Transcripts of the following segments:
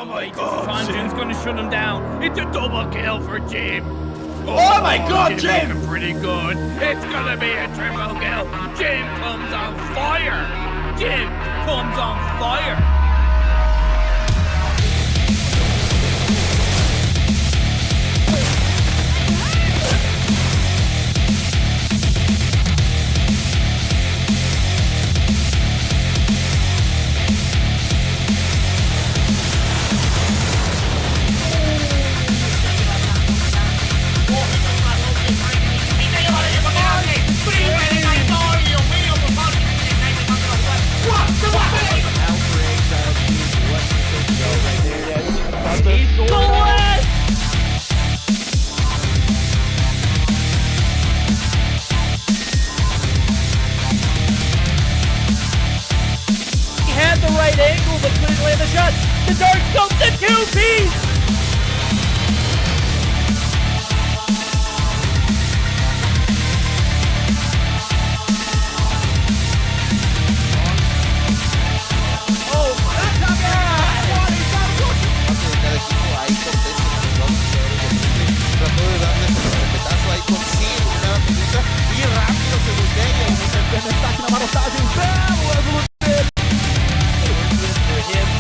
my god! Conjun's gonna shut him down. It's a double kill for Jim. Oh my god, Jim! Looking pretty good. It's gonna be a triple kill. Jim comes on fire. Jim comes on fire. Angle, but couldn't land the shot. The dark scope, the two-piece! Oh my God! Cada equipo ahí contesta trató de darle ese respetazo ahí consigue dominar a Medusa y rápido se voltea y el ataque na marotagem, belo ângulo dele.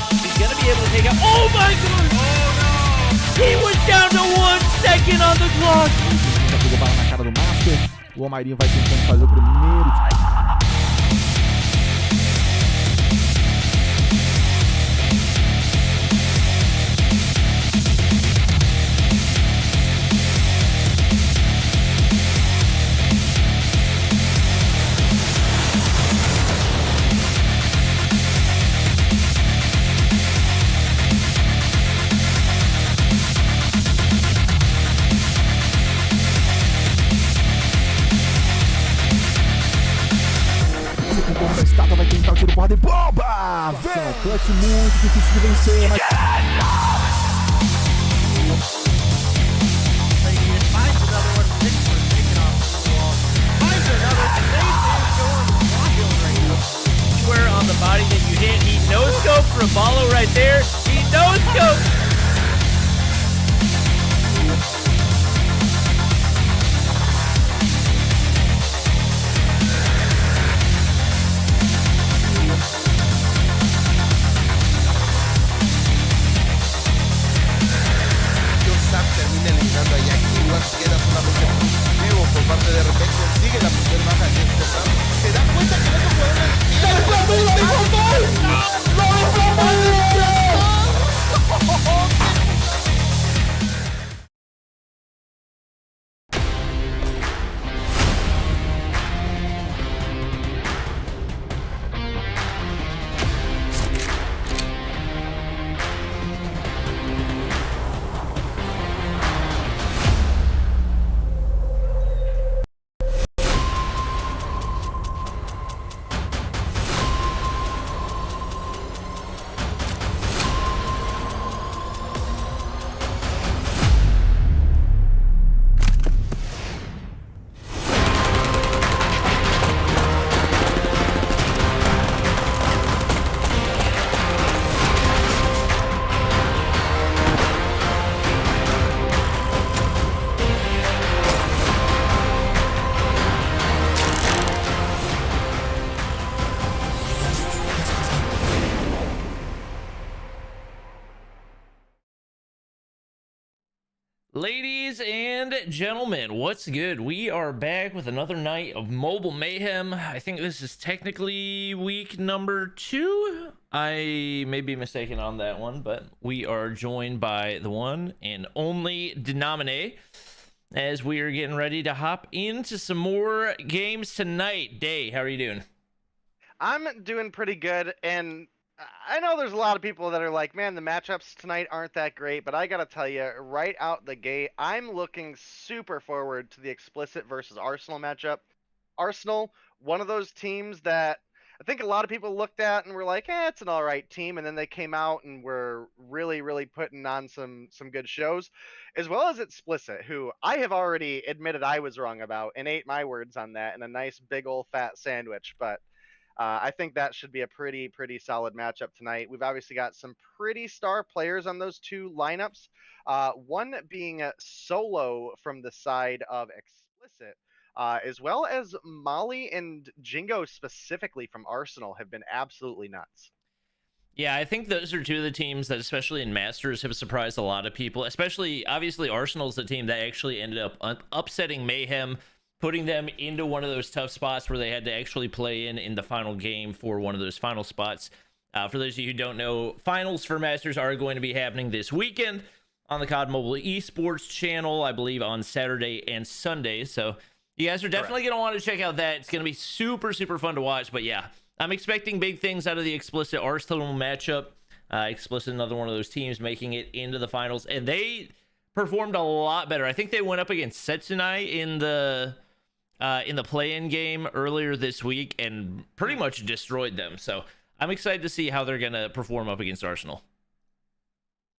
He's gonna be able to take out. Oh my God! Oh no! He was down to 1 second on the clock. Já pegou bala na cara do Master. O Almairinho vai tentando fazer o primeiro. A estátua vai tentar o tiro porrada e bomba! Vem! Clutch muito difícil de vencer, mas... Square on the body that you hit. He no-scoped for a follow right there. He no-scoped. termina eliminando a Jackie, igual queda solamente vivo por parte de repente, consigue la primera baja de Sam, se da cuenta que no se Ladies and gentlemen, what's good? We are back with another night of Mobile Mayhem. I think this is technically week number 2. I may be mistaken on that one, but we are joined by the one and only Denominate as we are getting ready to hop into some more games tonight. Day, how are you doing? I'm doing pretty good, and I know there's a lot of people that are like, man, the matchups tonight aren't that great, but I gotta tell you, right out the gate, I'm looking super forward to the Explicit versus Arsenal matchup. Arsenal, one of those teams that I think a lot of people looked at and were like, it's an all right team, and then they came out and were really, really putting on some good shows, as well as Explicit, who I have already admitted I was wrong about and ate my words on that in a nice big old fat sandwich, but I think that should be a pretty solid matchup tonight. We've obviously got some pretty star players on those two lineups. One being Solo from the side of Explicit, as well as Molly and Jingo specifically from Arsenal have been absolutely nuts. Yeah, I think those are two of the teams that, especially in Masters, have surprised a lot of people. Especially, obviously, Arsenal's the team that actually ended up upsetting Mayhem, putting them into one of those tough spots where they had to actually play in the final game for one of those final spots. For those of you who don't know, finals for Masters are going to be happening this weekend on the COD Mobile Esports channel, I believe on Saturday and Sunday. So you guys are definitely going to want to check out that. It's going to be super fun to watch. But yeah, I'm expecting big things out of the Explicit Arsenal matchup. Explicit, another one of those teams making it into the finals, and they performed a lot better. I think they went up against Setsunai in the play-in game earlier this week and pretty much destroyed them. So I'm excited to see how they're gonna perform up against Arsenal.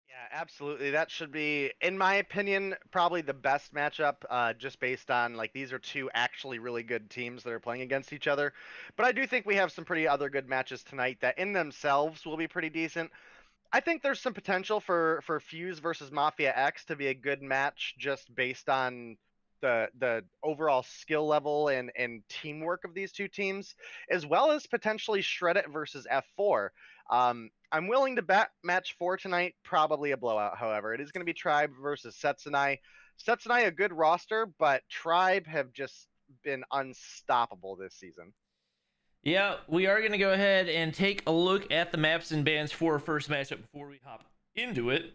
Yeah, absolutely. That should be, in my opinion, probably the best matchup, just based on, like, these are two actually really good teams that are playing against each other. But I do think we have some pretty other good matches tonight that in themselves will be pretty decent. I think there's some potential for Fuse versus Mafia X to be a good match just based on the overall skill level and teamwork of these two teams, as well as potentially Shred It versus F4. I'm willing to bet match 4 tonight, probably a blowout, however. It is going to be Tribe versus Setsunai. Setsunai, a good roster, but Tribe have just been unstoppable this season. Yeah, we are going to go ahead and take a look at the maps and bans for our first matchup before we hop into it.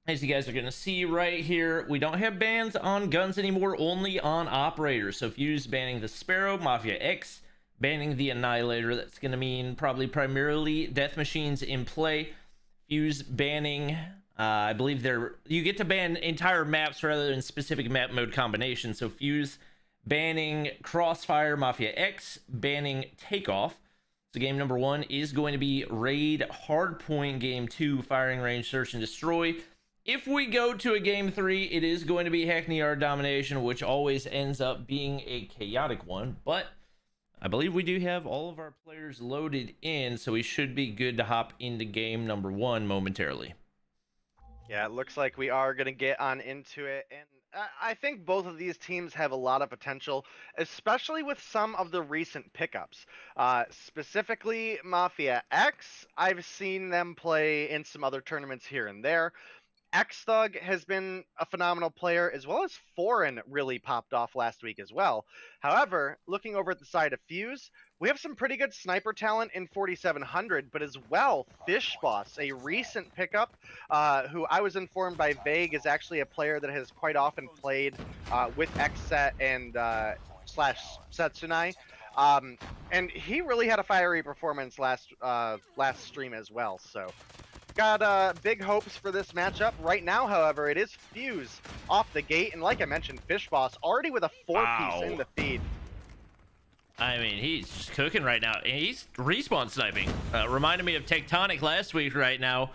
As you guys are going to see right here, we don't have bans on guns anymore, only on operators. So Fuse banning the Sparrow, Mafia X banning the Annihilator. That's going to mean probably primarily death machines in play. Fuse banning, I believe you get to ban entire maps rather than specific map mode combinations. So Fuse banning Crossfire, Mafia X banning Takeoff. So game number 1 is going to be Raid Hardpoint. Game 2, Firing Range Search and Destroy. If we go to a game 3, it is going to be Hackney Yard Domination, which always ends up being a chaotic one. But I believe we do have all of our players loaded in, so we should be good to hop into game number 1 momentarily. Yeah, it looks like we are going to get on into it, and I think both of these teams have a lot of potential, especially with some of the recent pickups. Specifically, Mafia X, I've seen them play in some other tournaments here and there. X-Thug has been a phenomenal player, as well as Foreign really popped off last week as well. However, looking over at the side of Fuse, we have some pretty good sniper talent in 4700, but as well, Fish Boss, a recent pickup, who I was informed by Vague is actually a player that has quite often played with Xset and slash Setsunai. And he really had a fiery performance last stream as well, so got big hopes for this matchup. Right now, however, it is Fuse off the gate, and like I mentioned, Fish Boss already with a 4-piece in the feed. I mean, he's just cooking right now. He's respawn sniping. Reminded me of Tectonic last week right now.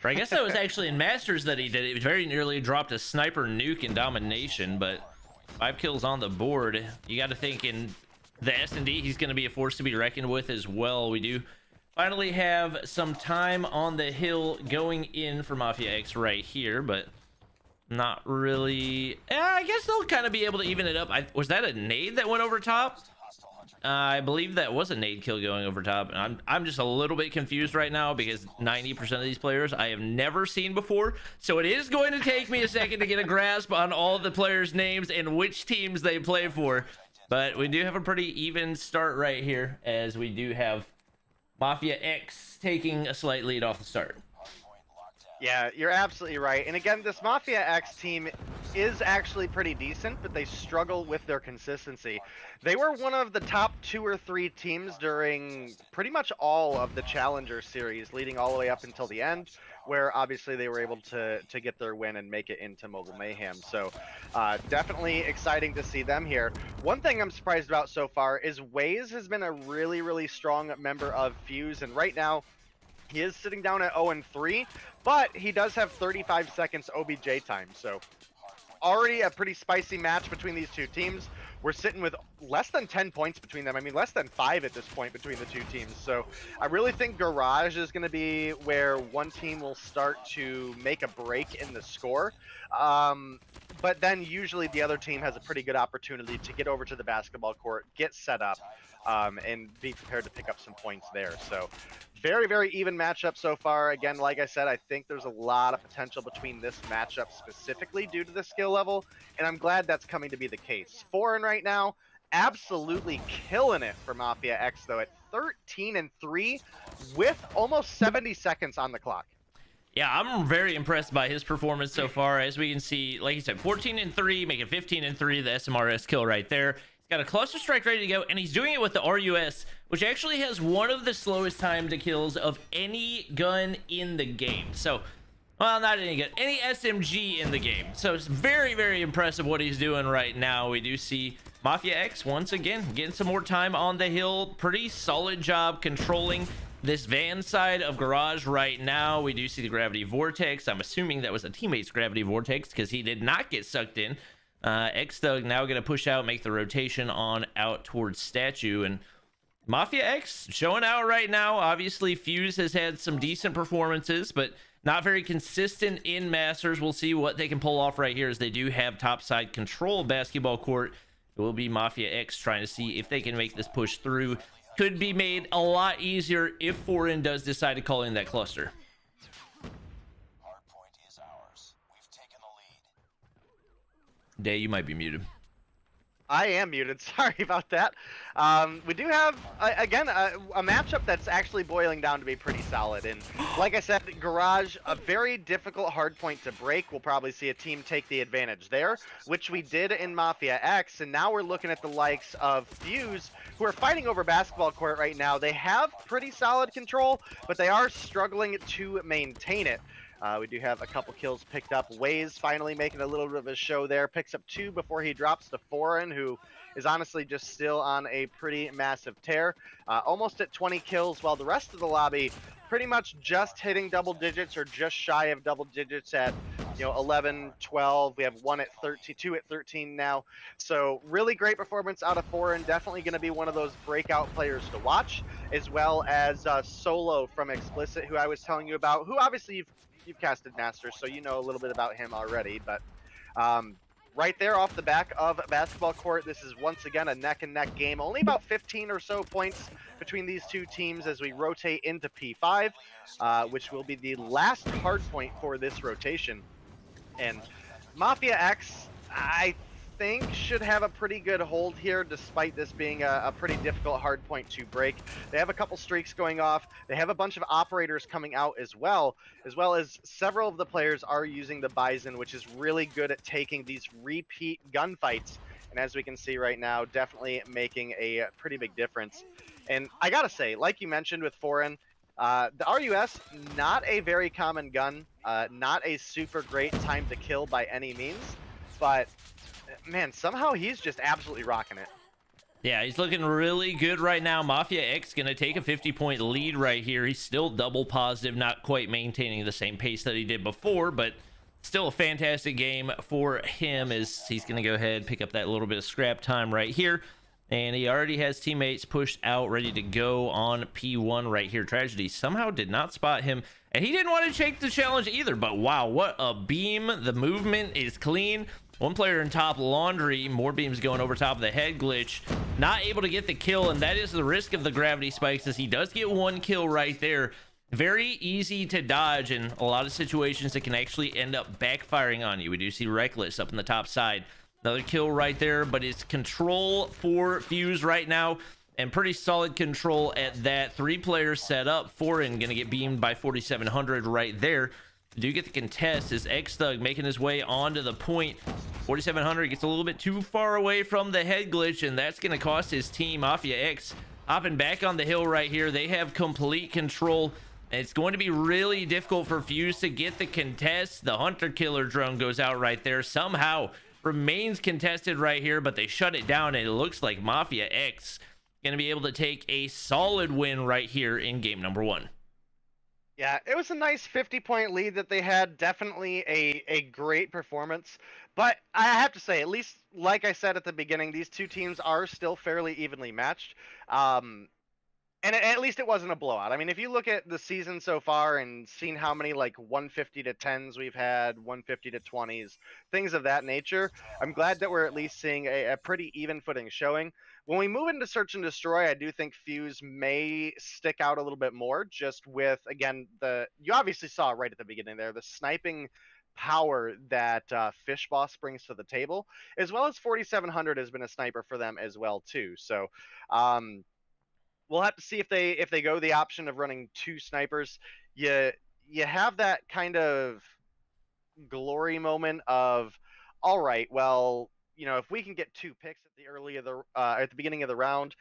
Or I guess that was actually in Masters that he did it. Very nearly dropped a sniper nuke in Domination, but 5 kills on the board. You got to think in the S&D, he's going to be a force to be reckoned with as well. We do finally have some time on the hill going in for Mafia X right here, but not really. I guess they'll kind of be able to even it up. Was that a nade that went over top? I believe that was a nade kill going over top. And I'm just a little bit confused right now because 90% of these players I have never seen before. So it is going to take me a second to get a grasp on all the players' names and which teams they play for. But we do have a pretty even start right here, as we do have Mafia X taking a slight lead off the start. Yeah, you're absolutely right. And again, this Mafia X team is actually pretty decent, but they struggle with their consistency. They were one of the top 2 or 3 teams during pretty much all of the Challenger series, leading all the way up until the end, where obviously they were able to get their win and make it into Mobile Mayhem. So definitely exciting to see them here. One thing I'm surprised about so far is Waze has been a really strong member of Fuse, and right now he is sitting down at 0-3, but he does have 35 seconds OBJ time. So already a pretty spicy match between these two teams. we're sitting with less than 10 points between them. I mean, less than 5 at this point between the two teams. So I really think Garage is going to be where one team will start to make a break in the score. But then usually the other team has a pretty good opportunity to get over to the basketball court, get set up, and be prepared to pick up some points there. So very, very even matchup so far. Again, like I said, I think there's a lot of potential between this matchup specifically due to the skill level, and I'm glad that's coming to be the case. Foreign right now, absolutely killing it for Mafia X, though, at 13-3 with almost 70 seconds on the clock. Yeah, I'm very impressed by his performance so far. As we can see, like you said, 14-3, making 15-3, the SMRS kill right there. He's got a cluster strike ready to go, and he's doing it with the RUS, which actually has one of the slowest time to kills of any gun in the game. So, well, not any gun, any SMG in the game. So it's very, very impressive what he's doing right now. We do see Mafia X once again getting some more time on the hill. Pretty solid job controlling this van side of Garage right now. We do see the gravity vortex. I'm assuming that was a teammate's gravity vortex because he did not get sucked in. X-Thug now going to push out, make the rotation on out towards Statue, and Mafia X showing out right now. Obviously, Fuse has had some decent performances, but not very consistent in Masters. We'll see what they can pull off right here, as they do have topside control of basketball court. It will be Mafia X trying to see if they can make this push through. Could be made a lot easier if Foreign does decide to call in that cluster. Hardpoint is ours. We've taken the lead. Day, you might be muted. I am muted. Sorry about that. We do have, again, a matchup that's actually boiling down to be pretty solid. And like I said, Garage, a very difficult hard point to break. We'll probably see a team take the advantage there, which we did in Mafia X. And now we're looking at the likes of Fuse, who are fighting over basketball court right now. They have pretty solid control, but they are struggling to maintain it. We do have a couple kills picked up. Waze finally making a little bit of a show there. Picks up 2 before he drops to Foreign, who is honestly just still on a pretty massive tear. Almost at 20 kills, while the rest of the lobby pretty much just hitting double digits or just shy of double digits at 11, 12. We have 1 at 13, 2 at 13 now. So really great performance out of Foreign. Definitely going to be one of those breakout players to watch, as well as Solo from Explicit, who I was telling you about, who obviously you've casted Masters, so you know a little bit about him already. But right there off the back of basketball court, this is once again a neck-and-neck game. Only about 15 or so points between these two teams as we rotate into P5, which will be the last hard point for this rotation. And Mafia X, I think, should have a pretty good hold here, despite this being a pretty difficult hard point to break. They have a couple streaks going off. They have a bunch of operators coming out as well as several of the players are using the Bison, which is really good at taking these repeat gunfights. And as we can see right now, definitely making a pretty big difference. And I gotta say, like you mentioned with Foreign, the RUS, not a very common gun, not a super great time to kill by any means, but man, somehow he's just absolutely rocking it. Yeah, he's looking really good right now. Mafia X gonna take a 50-point lead right here. He's still double positive, not quite maintaining the same pace that he did before, but still a fantastic game for him, as he's gonna go ahead, pick up that little bit of scrap time right here. And he already has teammates pushed out, ready to go on P1 right here. Tragedy somehow did not spot him, and he didn't want to take the challenge either. But wow, what a beam. The movement is clean. One player in top laundry, more beams going over top of the head glitch, not able to get the kill, and that is the risk of the gravity spikes, as he does get 1 kill right there. Very easy to dodge in a lot of situations that can actually end up backfiring on you. We do see Reckless up in the top side. Another kill right there, but it's control for Fuse right now, and pretty solid control at that. 3 players set up. Foreign gonna get beamed by 4700 right there. Do get the contest as X-Thug making his way onto the point. 4700 gets a little bit too far away from the head glitch, and that's gonna cost his team. Mafia X hopping back on the hill right here. They have complete control, and it's going to be really difficult for Fuse to get the contest. The hunter killer drone goes out right there. Somehow remains contested right here, but they shut it down, and it looks like Mafia X gonna be able to take a solid win right here in game number 1. Yeah, it was a nice 50-point lead that they had. Definitely a great performance But I have to say, at least like I said at the beginning, these two teams are still fairly evenly matched. And at least it wasn't a blowout. I mean, if you look at the season so far and seen how many like 150 to 10s we've had, 150 to 20s, things of that nature, I'm glad that we're at least seeing a pretty even footing showing. When we move into Search and Destroy, I do think Fuse may stick out a little bit more, just with, again, you obviously saw right at the beginning there, the sniping power that Fish Boss brings to the table, as well as 4700 has been a sniper for them as well too. So we'll have to see if they go the option of running two snipers. You have that kind of glory moment of, all right, well, if we can get two picks at the beginning of the round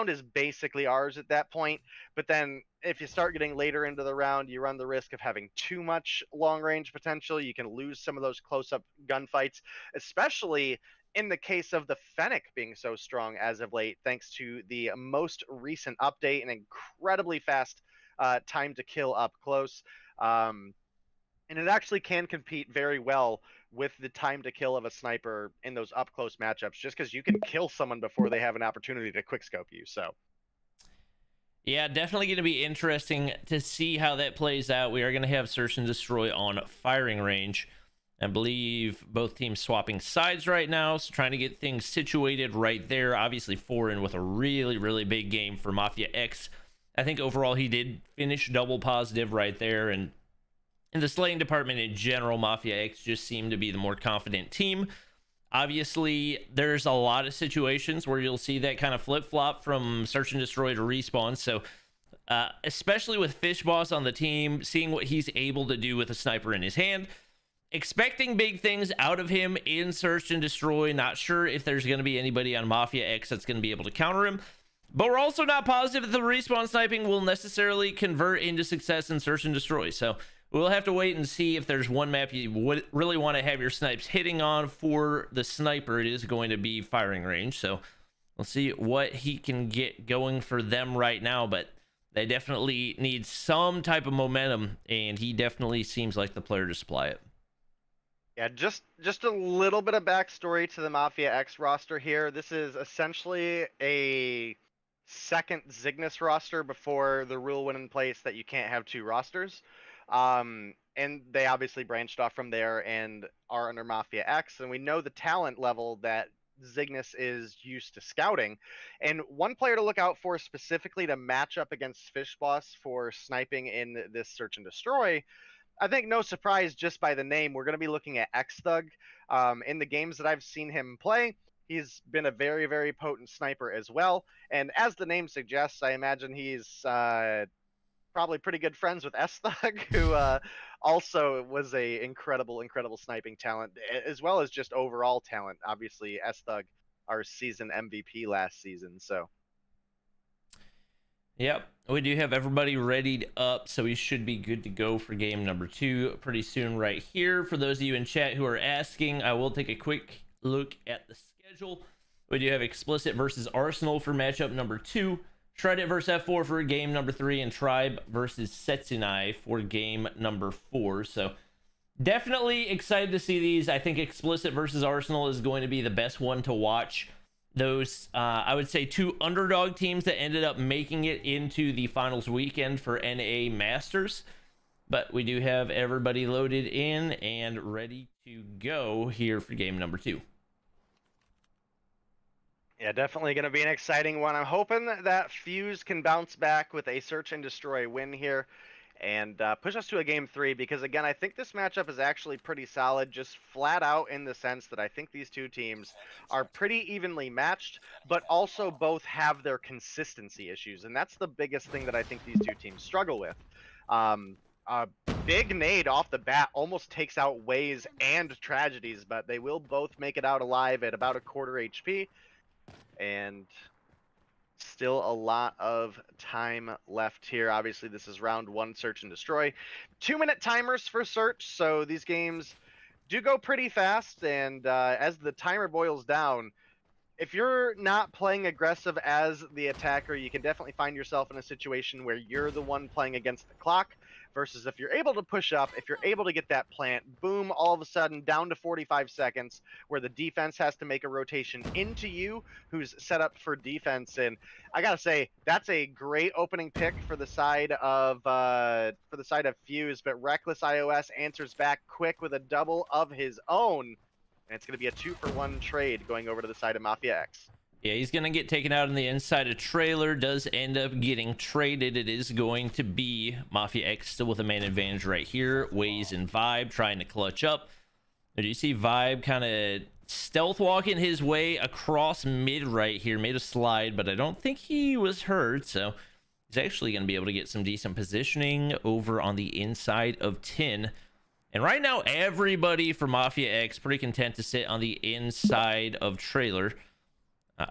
is basically ours at that point. But then if you start getting later into the round, you run the risk of having too much long range potential. You can lose some of those close up gunfights, especially in the case of the Fennec being so strong as of late, thanks to the most recent update and incredibly fast time to kill up close. And it actually can compete very well with the time to kill of a sniper in those up close matchups, just because you can kill someone before they have an opportunity to quickscope you. So Yeah, definitely going to be interesting to see how that plays out. We are going to have Search and Destroy on firing range. I believe both teams swapping sides right now, so trying to get things situated right there. Obviously, Foreign with a really, really big game for Mafia X. I think overall he did finish double positive right there, and in the slaying department in general, Mafia X just seemed to be the more confident team. Obviously, there's a lot of situations where you'll see that kind of flip-flop from Search and Destroy to Respawn, so especially with Fish Boss on the team, seeing what he's able to do with a sniper in his hand, expecting big things out of him in Search and Destroy. Not sure if there's going to be anybody on Mafia X that's going to be able to counter him, but we're also not positive that the Respawn sniping will necessarily convert into success in Search and Destroy, so we'll have to wait and see if there's one map you would really want to have your snipes hitting on. For the sniper, it is going to be firing range, so we'll see what he can get going for them right now, but they definitely need some type of momentum, and he definitely seems like the player to supply it. yeah, just a little bit of backstory to the Mafia X roster here. This is essentially a second Cygnus roster before the rule went in place that you can't have two rosters. And they obviously branched off from there and are under Mafia X, and we know the talent level that Cygnus is used to scouting. And one player to look out for specifically to match up against Fish Boss for sniping in this Search and Destroy, I think no surprise just by the name, we're going to be looking at X-Thug. In the games that I've seen him play, he's been a very, very potent sniper as well. And as the name suggests, I imagine he's probably pretty good friends with S-Thug, who also was a incredible sniping talent, as well as just overall talent. Obviously, S-Thug, our season MVP last season, so. Yep, we do have everybody readied up, so we should be good to go for game number 2 pretty soon right here. For those of you in chat who are asking, I will take a quick look at the schedule. We do have Explicit versus Arsenal for matchup number 2, Shreddit versus F4 for game number 3, and Tribe versus Setsunai for game number 4. So definitely excited to see these. I think Explicit versus Arsenal is going to be the best one to watch. Those, I would say, two underdog teams that ended up making it into the finals weekend for NA Masters. But we do have everybody loaded in and ready to go here for game number 2. Yeah, definitely going to be an exciting one. I'm hoping that Fuse can bounce back with a Search and Destroy win here and push us to a game 3, because again, I think this matchup is actually pretty solid, just flat out in the sense that I think these two teams are pretty evenly matched, but also both have their consistency issues, and that's the biggest thing that I think these two teams struggle with. A big nade off the bat almost takes out Ways and Tragedies, but they will both make it out alive at about a quarter HP, and still a lot of time left here. Obviously, this is round 1 Search and Destroy. 2-minute timers for Search, so these games do go pretty fast, and as the timer boils down, if you're not playing aggressive as the attacker, you can definitely find yourself in a situation where you're the one playing against the clock. Versus if you're able to push up, if you're able to get that plant, boom, all of a sudden down to 45 seconds, where the defense has to make a rotation into you, who's set up for defense. And I gotta say, that's a great opening pick for the side of Fuse. But Reckless iOS answers back quick with a double of his own. And it's going to be a 2-for-1 trade going over to the side of Mafia X. Yeah, he's going to get taken out on the inside of trailer. Does end up getting traded. It is going to be Mafia X still with a man advantage right here. Waze and Vibe trying to clutch up. But you see Vibe kind of stealth walking his way across mid right here. Made a slide, but I don't think he was hurt. So he's actually going to be able to get some decent positioning over on the inside of 10. And right now, everybody for Mafia X pretty content to sit on the inside of trailer.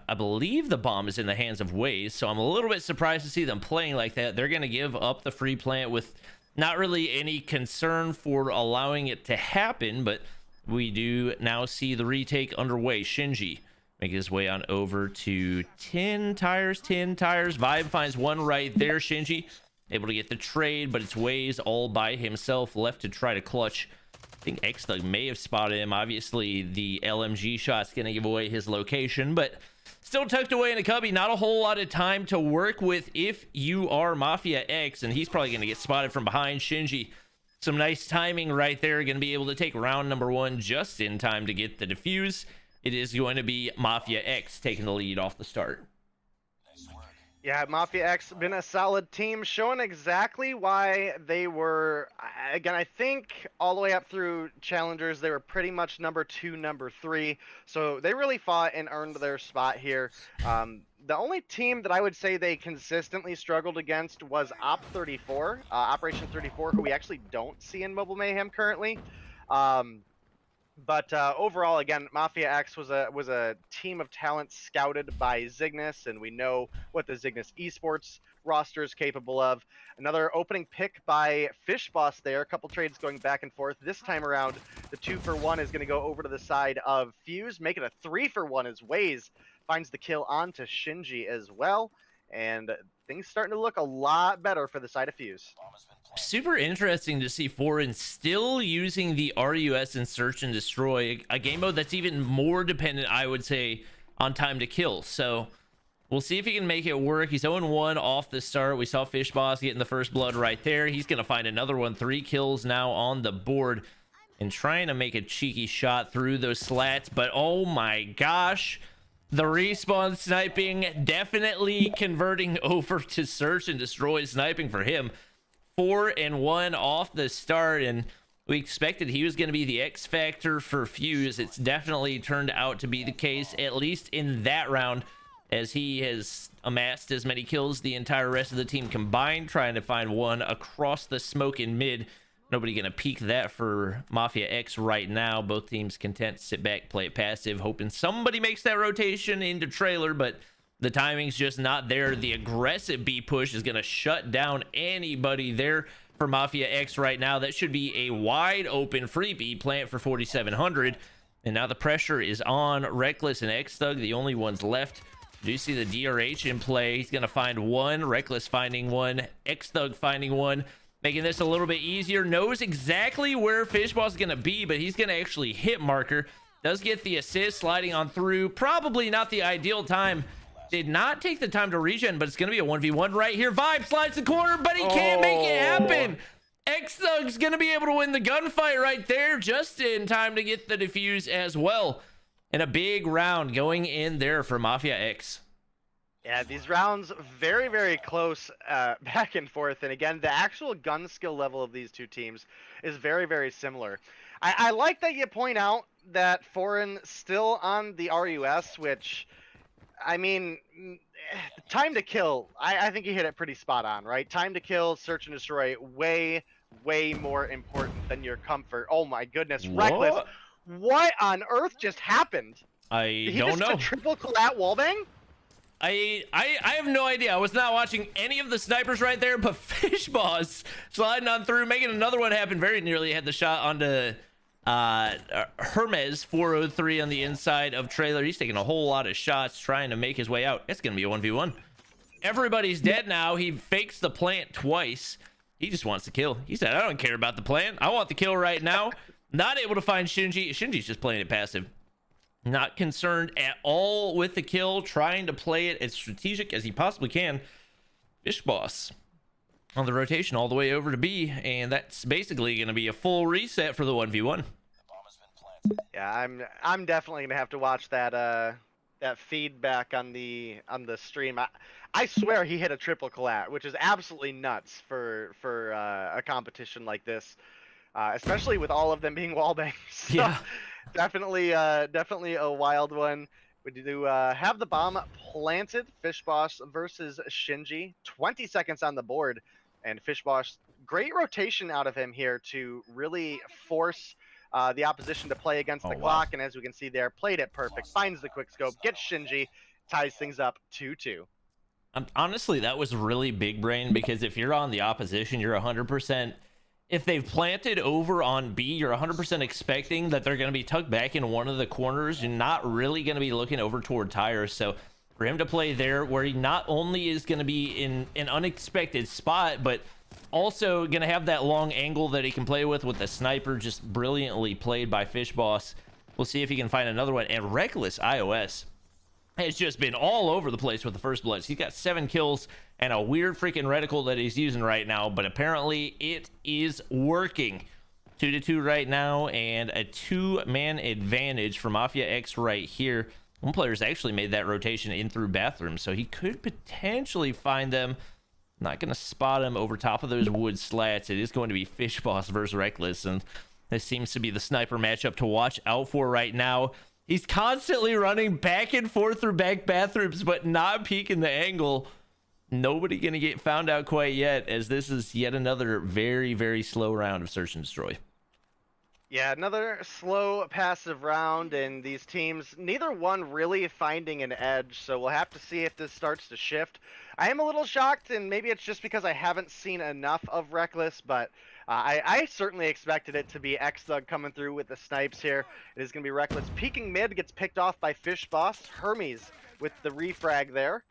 I believe the bomb is in the hands of Waze, so I'm a little bit surprised to see them playing like that. They're going to give up the free plant with not really any concern for allowing it to happen, but we do now see the retake underway. Shinji making his way on over to 10 tires. Vibe finds one right there. Shinji able to get the trade, but it's Waze all by himself left to try to clutch. I think X-Thug may have spotted him. Obviously, the LMG shot's going to give away his location, but still tucked away in a cubby. Not a whole lot of time to work with if you are Mafia X, and he's probably going to get spotted from behind. Shinji, some nice timing right there. Going to be able to take round number 1 just in time to get the defuse. It is going to be Mafia X taking the lead off the start. Yeah, Mafia X been a solid team, showing exactly why they were, again, I think all the way up through challengers, they were pretty much number 2, number 3. So they really fought and earned their spot here. The only team that I would say they consistently struggled against was Operation 34, who we actually don't see in Mobile Mayhem currently. But overall, again, Mafia X was a team of talent scouted by Zygnus, and we know what the Zygnus esports roster is capable of. Another opening pick by Fishboss there. A couple trades going back and forth. This time around, the 2-for-1 is going to go over to the side of Fuse, make it a 3-for-1 as Waze finds the kill onto Shinji as well. And things starting to look a lot better for the side of Fuse. Super interesting to see Foreign still using the RUS and Search and Destroy, a game mode that's even more dependent, I would say, on time to kill. So we'll see if he can make it work. He's 0-1 off the start. We saw Fishboss getting the first blood right there. He's going to find another one. 3 kills now on the board and trying to make a cheeky shot through those slats. But oh my gosh, the respawn sniping definitely converting over to Search and Destroy sniping for him. 4-1 off the start, and we expected he was going to be the X factor for Fuse. It's definitely turned out to be the case, at least in that round, as he has amassed as many kills the entire rest of the team combined, trying to find one across the smoke in mid. Nobody going to peek that for Mafia X right now. Both teams content to sit back, play it passive, hoping somebody makes that rotation into trailer, but the timing's just not there. The aggressive B push is going to shut down anybody there for Mafia X right now. That should be a wide open free B plant for 4,700. And now the pressure is on Reckless and X-Thug, the only ones left. Do you see the DRH in play? He's going to find one. Reckless finding one. X-Thug finding one. Making this a little bit easier. Knows exactly where Fishboss is going to be, but he's going to actually hit marker. Does get the assist sliding on through. Probably not the ideal time. Did not take the time to regen, but it's going to be a 1v1 right here. Vibe slides the corner, but he can't make it happen. X-Thug's going to be able to win the gunfight right there just in time to get the defuse as well. And a big round going in there for Mafia X. Yeah, these rounds very, very close back and forth. And again, the actual gun skill level of these two teams is very, very similar. I like that you point out that Foreign still on the RUS, which... I mean, time to kill, I think you hit it pretty spot on, right? Time to kill, search and destroy, way, way more important than your comfort. Oh my goodness, Reckless. What on earth just happened? I don't know. Did he just triple collat wallbang? I have no idea. I was not watching any of the snipers right there, but Fishboss sliding on through, making another one happen. Very nearly had the shot onto Hermes 403 on the inside of trailer. He's taking a whole lot of shots trying to make his way out. It's gonna be a 1v1. Everybody's dead now. He fakes the plant twice. He just wants to kill. He said, I don't care about the plant. I want the kill right now. Not able to find Shinji. Shinji's just playing it passive. Not concerned at all with the kill. Trying to play it as strategic as he possibly can. Fish Boss on the rotation all the way over to B. And that's basically going to be a full reset for the 1v1. The bomb has been planted. Yeah, I'm definitely gonna have to watch that that feedback on the stream. I swear he hit a triple collat, which is absolutely nuts for a competition like this, especially with all of them being wallbangs. So Yeah. definitely a wild one. We do have the bomb planted. Fish Boss versus Shinji. 20 seconds on the board, and Fish Boss, great rotation out of him here to really force the opposition to play against the clock. And as we can see there, played it perfect. Finds the quick scope, gets Shinji, ties things up 2-2. Honestly, that was really big brain, because if you're on the opposition, you're 100%. If they've planted over on B, you're 100% expecting that they're going to be tucked back in one of the corners. You're not really going to be looking over toward tires. So for him to play there, where he not only is going to be in an unexpected spot, but also going to have that long angle that he can play with the sniper, just brilliantly played by Fish Boss. We'll see if he can find another one. And Reckless iOS has just been all over the place with the first bloods. He's got 7 kills and a weird freaking reticle that he's using right now, but apparently it is working. 2-2 right now, and a 2-man advantage for Mafia X right here. One player's actually made that rotation in through bathroom, so he could potentially find them. Not going to spot him over top of those wood slats. It is going to be Fish Boss versus Reckless, and this seems to be the sniper matchup to watch out for right now. He's constantly running back and forth through back bathrooms, but not peeking the angle. Nobody going to get found out quite yet, as this is yet another very, very slow round of search and destroy. Yeah, another slow passive round, and these teams, neither one really finding an edge, so we'll have to see if this starts to shift. I am a little shocked, and maybe it's just because I haven't seen enough of Reckless, but I certainly expected it to be X-Thug coming through with the snipes here. It is going to be Reckless peeking mid, gets picked off by Fish Boss. Hermes with the refrag there.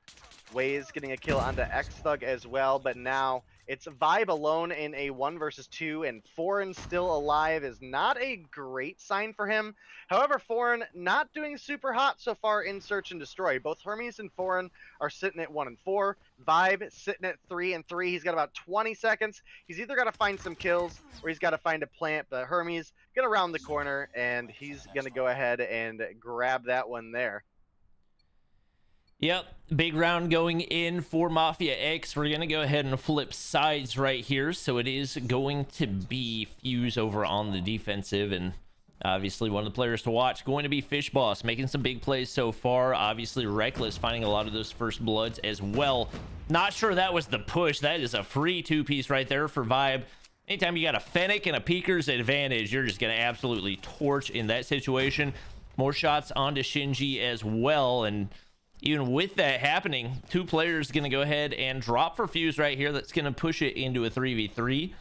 Waze getting a kill onto X-Thug as well, but now it's Vibe alone in a 1 versus 2, and Foreign still alive is not a great sign for him. However, Foreign not doing super hot so far in Search and Destroy. Both Hermes and Foreign are sitting at 1 and 4. Vibe sitting at 3 and 3. He's got about 20 seconds. He's either got to find some kills or he's got to find a plant, but Hermes gonna round the corner, and he's gonna go ahead and grab that one there. Yep, big round going in for Mafia X. We're going to go ahead and flip sides right here. So it is going to be Fuse over on the defensive, and obviously one of the players to watch going to be Fish Boss, making some big plays so far. Obviously Reckless finding a lot of those first bloods as well. Not sure that was the push. That is a free 2-piece right there for Vibe. Anytime you got a Fennec and a Peeker's advantage, you're just going to absolutely torch in that situation. More shots onto Shinji as well, and even with that happening, 2 players going to go ahead and drop for Fuse right here. That's going to push it into a 3v3.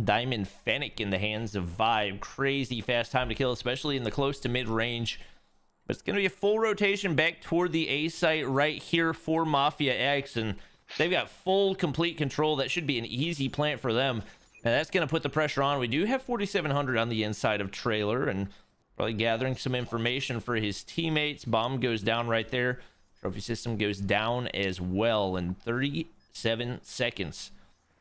Diamond Fennec in the hands of Vibe. Crazy fast time to kill, especially in the close to mid range. But it's going to be a full rotation back toward the A site right here for Mafia X, and they've got full complete control. That should be an easy plant for them, and that's going to put the pressure on. We do have 4,700 on the inside of trailer, and probably gathering some information for his teammates. Bomb goes down right there. Trophy system goes down as well, and 37 seconds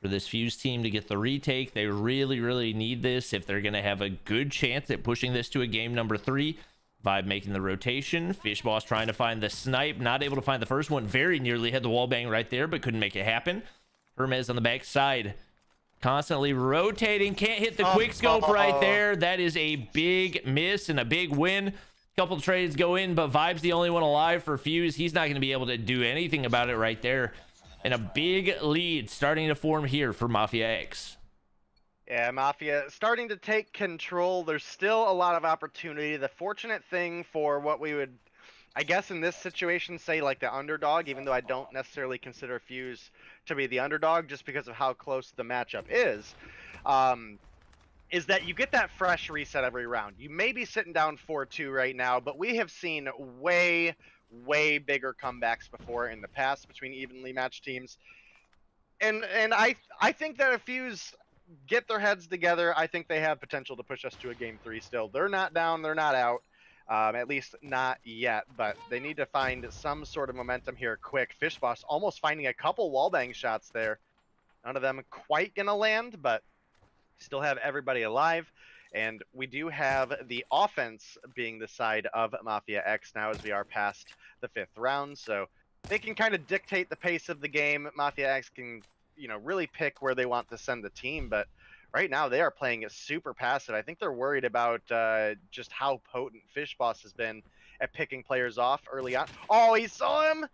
for this Fuse team to get the retake. They really, really need this if they're going to have a good chance at pushing this to a game number 3. Vibe making the rotation. Fish Boss trying to find the snipe. Not able to find the first one. Very nearly had the wall bang right there, but couldn't make it happen. Hermes on the back side. Constantly rotating. Can't hit the quick scope right there. That is a big miss and a big win. Couple trades go in, but Vibe's the only one alive for Fuse. He's not going to be able to do anything about it right there. And a big lead starting to form here for Mafia X. Yeah, Mafia starting to take control. There's still a lot of opportunity. The fortunate thing for what we would, I guess in this situation, say like the underdog, even though I don't necessarily consider Fuse to be the underdog just because of how close the matchup is is that you get that fresh reset every round. You may be sitting down 4-2 right now, but we have seen way bigger comebacks before in the past between evenly matched teams. And I think that if Fuse get their heads together, I think they have potential to push us to a game 3 still. They're not down, they're not out. At least not yet, but they need to find some sort of momentum here quick. Fish Boss almost finding a couple wallbang shots there. None of them quite gonna land, but still have everybody alive. And we do have the offense being the side of Mafia X now as we are past the 5th round. So they can kind of dictate the pace of the game. Mafia X can, you know, really pick where they want to send the team, but right now they are playing it super passive. I think they're worried about just how potent Fish Boss has been at picking players off early on. Oh, he saw him!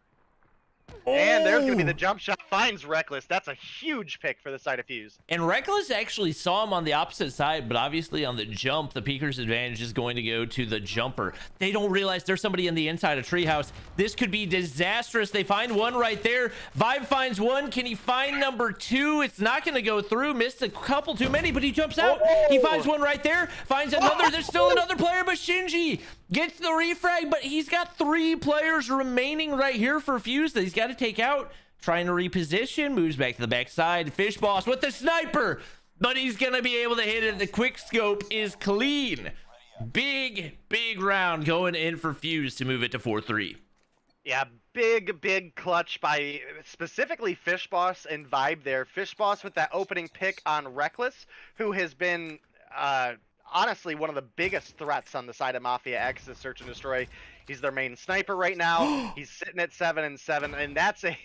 And there's going to be the jump shot. Finds Reckless. That's a huge pick for the side of Fuse. And Reckless actually saw him on the opposite side, but obviously on the jump, the peeker's advantage is going to go to the jumper. They don't realize there's somebody in the inside of Treehouse. This could be disastrous. They find one right there. Vibe finds one. Can he find number 2? It's not going to go through. Missed a couple too many, but he jumps out. He finds one right there. Finds another. There's still another player, but Shinji gets the refrag, but he's got 3 players remaining right here for Fuse that he's got to take out. Trying to reposition, moves back to the backside. Fish Boss with the sniper, but he's gonna be able to hit it. The quick scope is clean. Big round going in for Fuse to move it to 4-3. Yeah, big clutch by specifically Fish Boss and Vibe there. Fish Boss with that opening pick on Reckless, who has been honestly one of the biggest threats on the side of Mafia X is Search and Destroy. He's their main sniper right now. He's sitting at 7-7, and that's a,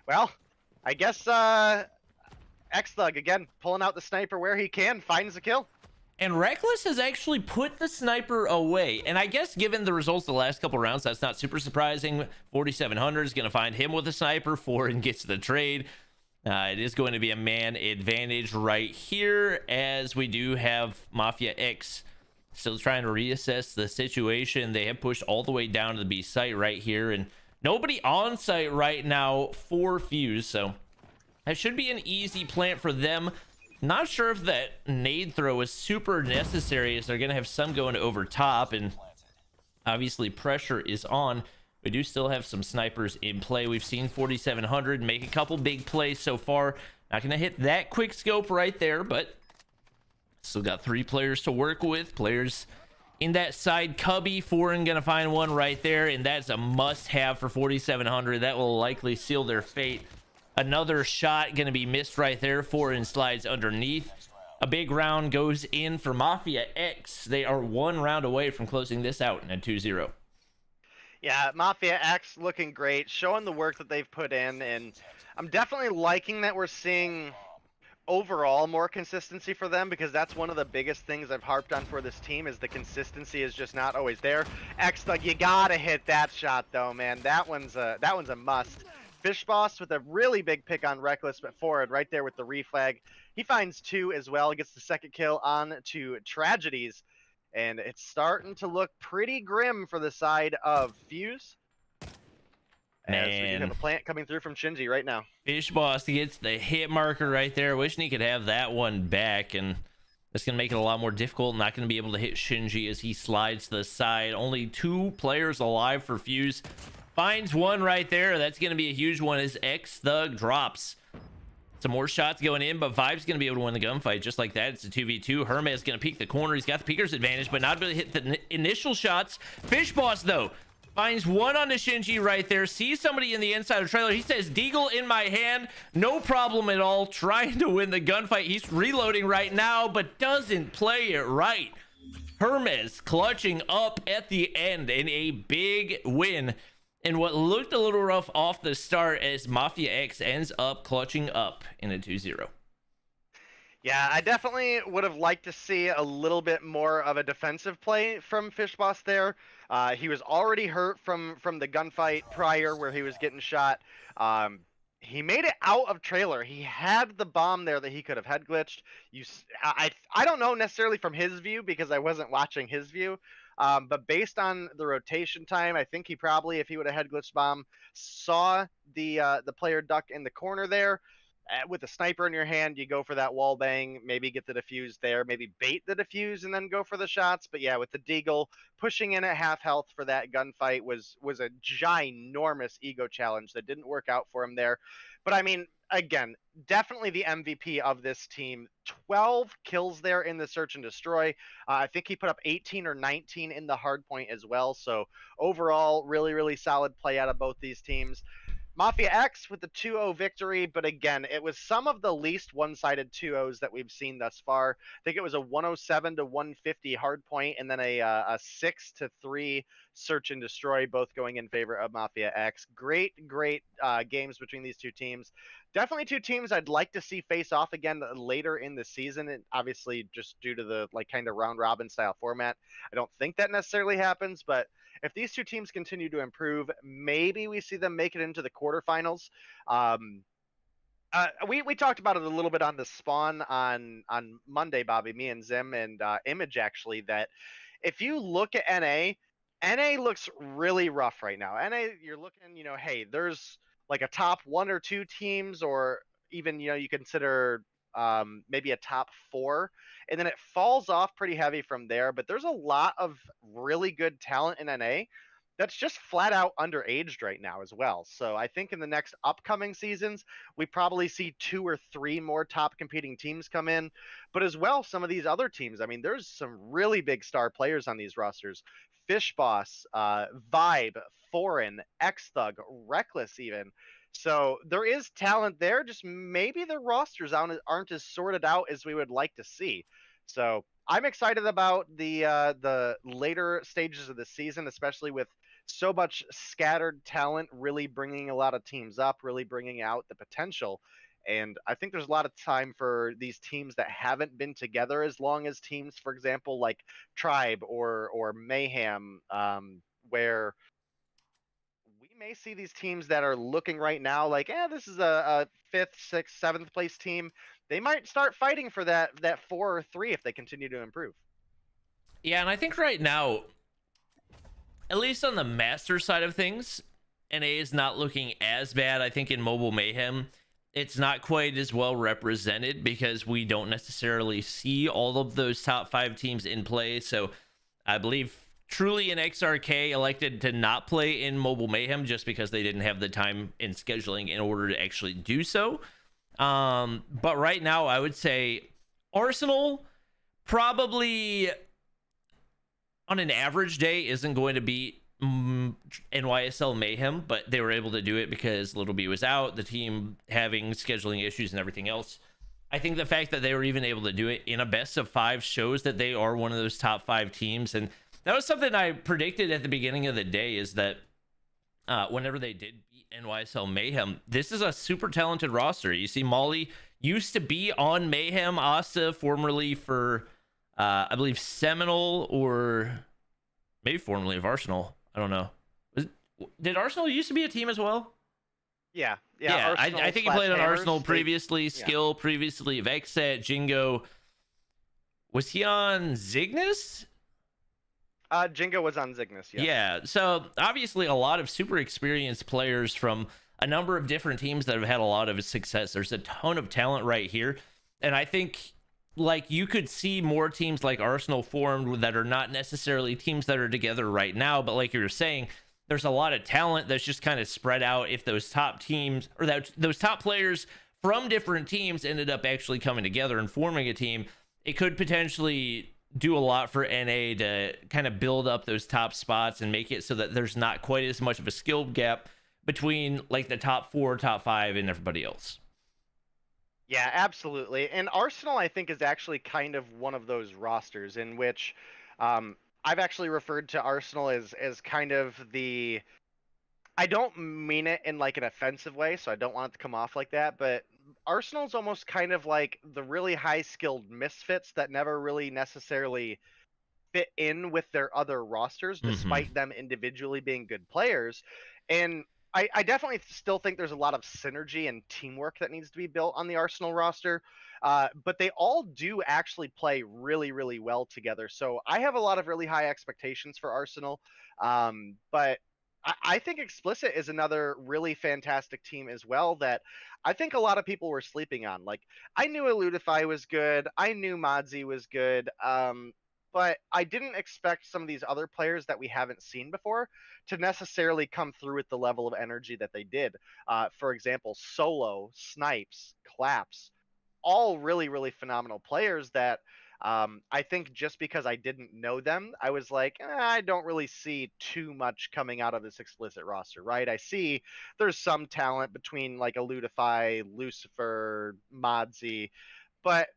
well, I guess X-Thug again pulling out the sniper where he can, finds a kill. And Reckless has actually put the sniper away. And I guess given the results of the last couple rounds, that's not super surprising. 4700 is going to find him with a sniper. Foreign gets the trade. It is going to be a man advantage right here, as we do have Mafia X still trying to reassess the situation. They have pushed all the way down to the B site right here, and nobody on site right now for Fuse, so that should be an easy plant for them. Not sure if that nade throw is super necessary, as they're going to have some going over top, and obviously pressure is on. We do still have some snipers in play. We've seen 4700 make a couple big plays so far. Not going to hit that quick scope right there, but still got 3 players to work with. Players in that side cubby. Foreign going to find one right there, and that's a must-have for 4700. That will likely seal their fate. Another shot going to be missed right there. Foreign slides underneath. A big round goes in for Mafia X. They are 1 round away from closing this out in a 2-0. Yeah, Mafia X looking great, showing the work that they've put in, and I'm definitely liking that we're seeing overall more consistency for them, because that's one of the biggest things I've harped on for this team, is the consistency is just not always there. X-Thug, you gotta hit that shot though, man. That one's a must. Fish Boss with a really big pick on Reckless, but Forward right there with the reflag. He finds 2 as well, gets the second kill on to Tragedies. And it's starting to look pretty grim for the side of Fuse. As we do have a plant coming through from Shinji right now. Fish Boss gets the hit marker right there. Wishing he could have that one back, and that's going to make it a lot more difficult. Not going to be able to hit Shinji as he slides to the side. Only 2 players alive for Fuse. Finds one right there. That's going to be a huge one as X-Thug drops. Some more shots going in, but Vibe's going to be able to win the gunfight just like that. It's a 2v2. Hermes going to peek the corner. He's got the peeker's advantage, but not able to hit the initial shots. Fish Boss, though, finds one on the Shinji right there. Sees somebody in the inside of trailer. He says, Deagle in my hand. No problem at all. Trying to win the gunfight. He's reloading right now, but doesn't play it right. Hermes clutching up at the end in a big win. And what looked a little rough off the start, as Mafia X ends up clutching up in a 2-0. Yeah, I definitely would have liked to see a little bit more of a defensive play from Fish Boss there. He was already hurt from the gunfight prior where he was getting shot. He made it out of trailer. He had the bomb there that he could have head glitched. I don't know necessarily from his view, because I wasn't watching his view. But based on the rotation time, I think he probably, if he would have head glitched bomb, saw the player duck in the corner there. with a sniper in your hand, you go for that wall bang, maybe get the defuse there, maybe bait the defuse and then go for the shots. But yeah, with the Deagle pushing in at half health for that gunfight was a ginormous ego challenge that didn't work out for him there. But I mean, again, definitely the MVP of this team. 12 kills there in the search and destroy. I think he put up 18 or 19 in the hard point as well. So overall, really, really solid play out of both these teams. Mafia X with the 2-0 victory, but again, it was some of the least one-sided 2-0s that we've seen thus far. I think it was a 107 to 150 hard point, and then a 6-3 search and destroy, both going in favor of Mafia X. Great games between these two teams. Definitely two teams I'd like to see face off again later in the season, and obviously just due to the kind of round robin style format, I don't think that necessarily happens, but if these two teams continue to improve, maybe we see them make it into the quarterfinals. We talked about it a little bit on the spawn on Monday, Bobby, me and Zim and Image actually, that if you look at NA looks really rough right now. NA, you're looking, hey, there's like a top 1 or 2 teams, or even, you consider maybe a top 4, and then it falls off pretty heavy from there. But there's a lot of really good talent in NA that's just flat out underaged right now as well. So I think in the next upcoming seasons, we probably see 2 or 3 more top competing teams come in. But as well, some of these other teams, I mean, there's some really big star players on these rosters. Fish Boss, Vibe, Foreign, X Thug, Reckless even. So there is talent there, just maybe the rosters aren't as sorted out as we would like to see. So I'm excited about the later stages of the season, especially with so much scattered talent really bringing a lot of teams up, really bringing out the potential. And I think there's a lot of time for these teams that haven't been together as long as teams, for example, like Tribe or Mayhem, where we may see these teams that are looking right now like, this is a 5th, 6th, 7th place team. They might start fighting for that 4 or 3 if they continue to improve. Yeah, and I think right now, at least on the master side of things, NA is not looking as bad. I think in Mobile Mayhem, it's not quite as well represented because we don't necessarily see all of those top 5 teams in play. So I believe Truly and XRK elected to not play in Mobile Mayhem just because they didn't have the time and scheduling in order to actually do so. But right now, I would say Arsenal probably on an average day isn't going to beat NYSL Mayhem, but they were able to do it because Little B was out, the team having scheduling issues and everything else. I think the fact that they were even able to do it in a best of 5 shows that they are one of those top 5 teams. And that was something I predicted at the beginning of the day, is that whenever they did beat NYSL Mayhem, this is a super talented roster. You see Molly used to be on Mayhem, Asta formerly for I believe Seminole, or maybe formerly of Arsenal. I don't know. Did Arsenal used to be a team as well? Yeah. I think he played on Hammers, Arsenal previously. Skill previously. Vexet, Jingo. Was he on Zygnus? Jingo was on Zygnus, yes. Yeah, so obviously a lot of super experienced players from a number of different teams that have had a lot of success. There's a ton of talent right here. And I think like you could see more teams like Arsenal formed that are not necessarily teams that are together right now, but like you were saying, there's a lot of talent that's just kind of spread out. If those top teams or those top players from different teams ended up actually coming together and forming a team, it could potentially do a lot for NA to kind of build up those top spots and make it so that there's not quite as much of a skill gap between like the top 4, top 5 and everybody else. Yeah, absolutely. And Arsenal, I think, is actually kind of one of those rosters in which I've actually referred to Arsenal as kind of the... I don't mean it in like an offensive way, so I don't want it to come off like that, but Arsenal's almost kind of like the really high-skilled misfits that never really necessarily fit in with their other rosters, despite them individually being good players. And I definitely still think there's a lot of synergy and teamwork that needs to be built on the Arsenal roster, but they all do actually play really, really well together. So I have a lot of really high expectations for Arsenal, but I think Explicit is another really fantastic team as well that I think a lot of people were sleeping on. Like, I knew Eludify was good, I knew Modzy was good, but I didn't expect some of these other players that we haven't seen before to necessarily come through with the level of energy that they did. For example, Solo, Snipes, Claps, all really, really phenomenal players that I think just because I didn't know them, I was like, I don't really see too much coming out of this Explicit roster, right? I see there's some talent between like Eludify, Lucifer, Modzy, but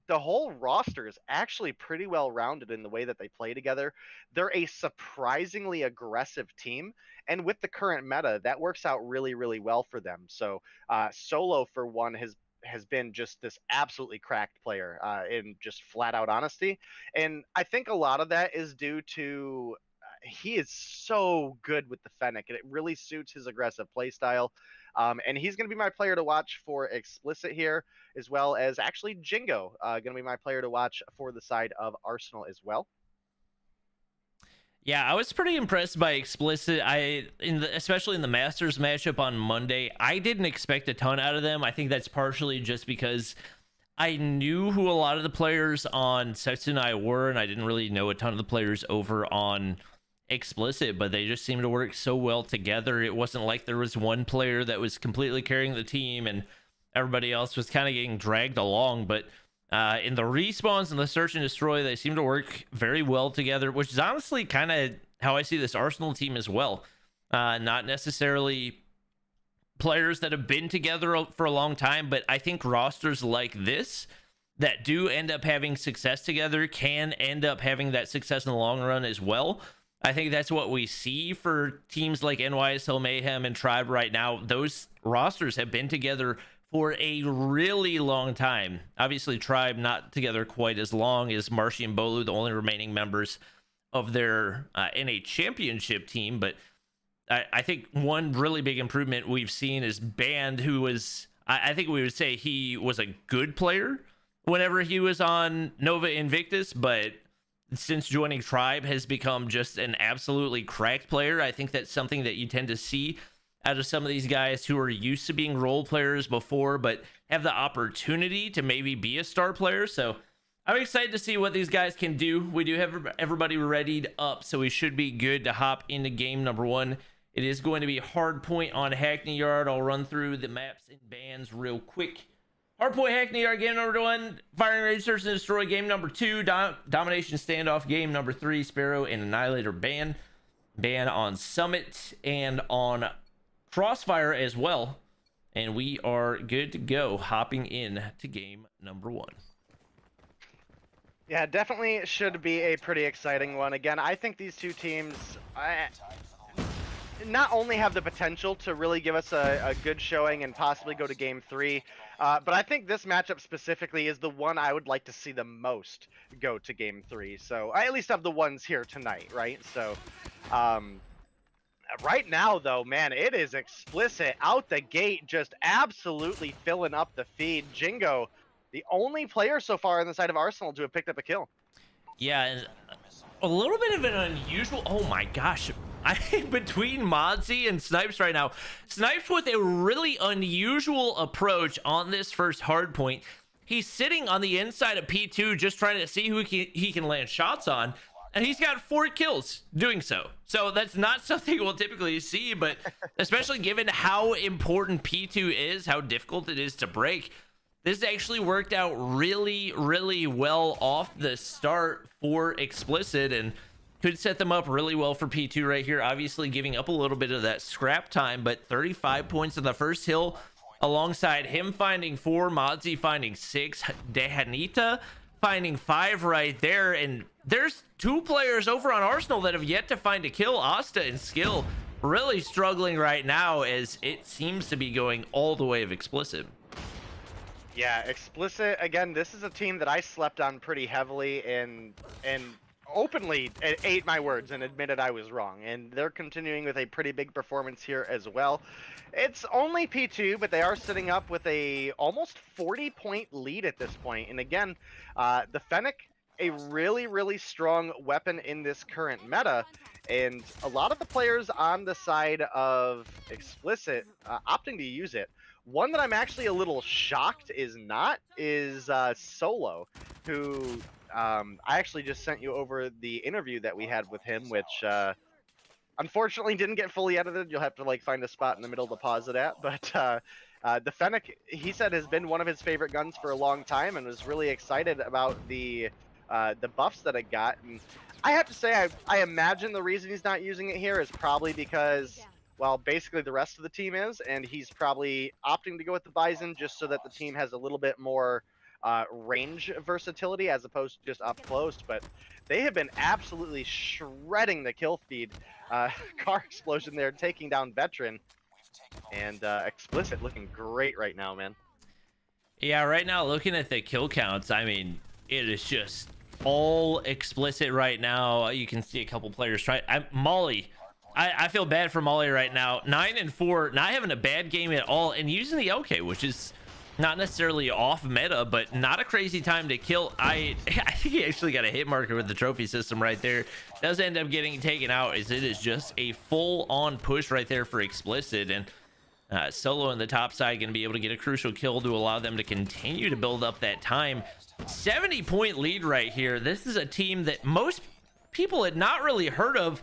the whole roster is actually pretty well rounded in the way that they play together. They're a surprisingly aggressive team, and with the current meta, that works out really, really well for them. So, Solo for one has been just this absolutely cracked player in just flat out honesty, and I think a lot of that is due to he is so good with the Fennec, and it really suits his aggressive play style. And he's going to be my player to watch for Explicit here, as well as actually Jingo, going to be my player to watch for the side of Arsenal as well. Yeah, I was pretty impressed by Explicit. Especially in the Masters matchup on Monday, I didn't expect a ton out of them. I think that's partially just because I knew who a lot of the players on Setsunai were, and I didn't really know a ton of the players over on Explicit, but they just seemed to work so well together. It wasn't like there was one player that was completely carrying the team and everybody else was kind of getting dragged along. But in the respawns and the search and destroy, they seem to work very well together, which is honestly kind of how I see this Arsenal team as well. Not necessarily players that have been together for a long time, but I think rosters like this that do end up having success together can end up having that success in the long run as well. I think that's what we see for teams like NYSL Mayhem and Tribe right now. Those rosters have been together for a really long time. Obviously, Tribe not together quite as long as Marshy and Bolu, the only remaining members of their NA championship team. But I think one really big improvement we've seen is Band, who was, I think we would say he was a good player whenever he was on Nova Invictus, but since joining Tribe has become just an absolutely cracked player. I think that's something that you tend to see out of some of these guys who are used to being role players before, but have the opportunity to maybe be a star player. So I'm excited to see what these guys can do. We do have everybody readied up, so we should be good to hop into game number one. It is going to be Hardpoint on Hackney Yard. I'll run through the maps and bans real quick. Hardpoint Hackney Yard game number 1, Firing Range Search and Destroy game number 2, Domination Standoff game number 3, Sparrow and Annihilator ban on Summit and on Crossfire as well. And we are good to go, hopping in to game number 1. Yeah, definitely should be a pretty exciting one. Again, I think these two teams not only have the potential to really give us a good showing and possibly go to game 3, but I think this matchup specifically is the one I would like to see the most go to game 3. So I at least have the ones here tonight, right? So right now, though, man, it is Explicit out the gate, just absolutely filling up the feed. Jingo, the only player so far on the side of Arsenal to have picked up a kill. Yeah, and a little bit of an unusual. Oh my gosh. Between Modzy and Snipes right now, Snipes with a really unusual approach on this first hard point. He's sitting on the inside of P2 just trying to see who he can land shots on, and he's got 4 kills doing so. So that's not something we'll typically see, but especially given how important P2 is, how difficult it is to break, this actually worked out really, really well off the start for Explicit, and could set them up really well for P2 right here. Obviously giving up a little bit of that scrap time, but 35 points on the first hill, alongside him finding 4, Modzy finding 6, Dehanita finding 5 right there. And there's 2 players over on Arsenal that have yet to find a kill. Asta and Skill really struggling right now, as it seems to be going all the way of Explicit. Yeah, Explicit, again, this is a team that I slept on pretty heavily and openly ate my words and admitted I was wrong, and they're continuing with a pretty big performance here as well. It's only P2, but they are sitting up with a almost 40-point lead at this point. And again, the Fennec, a really, really strong weapon in this current meta, And a lot of the players on the side of Explicit opting to use it. One that I'm actually a little shocked is Solo, who I actually just sent you over the interview that we had with him, which unfortunately didn't get fully edited. You'll have to like find a spot in the middle to pause it at. But the Fennec, he said, has been one of his favorite guns for a long time and was really excited about the buffs that it got. And I have to say, I imagine the reason he's not using it here is probably because, well, basically the rest of the team is, and he's probably opting to go with the Bison just so that the team has a little bit more range versatility as opposed to just up close. But they have been absolutely shredding the kill feed. Car explosion there, taking down Veteran, and Explicit looking great right now, man. Yeah, right now looking at the kill counts, I mean, it is just all Explicit right now. You can see a couple players try. Molly, I feel bad for Molly right now. 9 and 4, not having a bad game at all, and using the LK, which is not necessarily off meta, but not a crazy time to kill. I think he actually got a hit marker with the trophy system right there. Does end up getting taken out, as it is just a full-on push right there for Explicit, and Solo on the top side going to be able to get a crucial kill to allow them to continue to build up that time. 70-point lead right here. This is a team that most people had not really heard of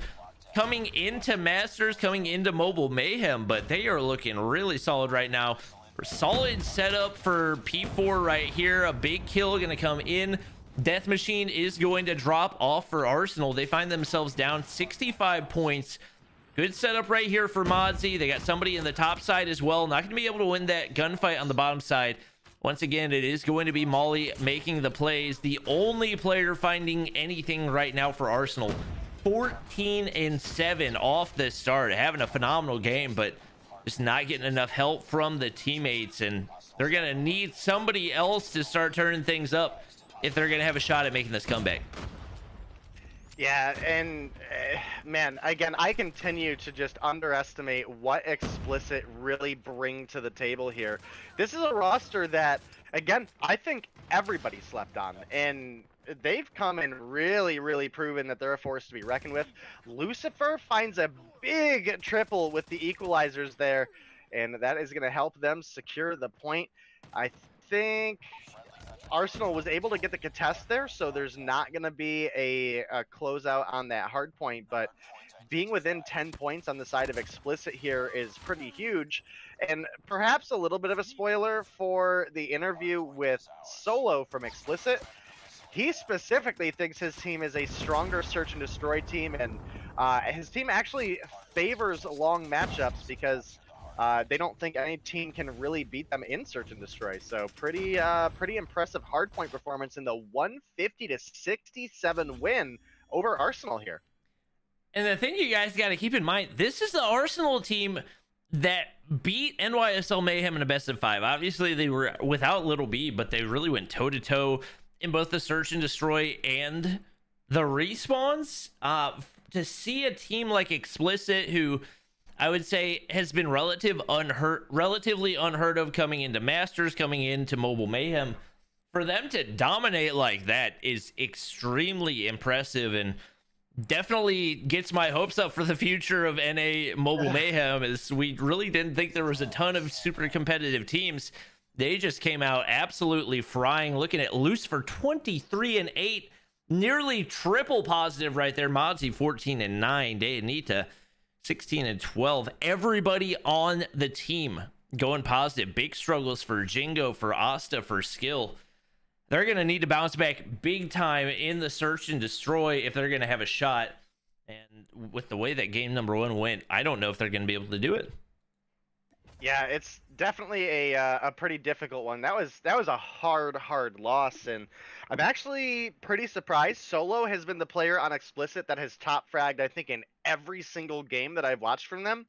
coming into Masters, coming into Mobile Mayhem, but they are looking really solid right now. Solid setup for P4 right here. A big kill going to come in. Death Machine is going to drop off for Arsenal. They find themselves down 65 points. Good setup right here for Modzy. They got somebody in the top side as well. Not going to be able to win that gunfight on the bottom side. Once again, it is going to be Molly making the plays. The only player finding anything right now for Arsenal. 14 and 7 off the start. Having a phenomenal game, but just not getting enough help from the teammates. And they're going to need somebody else to start turning things up if they're going to have a shot at making this comeback. Yeah, and man, again, I continue to just underestimate what Explicit really bring to the table here. This is a roster that, again, I think everybody slept on, and they've come and really proven that they're a force to be reckoned with. Lucifer finds a big triple with the equalizers there, and that is going to help them secure the point. I think Arsenal was able to get the contest there, so there's not going to be a closeout on that hard point, but being within 10 points on the side of Explicit here is pretty huge. And perhaps a little bit of a spoiler for the interview with Solo from Explicit. He specifically thinks his team is a stronger search and destroy team, and his team actually favors long matchups because they don't think any team can really beat them in search and destroy. So pretty impressive hardpoint performance in the 150-67 win over Arsenal here. And the thing you guys got to keep in mind, this is the Arsenal team that beat NYSL Mayhem in a best of 5. Obviously, they were without Little B, but they really went toe-to-toe in both the search and destroy and the respawns. To see a team like Explicit, who I would say has been relatively unheard of coming into Masters, coming into Mobile Mayhem, for them to dominate like that is extremely impressive, and definitely gets my hopes up for the future of NA Mobile Mayhem, as we really didn't think there was a ton of super competitive teams. They just came out absolutely frying. Looking at Loose for 23 and 8, nearly triple positive right there. Modzy 14 and 9, Dayanita 16 and 12. Everybody on the team going positive. Big struggles for Jingo, for Asta, for Skill. They're going to need to bounce back big time in the search and destroy if they're going to have a shot. And with the way that game number 1 went, I don't know if they're going to be able to do it. Yeah, it's definitely a pretty difficult one. That was a hard loss, and I'm actually pretty surprised. Solo has been the player on Explicit that has top fragged, I think, in every single game that I've watched from them.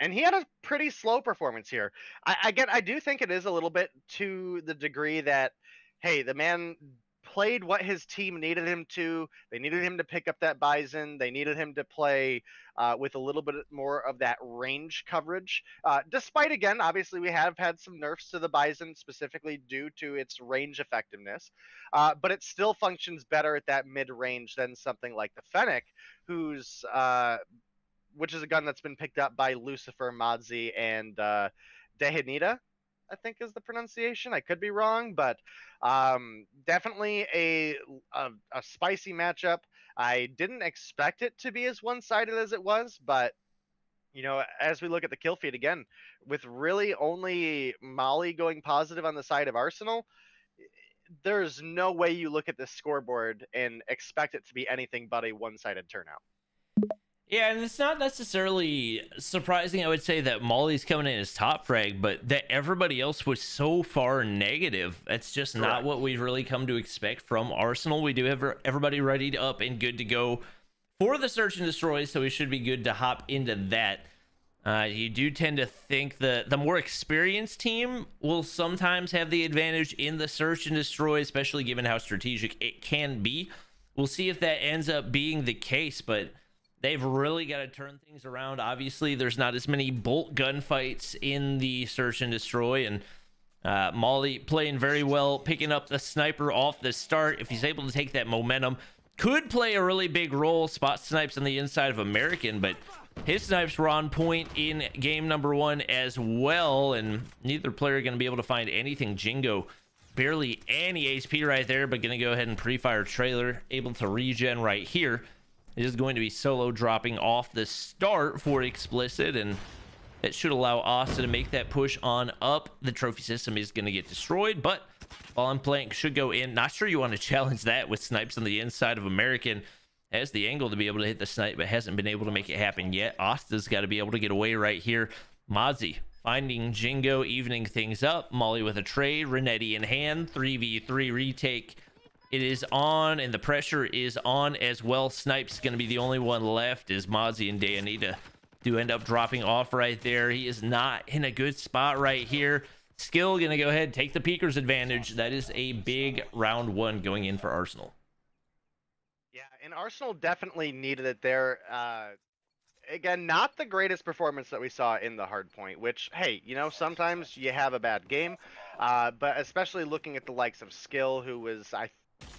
And he had a pretty slow performance here. I do think it is a little bit to the degree that, hey, the man played what his team needed him to. They needed him to pick up that Bison. They needed him to play with a little bit more of that range coverage. Despite, again, obviously we have had some nerfs to the Bison specifically due to its range effectiveness, but it still functions better at that mid-range than something like the Fennec, who's which is a gun that's been picked up by Lucifer, Modzi, and Dehanita, I think is the pronunciation. I could be wrong, but definitely a spicy matchup. I didn't expect it to be as one-sided as it was, but you know, as we look at the kill feed again, with really only Molly going positive on the side of Arsenal, there's no way you look at this scoreboard and expect it to be anything but a one-sided turnout. Yeah, and it's not necessarily surprising, I would say, that Molly's coming in as top frag, but that everybody else was so far negative. That's just not what we've really come to expect from Arsenal. We do have everybody ready up and good to go for the search and destroy, so we should be good to hop into that. You do tend to think the more experienced team will sometimes have the advantage in the search and destroy, especially given how strategic it can be. We'll see if that ends up being the case, but they've really got to turn things around. Obviously, there's not as many bolt gunfights in the search and destroy, and Molly playing very well, picking up the sniper off the start. If he's able to take that momentum, could play a really big role. Spot snipes on the inside of American, but his snipes were on point in game number 1 as well, and neither player going to be able to find anything. Jingo, barely any HP right there, but going to go ahead and pre-fire trailer, able to regen right here. It is going to be solo dropping off the start for Explicit, and that should allow Asta to make that push on up. The trophy system is going to get destroyed, but while I'm playing, should go in. Not sure you want to challenge that with snipes on the inside of American. Has the angle to be able to hit the snipe, but hasn't been able to make it happen yet. Asta's got to be able to get away right here. Modzi finding Jingo, evening things up. Molly with a trade, Renetti in hand, 3v3 retake. It is on, and the pressure is on as well. Snipe's going to be the only one left, as Modzi and Deanita do end up dropping off right there. He is not in a good spot right here. Skill going to go ahead, take the peeker's advantage. That is a big round 1 going in for Arsenal. Yeah, and Arsenal definitely needed it there. Again, not the greatest performance that we saw in the hard point, which, hey, you know, sometimes you have a bad game. But especially looking at the likes of Skill, who was,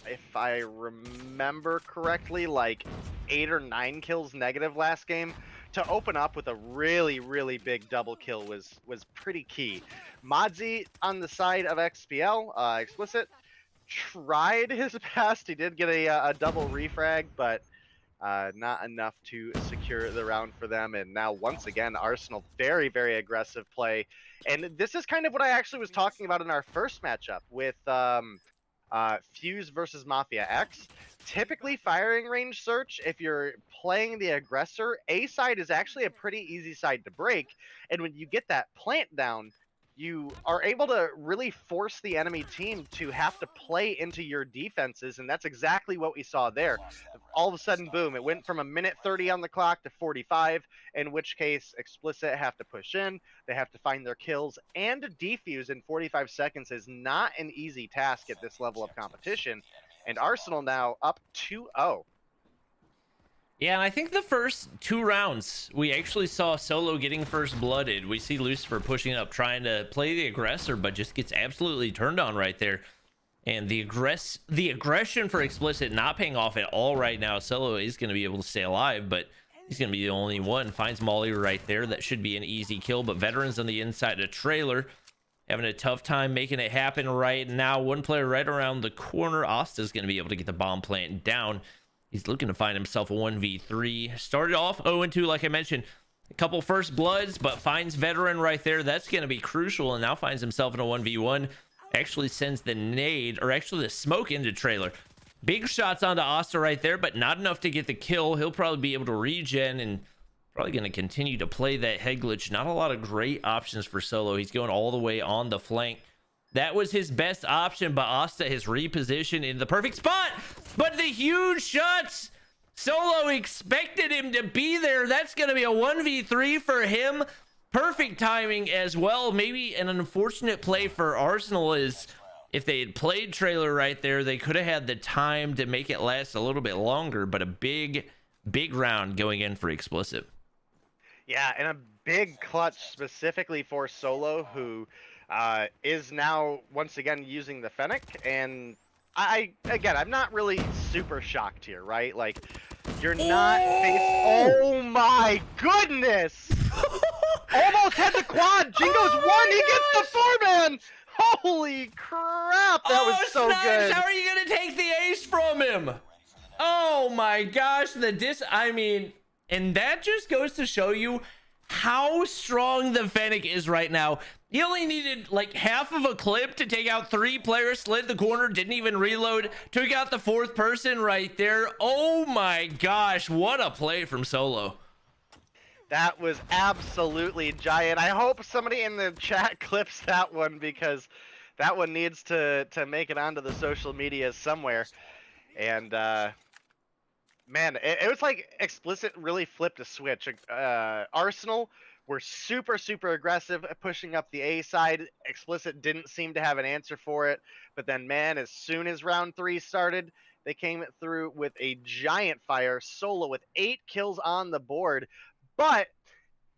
if I remember correctly, like 8 or 9 kills negative last game, to open up with a really, really big double kill was pretty key. Modzi on the side of XPL, Explicit, tried his best. He did get a double refrag, but not enough to secure the round for them. And now, once again, Arsenal, very, very aggressive play. And this is kind of what I actually was talking about in our first matchup with Fuse versus Mafia X. Typically, firing range search, if you're playing the aggressor, A side is actually a pretty easy side to break. And when you get that plant down, you are able to really force the enemy team to have to play into your defenses, and that's exactly what we saw there. All of a sudden, boom, it went from a minute 30 on the clock to 45, in which case Explicit have to push in, they have to find their kills, and to defuse in 45 seconds is not an easy task at this level of competition, and Arsenal now up 2-0. Yeah, and I think the first 2 rounds, we actually saw Solo getting first blooded. We see Lucifer pushing up, trying to play the aggressor, but just gets absolutely turned on right there. And the aggression for Explicit not paying off at all right now. Solo is going to be able to stay alive, but he's going to be the only one. Finds Molly right there. That should be an easy kill, but Veterans on the inside of trailer having a tough time making it happen right now. One player right around the corner. Asta's going to be able to get the bomb plant down. He's looking to find himself a 1v3. Started off 0-2, like I mentioned. A couple first bloods, but finds Veteran right there. That's going to be crucial, and now finds himself in a 1v1. Actually sends the nade, or actually the smoke into trailer. Big shots onto Asta right there, but not enough to get the kill. He'll probably be able to regen, and probably going to continue to play that head glitch. Not a lot of great options for Solo. He's going all the way on the flank. That was his best option, but Asta has repositioned in the perfect spot. But the huge shots, Solo expected him to be there. That's going to be a 1v3 for him. Perfect timing as well. Maybe an unfortunate play for Arsenal is if they had played trailer right there, they could have had the time to make it last a little bit longer, but a big round going in for Explicit. Yeah, and a big clutch specifically for Solo, who is now once again using the Fennec. And I'm not really super shocked here, right? Like, you're not oh my goodness! Almost had the quad. Jingo's one. He gets the 4-man. Holy crap! That was so Snipes, good. how are you gonna take the ace from him? Oh my gosh, I mean, and that just goes to show you how strong the Fennec is right now. He only needed like half of a clip to take out 3 players, slid the corner, didn't even reload, took out the 4th person right there. Oh my gosh, what a play from Solo. That was absolutely giant. I hope somebody in the chat clips that one, because that one needs to make it onto the social media somewhere. And man, it was like Explicit really flipped a switch. Arsenal were super aggressive at pushing up the A side. Explicit didn't seem to have an answer for it. But then, man, as soon as round 3 started, they came through with a giant fire. Solo with 8 kills on the board. But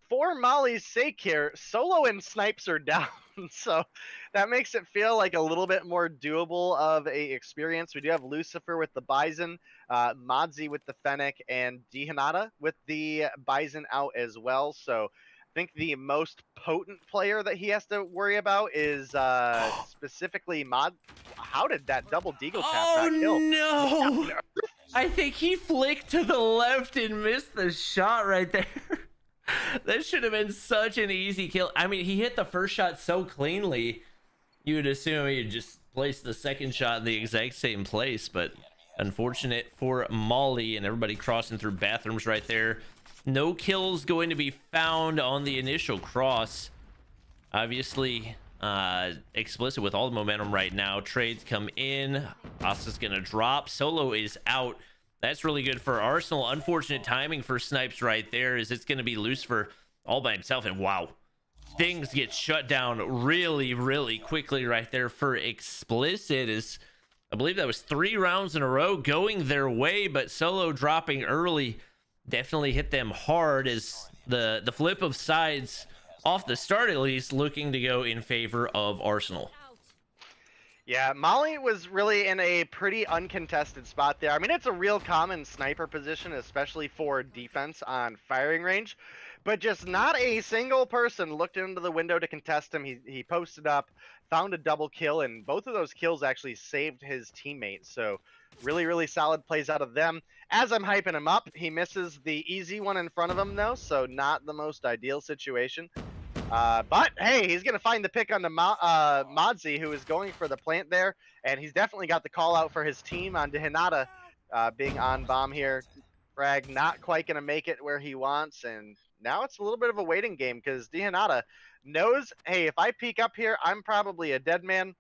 for Molly's sake here, Solo and Snipes are down. So that makes it feel like a little bit more doable of a experience. We do have Lucifer with the Bison, Modzi with the Fennec, and Dihanata with the Bison out as well. So I think the most potent player that he has to worry about is specifically Mod. How did that double Deagle tap not kill? No! I think he flicked to the left and missed the shot right there. That should have been such an easy kill. I mean, he hit the first shot so cleanly, you would assume he'd just place the second shot in the exact same place, but unfortunate for Molly and everybody crossing through bathrooms right there. No kills going to be found on the initial cross. Obviously, Explicit with all the momentum right now. Trades come in. Asa's gonna drop. Solo is out. That's really good for Arsenal. Unfortunate timing for Snipes right there, is it's going to be Lucifer all by himself. And wow, things get shut down really quickly right there for Explicit. Is I believe that was 3 rounds in a row going their way, but Solo dropping early definitely hit them hard, as the flip of sides off the start at least looking to go in favor of Arsenal. Yeah, Molly was really in a pretty uncontested spot there. I mean, it's a real common sniper position, especially for defense on firing range, but just not a single person looked into the window to contest him. He posted up, found a double kill, and both of those kills actually saved his teammates. So really solid plays out of them. As I'm hyping him up, he misses the easy one in front of him though, so not the most ideal situation. But hey, he's gonna find the pick on the Modzi, who is going for the plant there, and he's definitely got the call out for his team on Hinata being on bomb here. Frag not quite gonna make it where he wants, and now it's a little bit of a waiting game, because Hinata knows, hey, if I peek up here, I'm probably a dead man.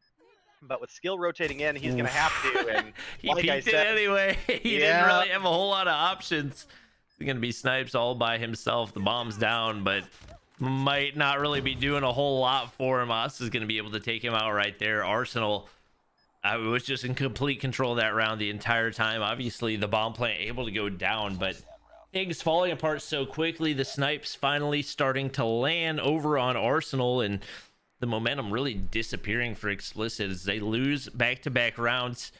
But with skill rotating in, he's gonna have to. And he like peeked it anyway. He didn't really have a whole lot of options. He's gonna be Snipes all by himself. The bomb's down, but might not really be doing a whole lot for him. Us is going to be able to take him out right there. Arsenal was just in complete control of that round the entire time. Obviously, the bomb plant able to go down, but things falling apart so quickly. The snipes finally starting to land over on Arsenal, and the momentum really disappearing for Explicit as they lose back-to-back rounds.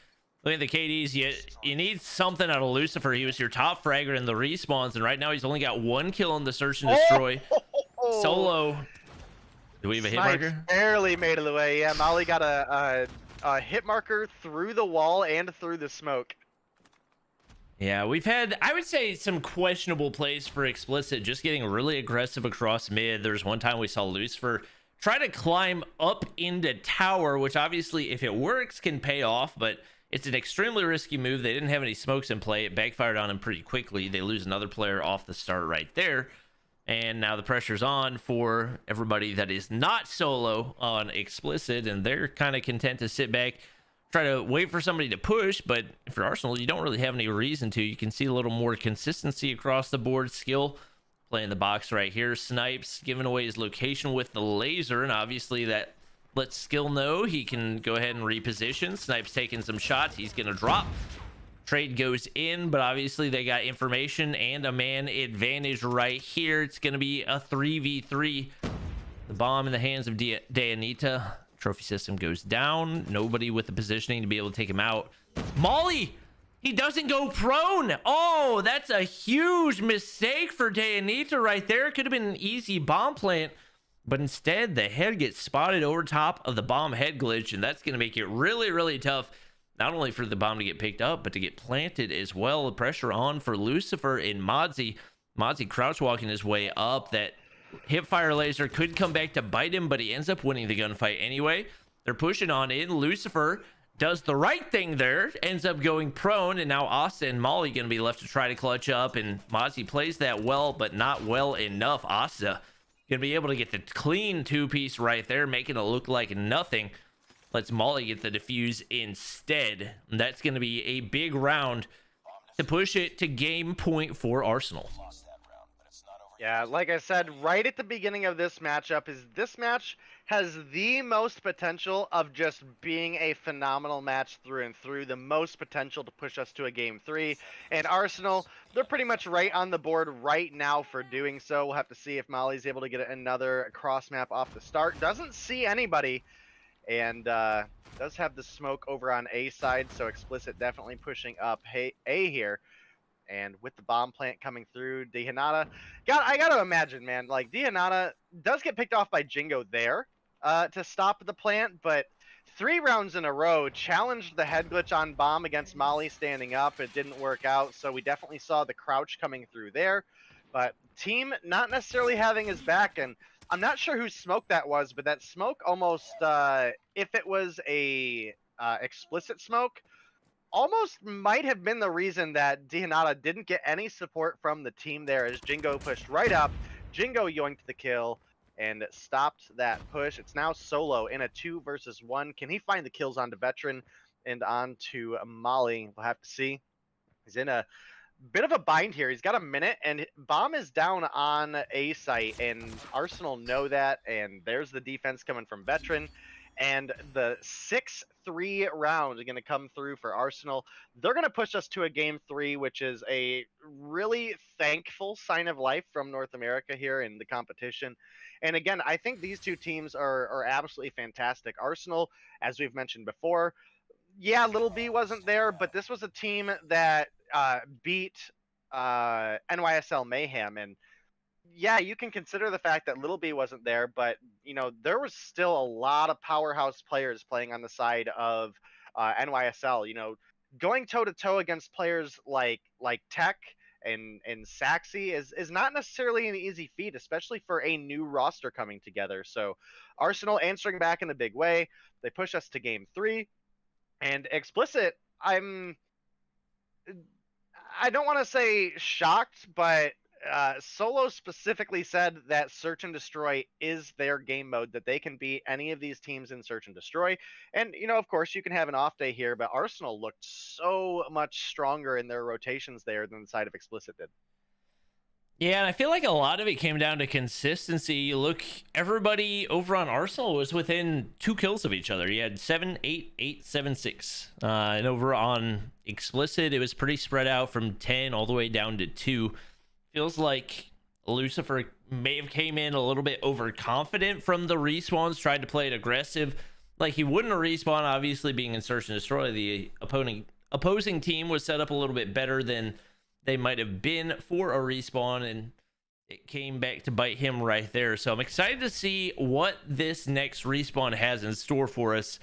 Look at the KDs. You need something out of Lucifer. He was your top fragger in the respawns, and right now he's only got 1 kill in the search and destroy. Solo. Do we have a hit marker? Barely made it away. Yeah, Molly got a hit marker through the wall and through the smoke. Yeah, we've had, I would say, some questionable plays for Explicit, just getting really aggressive across mid. There's one time we saw Lucifer try to climb up into tower, which obviously, if it works, can pay off, but it's an extremely risky move. They didn't have any smokes in play. It backfired on him pretty quickly. They lose another player off the start right there. And now the pressure's on for everybody that is not Solo on Explicit, and they're kind of content to sit back, try to wait for somebody to push. But for Arsenal, you don't really have any reason to. You can see a little more consistency across the board. Skill playing the box right here. Snipes giving away his location with the laser, and obviously that Let Skill know he can go ahead and reposition. Snipe's taking some shots. He's going to drop. Trade goes in, but obviously they got information and a man advantage right here. It's going to be a 3v3. The bomb in the hands of Dayanita. Trophy system goes down. Nobody with the positioning to be able to take him out. Molly! He doesn't go prone. Oh, that's a huge mistake for Dayanita right there. Could have been an easy bomb plant. But instead, the head gets spotted over top of the bomb head glitch, and that's going to make it really, really tough, not only for the bomb to get picked up, but to get planted as well. The pressure on for Lucifer and Modzy. Modzy crouch walking his way up. That hipfire laser could come back to bite him, but he ends up winning the gunfight anyway. They're pushing on in. Lucifer does the right thing there, ends up going prone, and now Asa and Molly going to be left to try to clutch up, and Modzy plays that well, but not well enough. Asa gonna be able to get the clean two-piece right there, making it look like nothing. Lets Molly get the defuse instead. And that's gonna be a big round to push it to game point for Arsenal. Yeah, like I said, right at the beginning of this matchup, this match has the most potential of just being a phenomenal match through and through, the most potential to push us to a game 3. And Arsenal, they're pretty much right on the board right now for doing so. We'll have to see if Molly's able to get another cross map off the start. Doesn't see anybody, and does have the smoke over on A side, so Explicit definitely pushing up A here. And with the bomb plant coming through, Dihanata, I gotta imagine, man, like Dihanata does get picked off by Jingo there to stop the plant, but 3 rounds in a row challenged the head glitch on bomb against Molly standing up. It didn't work out, so we definitely saw the crouch coming through there, but team not necessarily having his back, and I'm not sure whose smoke that was, but that smoke almost, if it was a explicit smoke, almost might have been the reason that Dihanata didn't get any support from the team there, as Jingo pushed right up. Jingo yoinked the kill and stopped that push. It's now solo in a 2 versus 1. Can he find the kills onto Veteran and onto Molly? We'll have to see. He's in a bit of a bind here. He's got a minute, and bomb is down on A site, and Arsenal know that, and there's the defense coming from Veteran. And the 6-3 round is going to come through for Arsenal. They're going to push us to a game 3, which is a really thankful sign of life from North America here in the competition. And again, I think these two teams are absolutely fantastic. Arsenal, as we've mentioned before, yeah, Little B wasn't there, but this was a team that beat NYSL Mayhem, and yeah, you can consider the fact that Little B wasn't there, but you know there was still a lot of powerhouse players playing on the side of NYSL. You know, going toe to toe against players like Tech and Saxy is not necessarily an easy feat, especially for a new roster coming together. So Arsenal answering back in a big way. They push us to game 3, and Explicit. I don't want to say shocked, but Solo specifically said that Search and Destroy is their game mode, that they can beat any of these teams in Search and Destroy. And, you know, of course, you can have an off day here, but Arsenal looked so much stronger in their rotations there than the side of Explicit did. Yeah, and I feel like a lot of it came down to consistency. Look, everybody over on Arsenal was within 2 kills of each other. You had 7, 8, 8, 7, 6. And over on Explicit, it was pretty spread out from 10 all the way down to 2. Feels like Lucifer may have came in a little bit overconfident from the respawns, tried to play it aggressive. Like he wouldn't have respawned, obviously being in Search and Destroy. The opposing team was set up a little bit better than they might have been for a respawn, and it came back to bite him right there. So I'm excited to see what this next respawn has in store for us.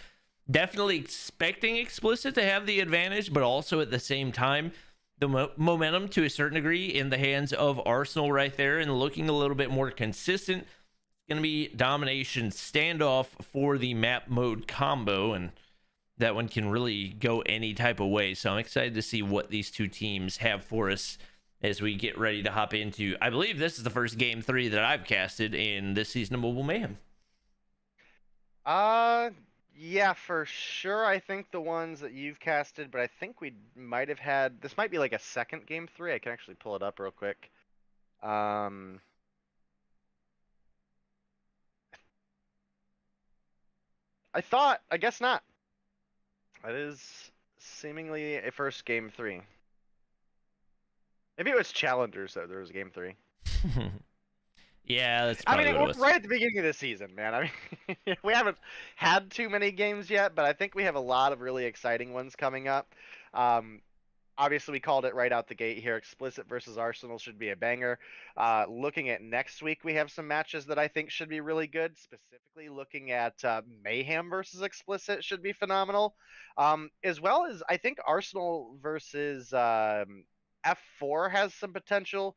Definitely expecting Explicit to have the advantage, but also at the same time, the momentum to a certain degree in the hands of Arsenal right there, and looking a little bit more consistent. It's going to be domination standoff for the map mode combo, and that one can really go any type of way. So I'm excited to see what these two teams have for us as we get ready to hop into, I believe this is the first game 3 that I've casted in this season of Mobile Mayhem. Yeah, for sure. I think the ones that you've casted, but I think we might have had, this might be like a second game 3. I can actually pull it up real quick. I I guess not. That is seemingly a first game 3. Maybe it was challengers though. There was game 3. Yeah, that's I probably mean, what it we're was. right at the beginning of the season, man. I mean, we haven't had too many games yet, but I think we have a lot of really exciting ones coming up. Obviously, we called it right out the gate here. Explicit versus Arsenal should be a banger. Looking at next week, we have some matches that I think should be really good. Specifically, looking at Mayhem versus Explicit should be phenomenal. As well as I think Arsenal versus F4 has some potential.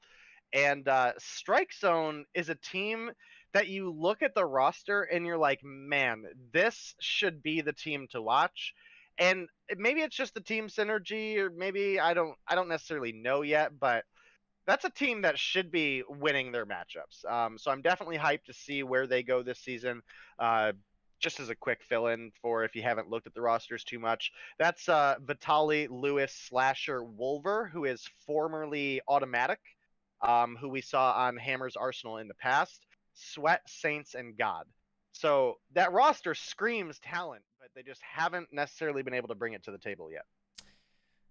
And Strike Zone is a team that you look at the roster and you're like, man, this should be the team to watch. And maybe it's just the team synergy, or maybe I don't necessarily know yet, but that's a team that should be winning their matchups. So I'm definitely hyped to see where they go this season. Just as a quick fill-in for if you haven't looked at the rosters too much, that's Vitali, Lewis, Slasher, Wolver, who is formerly Automatic, who we saw on Hammer's Arsenal in the past, Sweat, Saints, and God. So that roster screams talent, but they just haven't necessarily been able to bring it to the table yet.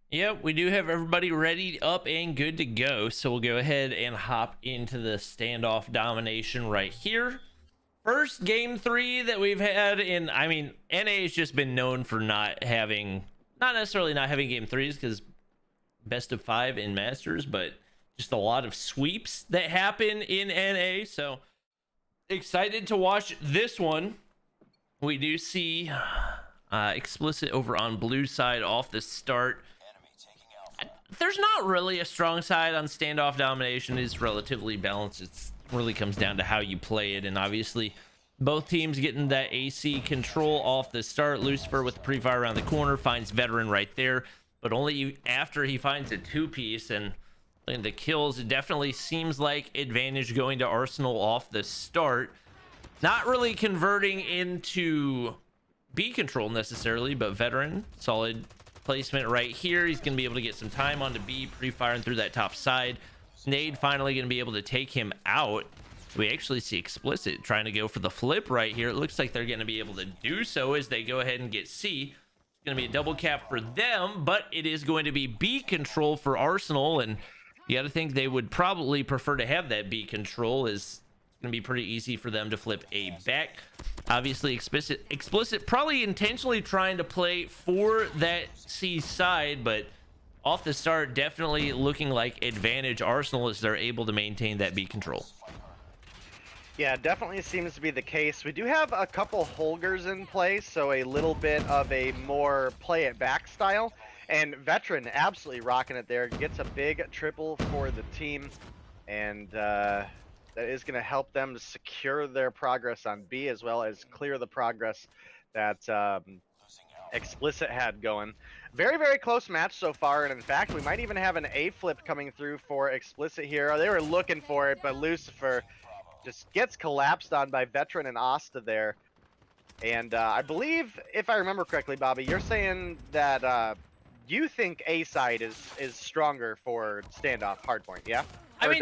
Yep, we do have everybody ready up and good to go. So we'll go ahead and hop into the standoff domination right here. First game 3 that we've had in, I mean, NA has just been known for not necessarily not having game 3s because best of 5 in Masters, but just a lot of sweeps that happen in NA. So excited to watch this one. We do see Explicit over on blue side off the start. There's not really a strong side on standoff domination. It's relatively balanced. It really comes down to how you play it, and obviously both teams getting that AC control off the start. Lucifer with the pre-fire around the corner finds Veteran right there, but only after he finds a 2-piece, and the kills, it definitely seems like advantage going to Arsenal off the start. Not really converting into B control necessarily, but Veteran, solid placement right here. He's going to be able to get some time onto B, pre-firing through that top side. Nade finally going to be able to take him out. We actually see Explicit trying to go for the flip right here. It looks like they're going to be able to do so as they go ahead and get C. It's going to be a double cap for them, but it is going to be B control for Arsenal, and you got to think they would probably prefer to have that B control, as it's going to be pretty easy for them to flip A back. Obviously, Explicit probably intentionally trying to play for that C side, but off the start, definitely looking like advantage Arsenal as they're able to maintain that B control. Yeah, definitely seems to be the case. We do have a couple Holgers in play, so a little bit of a more play it back style. And Veteran absolutely rocking it there. Gets a big triple for the team, and that is going to help them to secure their progress on B, as well as clear the progress that Explicit had going. Very, very close match so far, and in fact, we might even have an A flip coming through for Explicit here. They were looking for it, but Lucifer just gets collapsed on by Veteran and Asta there. And I believe, if I remember correctly, Bobby, you're saying that you think A side is stronger for standoff hardpoint, yeah? I mean,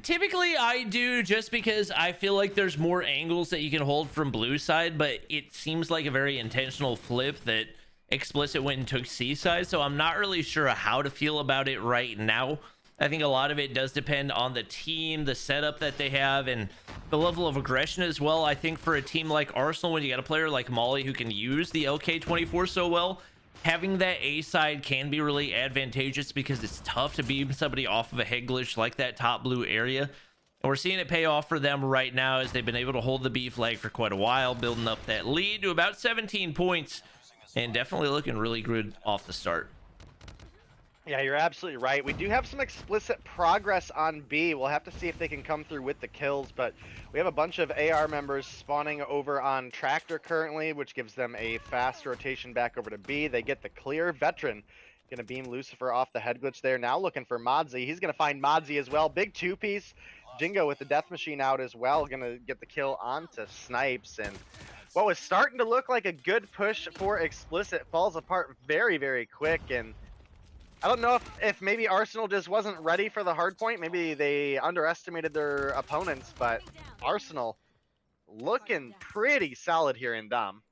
typically I do, just because I feel like there's more angles that you can hold from blue side, but it seems like a very intentional flip that Explicit went and took C side, so I'm not really sure how to feel about it right now. I think a lot of it does depend on the team, the setup that they have, and the level of aggression as well. I think for a team like Arsenal, when you got a player like Molly who can use the LK24 so well, having that A side can be really advantageous, because it's tough to beam somebody off of a head glitch like that top blue area. And we're seeing it pay off for them right now, as they've been able to hold the B flag for quite a while, building up that lead to about 17 points, and definitely looking really good off the start. Yeah, you're absolutely right. We do have some Explicit progress on B. We'll have to see if they can come through with the kills, but we have a bunch of AR members spawning over on Tractor currently, which gives them a fast rotation back over to B. They get the clear. Veteran gonna beam Lucifer off the head glitch there. Now looking for Modzi. He's gonna find Modzi as well. Big 2-piece. Jingo with the death machine out as well, gonna get the kill onto Snipes, and what was starting to look like a good push for Explicit falls apart very, very quick. And I don't know if maybe Arsenal just wasn't ready for the hard point. Maybe they underestimated their opponents, but Arsenal looking pretty solid here in Dom.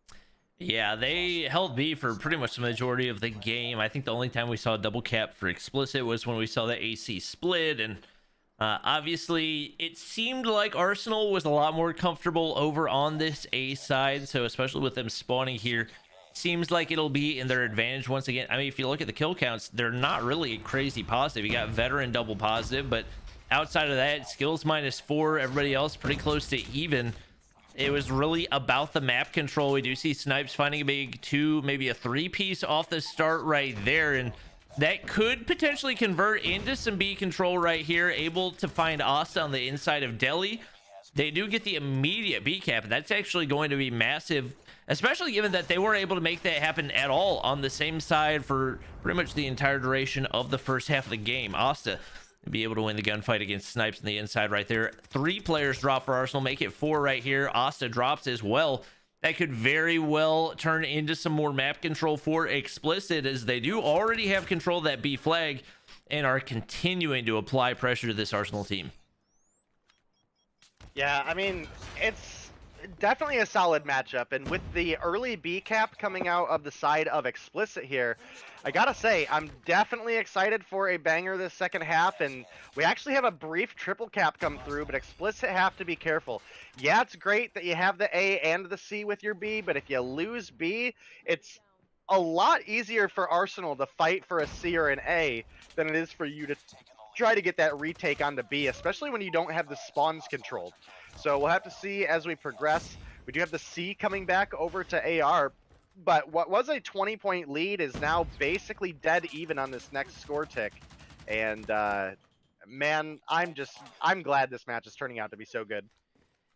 Yeah, they held B for pretty much the majority of the game. I think the only time we saw a double cap for Explicit was when we saw the AC split, and obviously it seemed like Arsenal was a lot more comfortable over on this A side. So especially with them spawning here, seems like it'll be in their advantage once again. I mean, if you look at the kill counts, they're not really crazy positive. You got Veteran double positive, but outside of that, skills -4, everybody else pretty close to even. It was really about the map control. We do see Snipes finding a big 2, maybe a 3-piece off the start right there, and that could potentially convert into some B control right here. Able to find Asta on the inside of Delhi. They do get the immediate B cap, and that's actually going to be massive, especially given that they weren't able to make that happen at all on the same side for pretty much the entire duration of the first half of the game. Asta be able to win the gunfight against Snipes on the inside right there. 3 players drop for Arsenal, make it 4 right here. Asta drops as well. That could very well turn into some more map control for Explicit, as they do already have control of that B flag and are continuing to apply pressure to this Arsenal team. Yeah, I mean, it's definitely a solid matchup, and with the early B cap coming out of the side of Explicit here, I gotta say, I'm definitely excited for a banger this second half, and we actually have a brief triple cap come through, but Explicit have to be careful. Yeah, it's great that you have the A and the C with your B, but if you lose B, it's a lot easier for Arsenal to fight for a C or an A than it is for you to try to get that retake onto B, especially when you don't have the spawns controlled. So we'll have to see as we progress. We do have the C coming back over to AR, but what was a 20-point lead is now basically dead even on this next score tick. And man, I'm glad this match is turning out to be so good.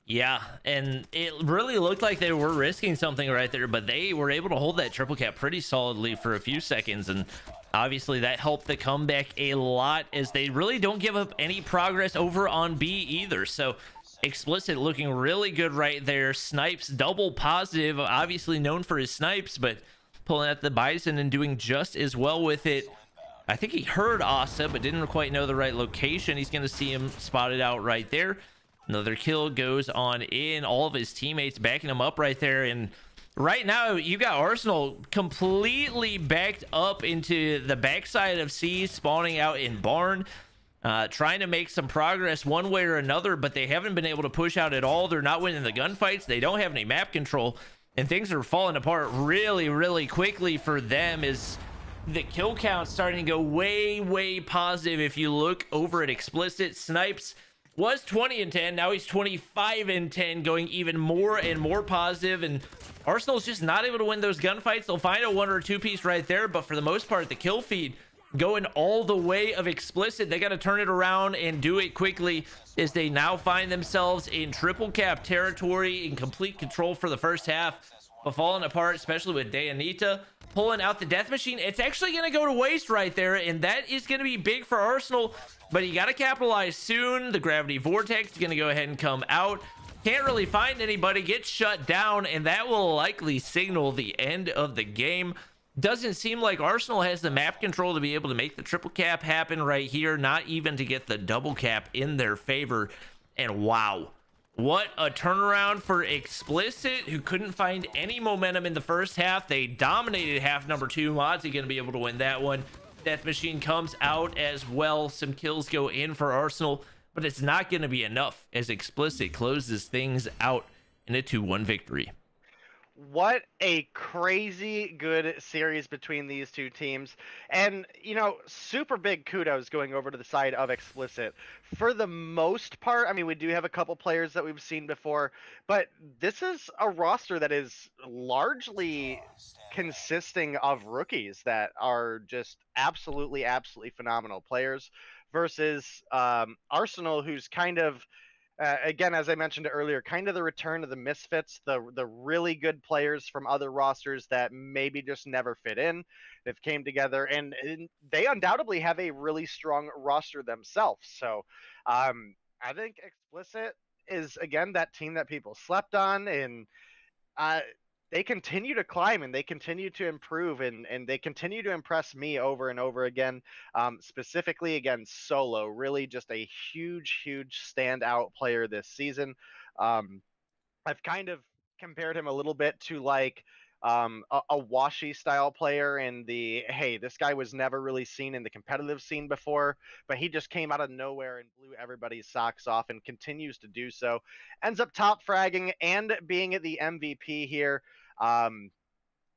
Yeah, and it really looked like they were risking something right there, but they were able to hold that triple cap pretty solidly for a few seconds, and obviously that helped the comeback a lot, as they really don't give up any progress over on B either. So Explicit looking really good right there. Snipes double positive, obviously known for his snipes, but pulling at the Bison and doing just as well with it. I think he heard Asa, but didn't quite know the right location. He's going to see him spotted out right there. Another kill goes on in. All of his teammates backing him up right there. And right now, you got Arsenal completely backed up into the backside of C, spawning out in Barn, trying to make some progress one way or another, but they haven't been able to push out at all. They're not winning the gunfights. They don't have any map control, and things are falling apart really, really quickly for them, as the kill count starting to go way, way positive. If you look over at Explicit, Snipes was 20 and 10. Now he's 25 and 10, going even more and more positive. And Arsenal's just not able to win those gunfights. They'll find a 1 or 2 piece right there, but for the most part, the kill feed going all the way of Explicit. They got to turn it around and do it quickly, as they now find themselves in triple cap territory, in complete control for the first half, but falling apart, especially with Dayanita pulling out the death machine. It's actually going to go to waste right there, and that is going to be big for Arsenal, but you got to capitalize soon. The gravity vortex is going to go ahead and come out. Can't really find anybody, gets shut down, and that will likely signal the end of the game. Doesn't seem like Arsenal has the map control to be able to make the triple cap happen right here, not even to get the double cap in their favor. And wow, what a turnaround for Explicit, who couldn't find any momentum in the first half. They dominated half number 2. Mozzie going to be able to win that one. Death Machine comes out as well. Some kills go in for Arsenal, but it's not going to be enough, as Explicit closes things out in a 2-1 victory. What a crazy good series between these two teams. And, you know, super big kudos going over to the side of Explicit. For the most part, I mean, we do have a couple players that we've seen before, but this is a roster that is largely consisting of rookies that are just absolutely, absolutely phenomenal players, versus Arsenal, who's kind of again, as I mentioned earlier, kind of the return of the misfits, the really good players from other rosters that maybe just never fit in. They've came together, and they undoubtedly have a really strong roster themselves. So I think Explicit is, again, that team that people slept on, and they continue to climb, and they continue to improve, and they continue to impress me over and over again. Specifically, again, Solo, really just a huge, huge standout player this season. I've kind of compared him a little bit to, like, a washy style player in the, hey, this guy was never really seen in the competitive scene before, but he just came out of nowhere and blew everybody's socks off and continues to do so. Ends up top fragging and being the MVP here.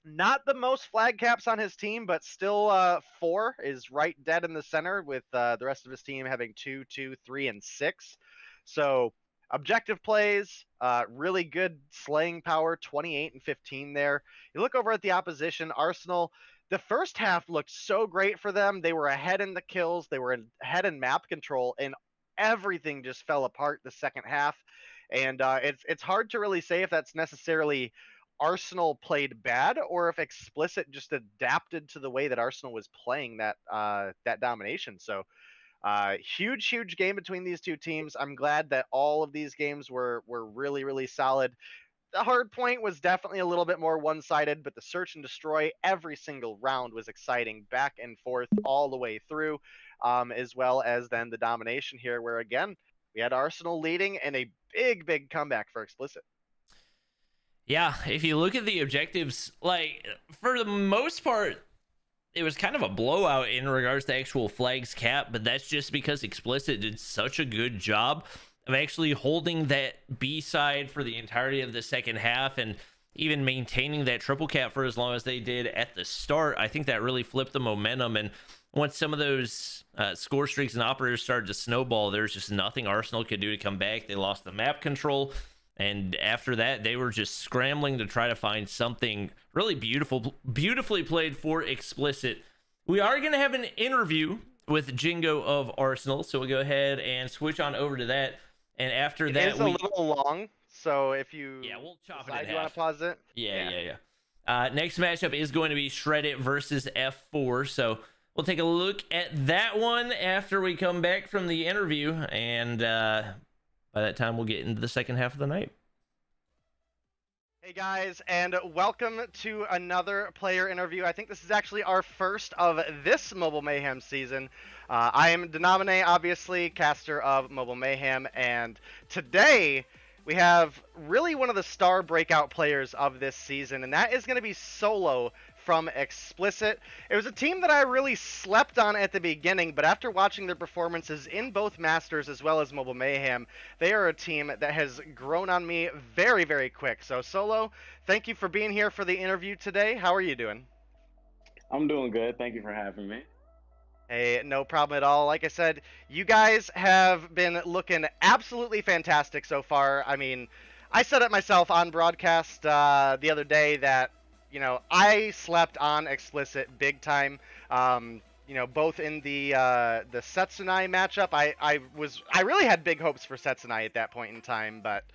Not the most flag caps on his team, but still 4 is right dead in the center, with the rest of his team having 2, 2, 3, and 6. So objective plays, really good slaying power, 28 and 15 there. You look over at the opposition, Arsenal. The first half looked so great for them. They were ahead in the kills, they were ahead in map control, and everything just fell apart the second half. And it's hard to really say if that's necessarily Arsenal played bad or if Explicit just adapted to the way that Arsenal was playing that domination. So huge game between these two teams. I'm glad that all of these games were really solid. The hard point was definitely a little bit more one-sided, but the search and destroy every single round was exciting, back and forth all the way through, as well as then the domination here, where again we had Arsenal leading and a big comeback for Explicit. Yeah, if you look at the objectives, like, for the most part, it was kind of a blowout in regards to actual flags cap, but that's just because Explicit did such a good job of actually holding that B side for the entirety of the second half and even maintaining that triple cap for as long as they did at the start. I think that really flipped the momentum, and once some of those score streaks and operators started to snowball, there's just nothing Arsenal could do to come back. They lost the map control. And after that, they were just scrambling to try to find something really beautifully played for Explicit. We are going to have an interview with Jingo of Arsenal, so we'll go ahead and switch on over to that. And after that, it's a little long, so if you we'll chop it in decide you half. want to pause it. Yeah. Next matchup is going to be Shreddit versus F4, so we'll take a look at that one after we come back from the interview, and by that time, we'll get into the second half of the night. Hey guys, and welcome to another player interview. I think this is actually our first of this Mobile Mayhem season. I am Denominate, obviously, caster of Mobile Mayhem, and today we have really one of the star breakout players of this season, and that is going to be Solo from Explicit. It was a team that I really slept on at the beginning, but after watching their performances in both Masters as well as Mobile Mayhem, they are a team that has grown on me very quick. So Solo, thank you for being here for the interview today. How are you doing? I'm doing good. Thank you for having me. Hey, no problem at all. Like I said, you guys have been looking absolutely fantastic so far. I mean, I said it myself on broadcast the other day that, you know, I slept on Explicit big time. You know, both in the Setsunai matchup, I really had big hopes for Setsunai at that point in time, but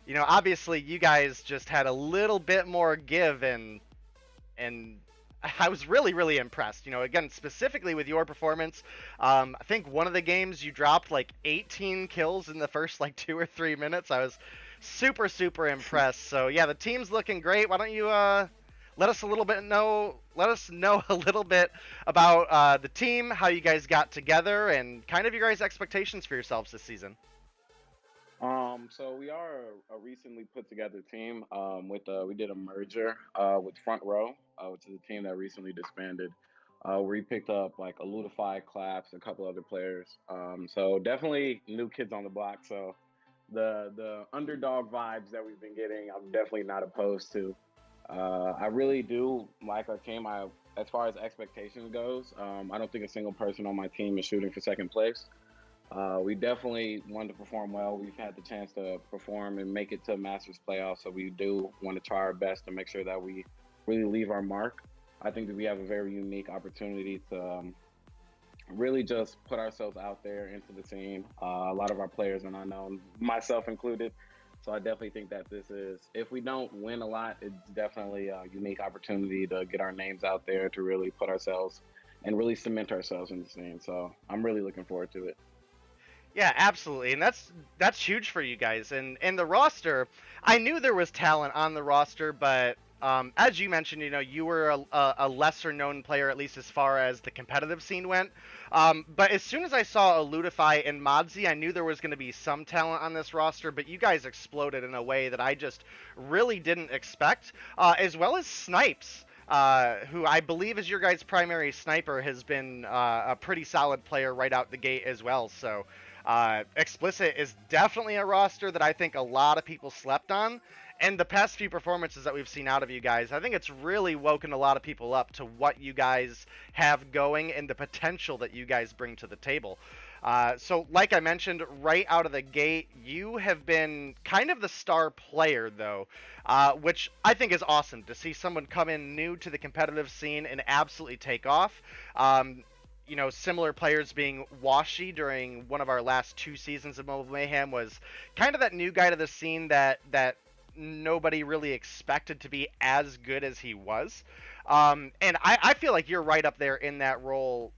you know, obviously you guys just had a little bit more give, and I was really impressed. You know, again, specifically with your performance. I think one of the games you dropped like 18 kills in the first like 2 or 3 minutes. I was super impressed. So yeah, the team's looking great. Why don't you let us know a little bit about the team, how you guys got together, and kind of your guys' expectations for yourselves this season. So we are a recently put together team. We did a merger with Front Row, which is a team that recently disbanded. We picked up like Eludify, Claps, a couple other players. So definitely new kids on the block. So the underdog vibes that we've been getting, I'm definitely not opposed to. I really do like our team. As far as expectations goes, I don't think a single person on my team is shooting for second place. We definitely want to perform well. We've had the chance to perform and make it to Masters playoffs, so we do want to try our best to make sure that we really leave our mark. I think that we have a very unique opportunity to really just put ourselves out there into the scene. A lot of our players are unknown, myself included. So I definitely think that this is, if we don't win a lot, it's definitely a unique opportunity to get our names out there, to really put ourselves and really cement ourselves in the scene. So I'm really looking forward to it. Yeah, absolutely, and that's huge for you guys. And the roster, I knew there was talent on the roster, but as you mentioned, you were a lesser known player, at least as far as the competitive scene went. But as soon as I saw Eludify and Modzy, I knew there was going to be some talent on this roster, but you guys exploded in a way that I just really didn't expect, as well as Snipes. Who I believe is your guys' primary sniper, has been a pretty solid player right out the gate as well. So Explicit is definitely a roster that I think a lot of people slept on. And the past few performances that we've seen out of you guys, I think it's really woken a lot of people up to what you guys have going and the potential that you guys bring to the table. So like I mentioned, right out of the gate, you have been kind of the star player, though, which I think is awesome to see someone come in new to the competitive scene and absolutely take off. Similar players being Washi during one of our last 2 seasons of Mobile Mayhem was kind of that new guy to the scene that nobody really expected to be as good as he was. And I feel like you're right up there in that role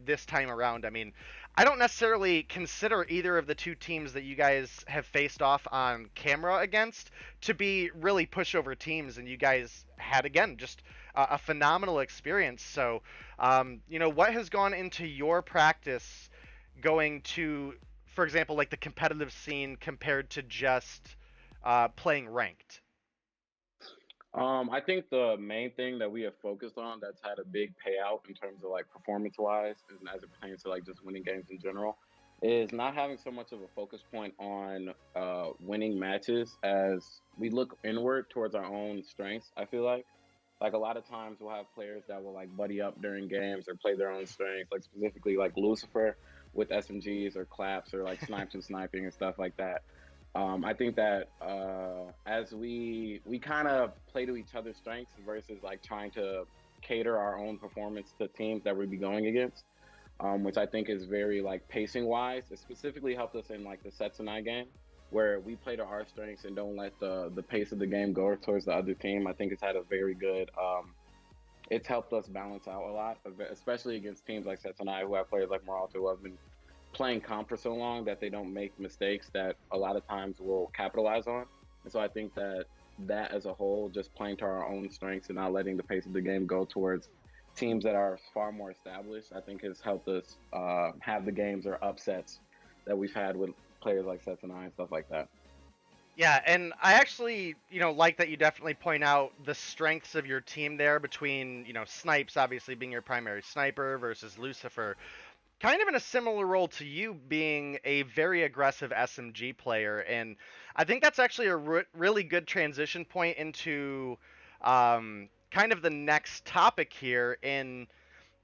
this time around. I mean, I don't necessarily consider either of the 2 teams that you guys have faced off on camera against to be really pushover teams, and you guys had, again, just a phenomenal experience. So, what has gone into your practice going to, for example, like the competitive scene compared to just playing ranked? I think the main thing that we have focused on that's had a big payout in terms of like performance wise and as it pertains to like just winning games in general is not having so much of a focus point on winning matches as we look inward towards our own strengths. I feel like a lot of times we'll have players that will like buddy up during games or play their own strengths, like specifically like Lucifer with SMGs or claps or like snipes and sniping and stuff like that. I think that as we kind of play to each other's strengths versus like trying to cater our own performance to teams that we'd be going against, which I think is very like pacing wise. It specifically helped us in like the Setsunai game where we play to our strengths and don't let the pace of the game go towards the other team. I think it's had a very good, it's helped us balance out a lot, especially against teams like Setsunai who have players like Moralto who have been playing comp for so long that they don't make mistakes that a lot of times will capitalize on. And so I think that as a whole, just playing to our own strengths and not letting the pace of the game go towards teams that are far more established, I think has helped us have the games or upsets that we've had with players like Setsunai and stuff like that. Yeah, and I actually, like that you definitely point out the strengths of your team there between, Snipes obviously being your primary sniper versus Lucifer. Kind of in a similar role to you being a very aggressive SMG player, and I think that's actually a really good transition point into kind of the next topic here. In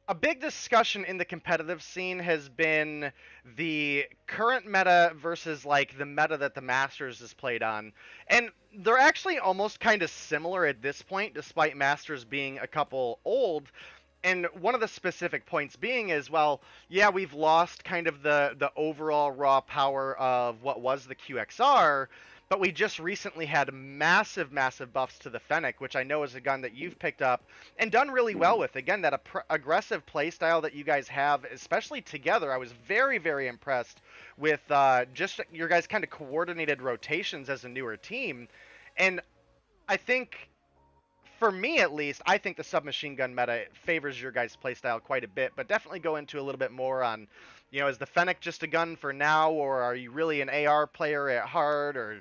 a big discussion in the competitive scene has been the current meta versus like the meta that the Masters is played on, and they're actually almost kind of similar at this point, despite Masters being a couple old. And one of the specific points being is, well, yeah, we've lost kind of the overall raw power of what was the QXR, but we just recently had massive buffs to the Fennec, which I know is a gun that you've picked up and done really well with. Again, that aggressive playstyle that you guys have, especially together, I was very impressed with just your guys' kind of coordinated rotations as a newer team. And I think, for me at least, I think the submachine gun meta favors your guys' playstyle quite a bit, but definitely go into a little bit more on, is the Fennec just a gun for now, or are you really an AR player at heart, or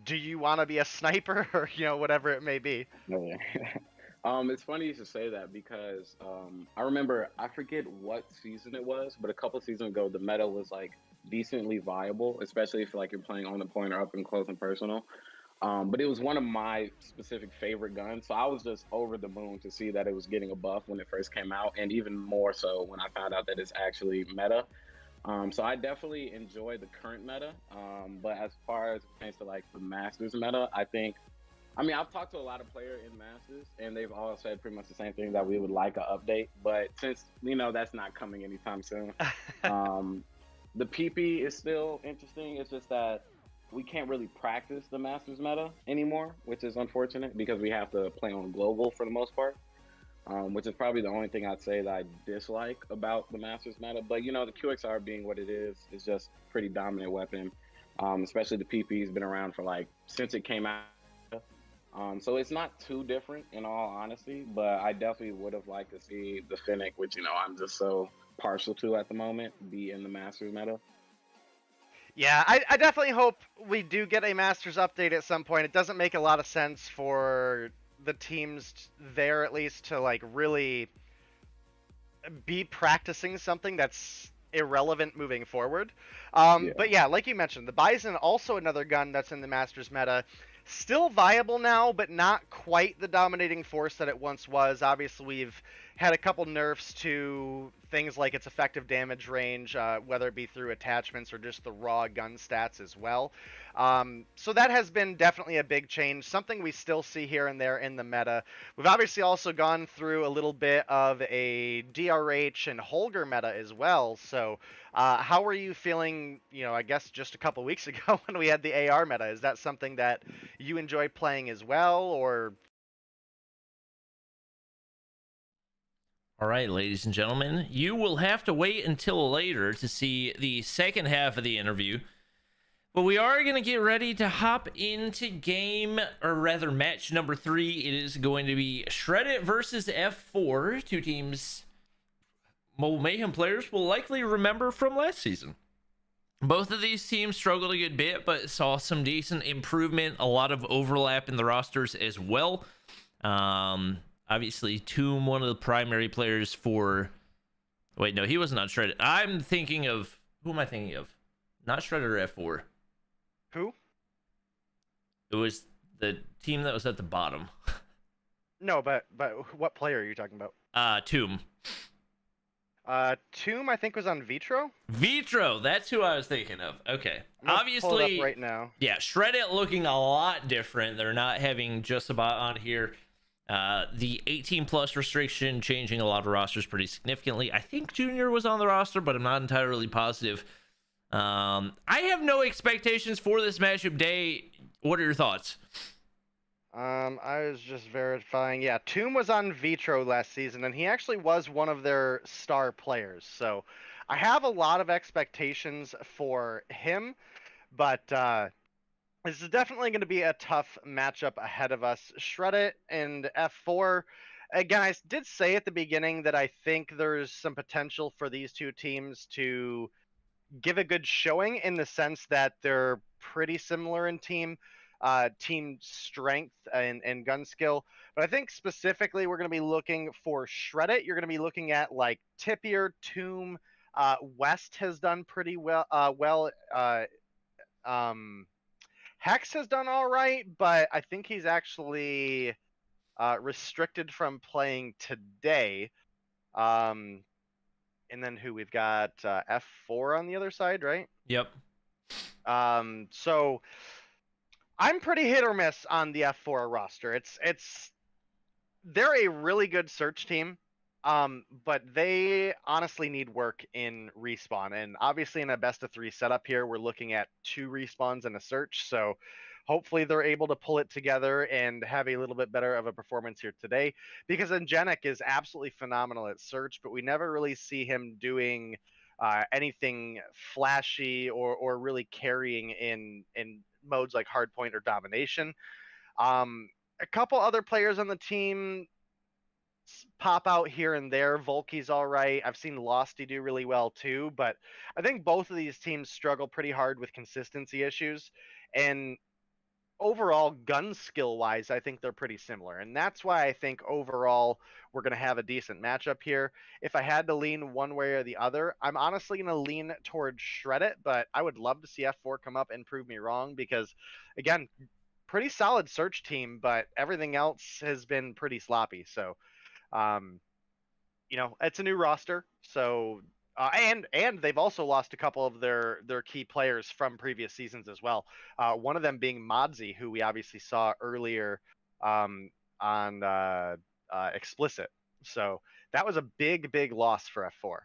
do you want to be a sniper, or, whatever it may be? Yeah. It's funny you should say that because I remember, I forget what season it was, but a couple seasons ago, the meta was like decently viable, especially if like you're playing on the point or up and close and personal. But it was one of my specific favorite guns. So I was just over the moon to see that it was getting a buff when it first came out, and even more so when I found out that it's actually meta. So I definitely enjoy the current meta. But as far as it pertains to like the Masters meta, I've talked to a lot of players in Masters, and they've all said pretty much the same thing, that we would like an update. But since that's not coming anytime soon, the PP is still interesting. It's just that we can't really practice the Masters meta anymore, which is unfortunate because we have to play on global for the most part, which is probably the only thing I'd say that I dislike about the Masters meta. But, the QXR being what it is just a pretty dominant weapon, especially the PP has been around for since it came out. So it's not too different in all honesty, but I definitely would have liked to see the Fennec, which I'm just so partial to at the moment, be in the Masters meta. Yeah, I definitely hope we do get a Masters update at some point. It doesn't make a lot of sense for the teams there, at least, to like really be practicing something that's irrelevant moving forward. But yeah, like you mentioned, the Bison, also another gun that's in the Masters meta. Still viable now, but not quite the dominating force that it once was. Obviously, we've had a couple nerfs to things like its effective damage range, whether it be through attachments or just the raw gun stats as well. So that has been definitely a big change, something we still see here and there in the meta. We've obviously also gone through a little bit of a DRH and Holger meta as well. So how were you feeling, I guess just a couple weeks ago when we had the AR meta? Is that something that you enjoy playing as well, or? All right, ladies and gentlemen, you will have to wait until later to see the second half of the interview. But we are going to get ready to hop into game, or rather match number 3. It is going to be Shreddit versus F4. Two teams Mobile Mayhem players will likely remember from last season. Both of these teams struggled a good bit, but saw some decent improvement. A lot of overlap in the rosters as well. Obviously, Tomb, one of the primary players for... Wait, no, he wasn't on Shreddit. I'm thinking of... Who am I thinking of? Not Shreddit or F4. Who? It was the team that was at the bottom. No, but what player are you talking about? Tomb. Tomb, I think, was on Vitro. Vitro, that's who I was thinking of. Okay. I'm gonna Obviously, pull it up right now. Yeah, Shreddit looking a lot different. They're not having just about on here. The 18 plus restriction changing a lot of rosters pretty significantly. I think Junior was on the roster, but I'm not entirely positive. I have no expectations for this matchup day. What are your thoughts? I was just verifying. Yeah, Tomb was on Vitro last season, and he actually was one of their star players. So I have a lot of expectations for him, but this is definitely going to be a tough matchup ahead of us. Shreddit and F4. Again, I did say at the beginning that I think there's some potential for these two teams to give a good showing, in the sense that they're pretty similar in team strength and gun skill. But I think specifically we're going to be looking for Shreddit. You're going to be looking at like Tippier, Tomb, West has done pretty well. Hex has done all right, but I think he's actually restricted from playing today. And then who we've got, F4 on the other side, right? Yep. So I'm pretty hit or miss on the F4 roster. They're a really good search team, but they honestly need work in respawn. And obviously in a best of 3 setup here, we're looking at 2 respawns and a search. So hopefully they're able to pull it together and have a little bit better of a performance here today, because Angenic is absolutely phenomenal at search, but we never really see him doing anything flashy or really carrying in modes like hardpoint or domination. A couple other players on the team pop out here and there. Volky's all right. I've seen Losty do really well too, but I think both of these teams struggle pretty hard with consistency issues. And overall, gun skill wise, I think they're pretty similar. And that's why I think overall we're going to have a decent matchup here. If I had to lean one way or the other, I'm honestly going to lean towards Shreddit, but I would love to see F4 come up and prove me wrong, because again, pretty solid search team, but everything else has been pretty sloppy. So, it's a new roster. So, and they've also lost a couple of their key players from previous seasons as well. One of them being Modzi, who we obviously saw earlier on Explicit. So that was a big loss for F4.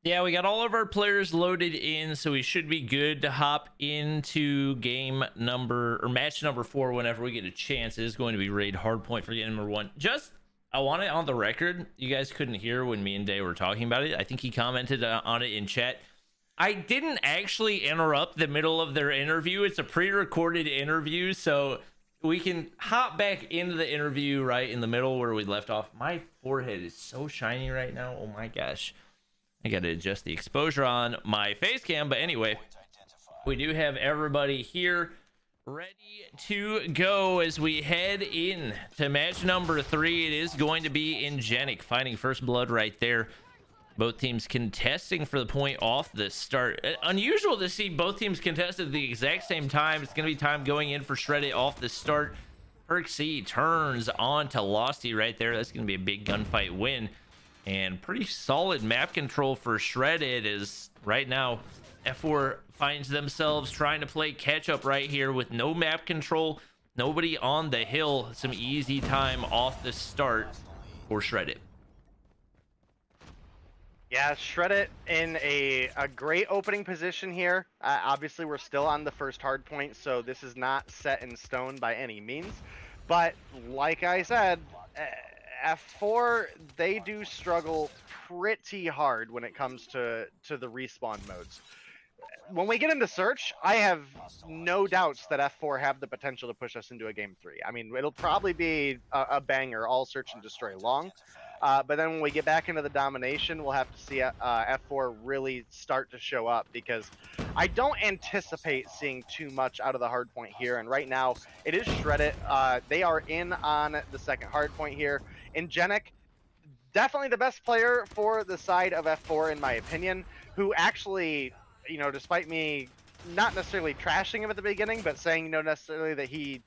Yeah, we got all of our players loaded in, so we should be good to hop into match number 4 whenever we get a chance. It is going to be raid hardpoint for game number 1. I want it on the record. You guys couldn't hear when me and Day were talking about it. I think he commented on it in chat. I didn't actually interrupt the middle of their interview. It's a pre-recorded interview, so we can hop back into the interview right in the middle where we left off. My forehead is so shiny right now. Oh my gosh. I got to adjust the exposure on my face cam. But anyway, we do have everybody here ready to go as we head in to match number 3. It is going to be Ingenic finding first blood right there. Both teams contesting for the point off the start. Unusual to see both teams contested at the exact same time. It's going to be time going in for Shredded off the start. Perksy turns on to Losty right there. That's going to be a big gunfight win. And pretty solid map control for Shredded as right now F4 finds themselves trying to play catch up right here with no map control. Nobody on the hill. Some easy time off the start for Shredded. Yeah, Shredded in a great opening position here. Obviously, we're still on the first hard point, so this is not set in stone by any means. But like I said, F4, they do struggle pretty hard when it comes to the respawn modes. When we get into search, I have no doubts that F4 have the potential to push us into a game 3. I mean, it'll probably be a banger, all search and destroy long. But then when we get back into the domination, we'll have to see F4 really start to show up, because I don't anticipate seeing too much out of the hard point here. And right now, it is Shredded. They are in on the second hard point here. Ingenic, definitely the best player for the side of F4, in my opinion, who actually, you know, despite me not necessarily trashing him at the beginning, but saying, you know, necessarily that he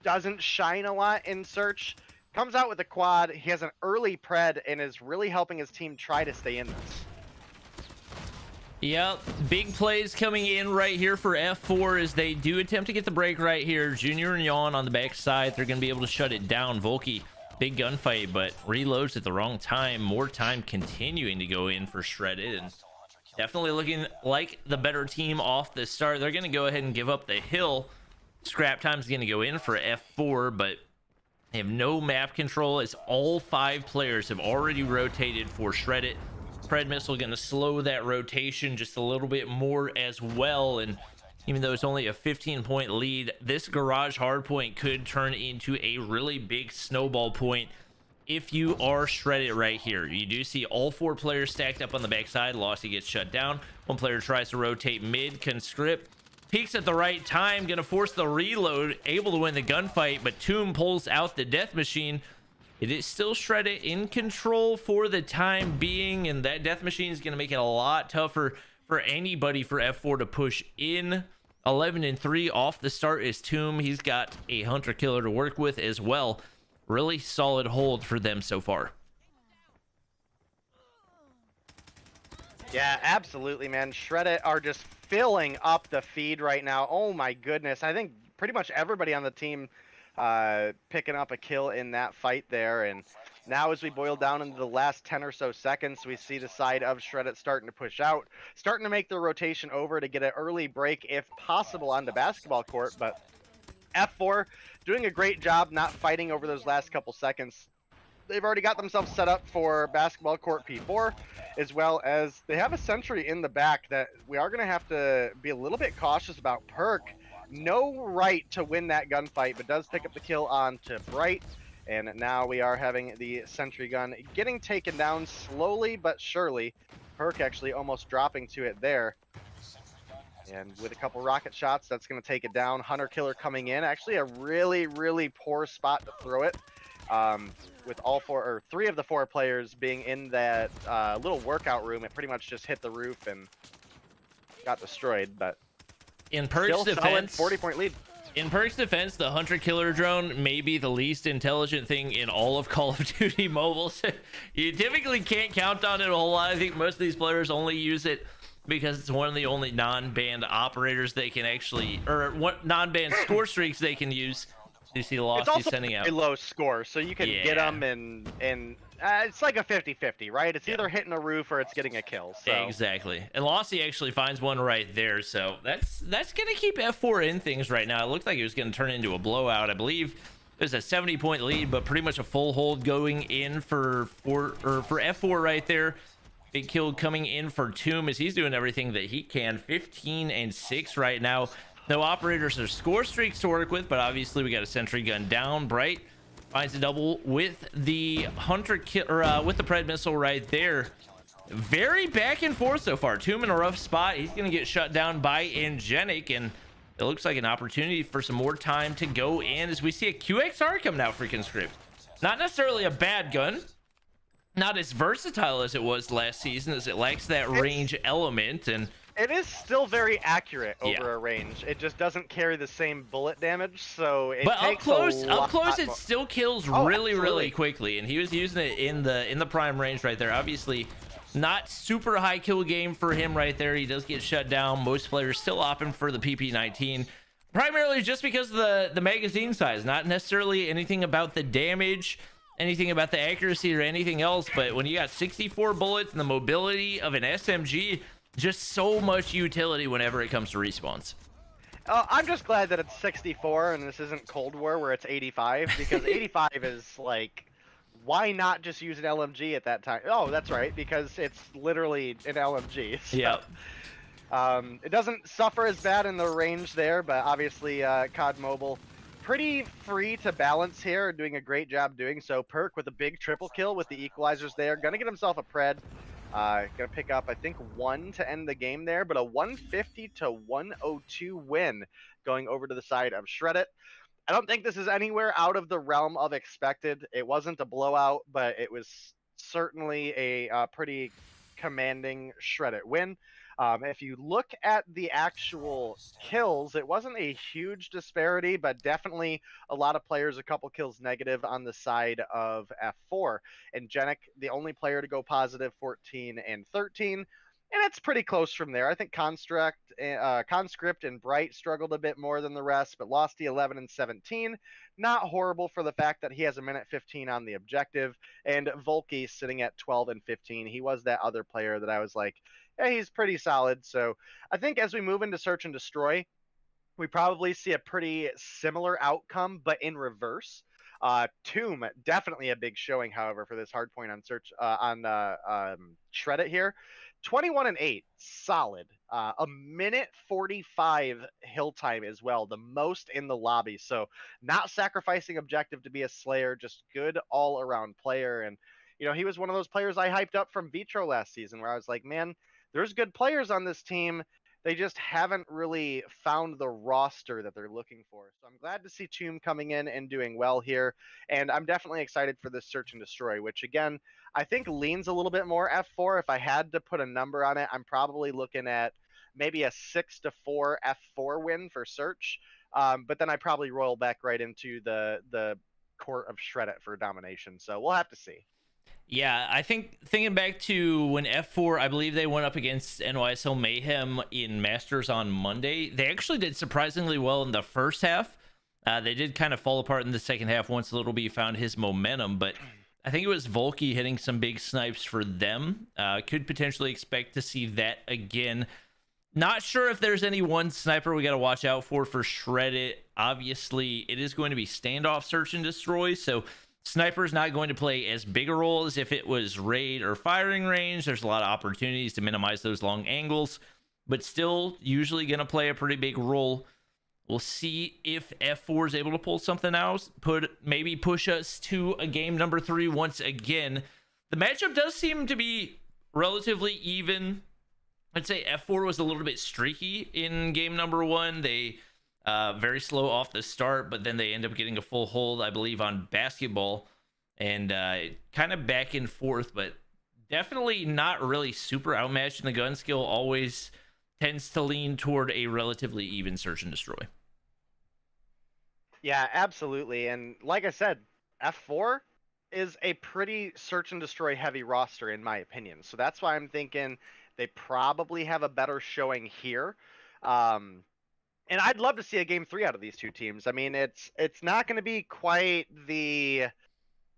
doesn't shine a lot in search, comes out with a quad. He has an early pred and is really helping his team try to stay in this. Yep, big plays coming in right here for F4 as they do attempt to get the break right here. Junior and Yawn on the backside. They're going to be able to shut it down. Volky, big gunfight, but reloads at the wrong time. More time continuing to go in for Shredded, and definitely looking like the better team off the start. They're going to go ahead and give up the hill. Scrap time's going to go in for F4, but they have no map control as all 5 players have already rotated for Shredded. Pred missile going to slow that rotation just a little bit more as well. And even though it's only a 15-point lead, this garage hardpoint could turn into a really big snowball point if you are Shredded right here. You do see all 4 players stacked up on the backside. Losty gets shut down. One player tries to rotate mid. Conscript peeks at the right time, gonna force the reload, able to win the gunfight, but Tomb pulls out the death machine. It is still Shredded in control for the time being, and that death machine is gonna make it a lot tougher for anybody for F4 to push in. 11-3 off the start is Tomb. He's got a hunter killer to work with as well. Really solid hold for them so far. Yeah, absolutely, man. Shredded are just filling up the feed right now. Oh my goodness. I think pretty much everybody on the team picking up a kill in that fight there. And now as we boil down into the last 10 or so seconds, we see the side of Shredded starting to push out, starting to make the rotation over to get an early break, if possible, on the basketball court. But F4 doing a great job not fighting over those last couple seconds. They've already got themselves set up for basketball court P4, as well as they have a sentry in the back that we are going to have to be a little bit cautious about. Perk, no right to win that gunfight, but does pick up the kill on to Bright. And now we are having the sentry gun getting taken down slowly but surely. Perk actually almost dropping to it there. And with a couple rocket shots, that's going to take it down. Hunter killer coming in. Actually a really, really poor spot to throw it. With all 4 or 3 of the 4 players being in that little workout room, it pretty much just hit the roof and got destroyed. But in Perk's defense, 40-point lead. In Perk's defense, the hunter killer drone may be the least intelligent thing in all of Call of Duty Mobile. You typically can't count on it a whole lot. I think most of these players only use it because it's one of the only non-banned operators they can actually, or non-banned score streaks they can use. You see the loss he's sending out. It's also a low score, so you can get them, and it's like a 50-50, right? It's either hitting a roof or it's getting a kill. So. Exactly. And Lossy actually finds one right there, so that's gonna keep F4 in things right now. It looked like it was gonna turn into a blowout. I believe there's a 70-point lead, but pretty much a full hold going in for F4 right there. Big kill coming in for Tomb as he's doing everything that he can. 15-6 right now. No operators or score streaks to work with, but obviously we got a sentry gun down. Bright finds a double with the hunter kill, or with the pred missile right there. Very back and forth so far. Tomb in a rough spot. He's going to get shut down by Angenic, and it looks like an opportunity for some more time to go in as we see a QXR coming out for Conscript. Not necessarily a bad gun. Not as versatile as it was last season, as it lacks that range element, and it is still very accurate over a range. It just doesn't carry the same bullet damage, so it takes up close it still kills really quickly, and he was using it in the prime range right there. Obviously not super high kill game for him right there. He does get shut down. Most players still opting for the PP19, primarily just because of the magazine size, not necessarily anything about the damage, anything about the accuracy or anything else. But when you got 64 bullets and the mobility of an SMG, just so much utility whenever it comes to respawns. I'm just glad that it's 64 and this isn't Cold War where it's 85, because 85 is like, why not just use an LMG at that time? Oh, that's right, because it's literally an LMG. So, yeah. It doesn't suffer as bad in the range there, but obviously COD Mobile pretty free to balance here, doing a great job doing so. Perk with a big triple kill with the equalizers there, gonna get himself a pred. Gonna pick up, I think, 1 to end the game there, but a 150 to 102 win going over to the side of Shreddit. I don't think this is anywhere out of the realm of expected. It wasn't a blowout, but it was certainly a pretty commanding Shreddit win. If you look at the actual kills, it wasn't a huge disparity, but definitely a lot of players, a couple kills negative on the side of F4. And Genic, the only player to go positive, 14 and 13. And it's pretty close from there. I think Conscript and Bright struggled a bit more than the rest, but lost the 11 and 17. Not horrible for the fact that he has a minute 15 on the objective. And Volky sitting at 12 and 15. He was that other player that I was like, yeah, he's pretty solid. So I think as we move into Search and Destroy, we probably see a pretty similar outcome, but in reverse. Tomb, definitely a big showing, however, for this hard point on Shreddit here. 21 and 8, solid. A minute 45 hill time as well, the most in the lobby. So not sacrificing objective to be a slayer, just good all around player. And you know, he was one of those players I hyped up from Vitro last season, where I was like, man, there's good players on this team. They just haven't really found the roster that they're looking for. So I'm glad to see Tomb coming in and doing well here. And I'm definitely excited for this Search and Destroy, which again, I think leans a little bit more F4. If I had to put a number on it, I'm probably looking at maybe a 6-4 F4 win for Search. But then I probably roll back right into the court of Shreddit for domination. So we'll have to see. Yeah, I think thinking back to when F4, I believe they went up against NYSL Mayhem in Masters on Monday. They actually did surprisingly well in the first half. They did kind of fall apart in the second half once Little B found his momentum, but I think it was Volky hitting some big snipes for them. Could potentially expect to see that again. Not sure if there's any one sniper we got to watch out for Shreddit. Obviously, it is going to be standoff, search, and destroy, so sniper is not going to play as big a role as if it was raid or firing range. There's a lot of opportunities to minimize those long angles, but still usually going to play a pretty big role. We'll see if F4 is able to pull something out, maybe push us to a game number 3 once again. The matchup does seem to be relatively even. I'd say F4 was a little bit streaky in game number 1. They very slow off the start, but then they end up getting a full hold, I believe, on basketball, and kind of back and forth, but definitely not really super outmatched, and the gun skill always tends to lean toward a relatively even search and destroy. Yeah, absolutely. And like I said, F4 is a pretty search and destroy heavy roster in my opinion. So that's why I'm thinking they probably have a better showing here. And I'd love to see a game 3 out of these two teams. I mean, it's not going to be quite the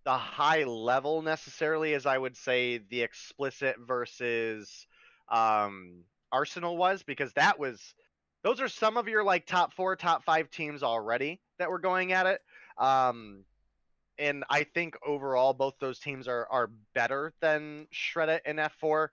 high level necessarily as I would say the Explicit versus Arsenal was, because those are some of your like top 4, top 5 teams already that were going at it. And I think overall both those teams are better than Shreddit and F4.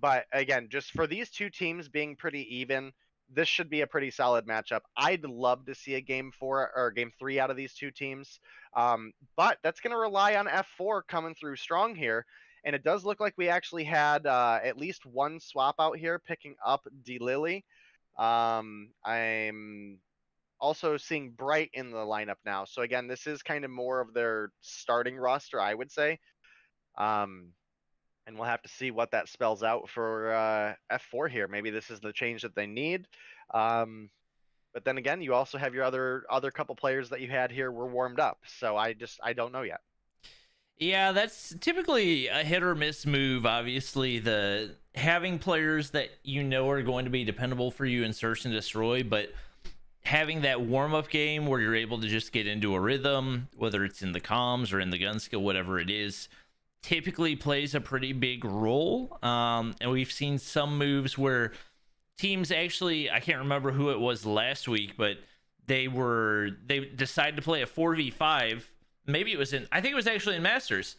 But again, just for these two teams being pretty even, this should be a pretty solid matchup. I'd love to see a game 4 or game 3 out of these two teams, but that's going to rely on F4 coming through strong here. And it does look like we actually had at least one swap out here picking up D-Lily. I'm also seeing Bright in the lineup now. So again, this is kind of more of their starting roster, I would say. And we'll have to see what that spells out for F4 here. Maybe this is the change that they need. But then again, you also have your other couple players that you had here were warmed up. So I don't know yet. Yeah, that's typically a hit or miss move. Obviously, the having players that you know are going to be dependable for you in search and destroy, but having that warm-up game where you're able to just get into a rhythm, whether it's in the comms or in the gun skill, whatever it is, typically plays a pretty big role. And we've seen some moves where teams actually, I can't remember who it was last week, but they decided to play a 4v5. Maybe it was I think it was actually in Masters.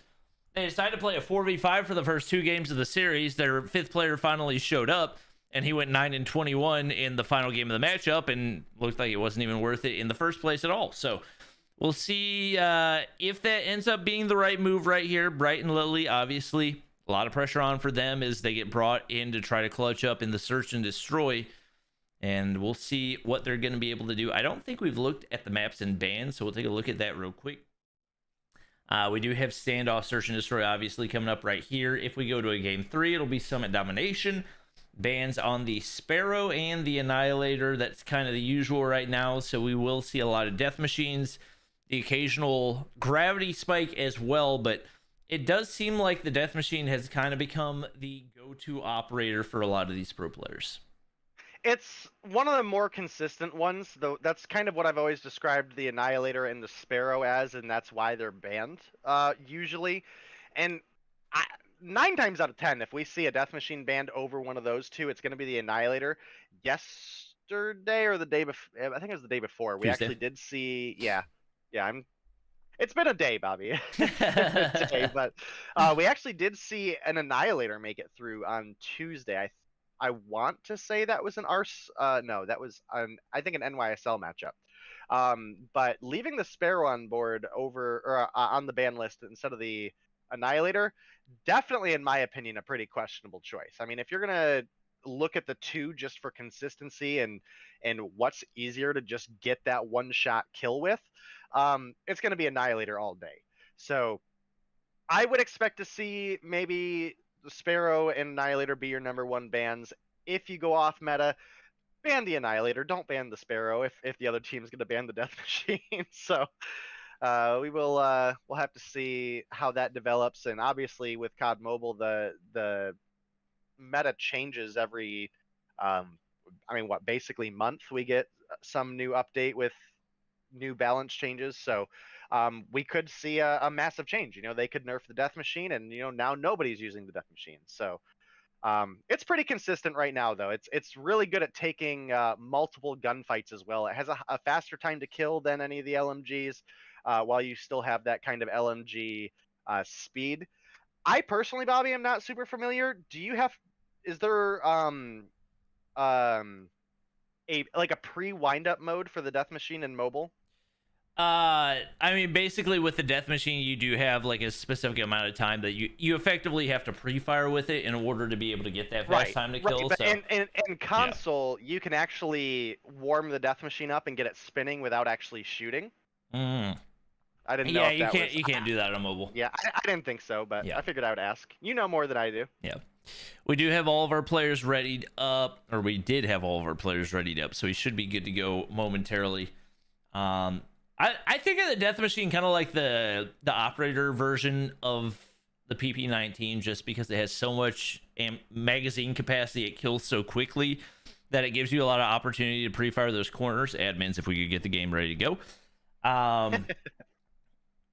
They decided to play a 4v5 for the first 2 games of the series. Their 5th player finally showed up, and he went 9-21 in the final game of the matchup, and looked like it wasn't even worth it in the first place at all. So we'll see if that ends up being the right move right here. Bright and Lily, obviously, a lot of pressure on for them as they get brought in to try to clutch up in the search and destroy. And we'll see what they're going to be able to do. I don't think we've looked at the maps and bans, so we'll take a look at that real quick. We do have standoff, search and destroy, obviously, coming up right here. If we go to a game 3, it'll be Summit Domination. Bans on the Sparrow and the Annihilator. That's kind of the usual right now, so we will see a lot of death machines. The occasional gravity spike as well, but it does seem like the death machine has kind of become the go-to operator for a lot of these pro players. It's one of the more consistent ones, though. That's kind of what I've always described the Annihilator and the Sparrow as, and that's why they're banned usually. And 9 times out of 10, if we see a death machine banned over one of those two, it's going to be the Annihilator. Yesterday or the day before, I think it was the day before, we Tuesday. actually did see, yeah, it's been a day, Bobby. It's been a day, but we actually did see an Annihilator make it through on Tuesday. I want to say that was an no, that was I think an NYSL matchup. But leaving the Sparrow on board on the ban list instead of the Annihilator, definitely, in my opinion, a pretty questionable choice. I mean, if you're gonna look at the two just for consistency and what's easier to just get that one-shot kill with, it's gonna be Annihilator all day. So I would expect to see maybe the Sparrow and Annihilator be your #1 bans. If you go off meta, ban the Annihilator. Don't ban the Sparrow if the other team's going to ban the Death Machine. So we'll have to see how that develops. And obviously with COD Mobile, the meta changes every basically month. We get some new update with new balance changes. So we could see a massive change. They could nerf the death machine, and now nobody's using the death machine. So it's pretty consistent right now, though. It's really good at taking multiple gunfights as well. It has a faster time to kill than any of the LMGs, while you still have that kind of LMG speed. I personally, Bobby, am not super familiar. Is there a pre-wind-up mode for the death machine in mobile? Basically with the death machine, you do have like a specific amount of time that you effectively have to pre-fire with it in order to be able to get that fast time to kill. But in console, you can actually warm the death machine up and get it spinning without actually shooting. I didn't know. Yeah, you can't do that on mobile. Yeah, I didn't think so, but yeah. I figured I would ask. You know more than I do. Yeah. We do have all of our players readied up, or we did have all of our players readied up, so we should be good to go momentarily. I think of the death machine kind of like the operator version of the PP19, just because it has so much magazine capacity, it kills so quickly that it gives you a lot of opportunity to pre-fire those corners. Admins, if we could get the game ready to go.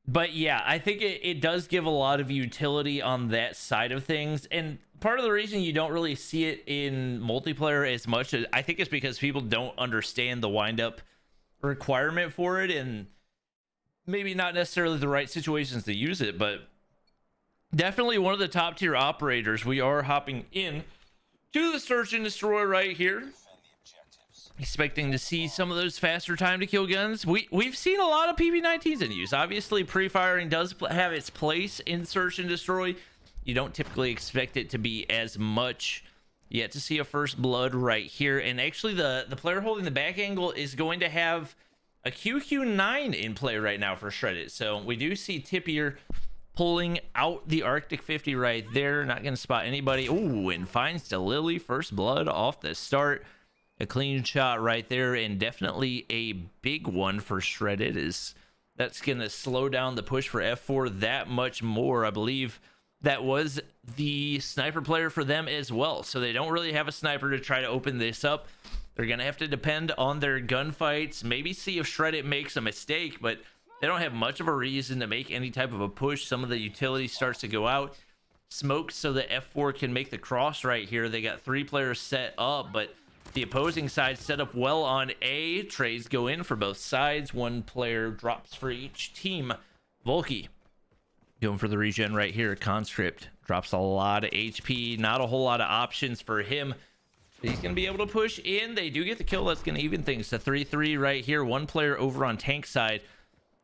But yeah, I think it does give a lot of utility on that side of things. And part of the reason you don't really see it in multiplayer as much, I think, is because people don't understand the wind-up requirement for it, and maybe not necessarily the right situations to use it. But definitely one of the top tier operators. We are hopping in to the search and destroy right here. expecting to see some of those faster time to kill guns. We've seen a lot of PB19s in use. Obviously, pre-firing does have its place in search and destroy. You don't typically expect it to be as much. Yet to see a first blood right here. And actually, the player holding the back angle is going to have a QQ9 in play right now for Shredded. So we do see Tippier pulling out the Arctic 50 right there. Not going to spot anybody. Ooh, and finds Delily. First blood off the start. A clean shot right there, and definitely a big one for Shredded, is that's going to slow down the push for F4 that much more. I believe that was the sniper player for them as well, so they don't really have a sniper to try to open this up. They're going to have to depend on their gunfights, maybe see if Shredded makes a mistake, but they don't have much of a reason to make any type of a push. Some of the utility starts to go out. Smoke so that F4 can make the cross right here. They got 3 players set up, but the opposing side set up well on A. Trades go in for both sides. 1 player drops for each team. Volky going for the regen right here. Conscript drops a lot of HP. Not a whole lot of options for him. But he's going to be able to push in. They do get the kill. That's going to even things to 3-3 right here. 1 player over on tank side.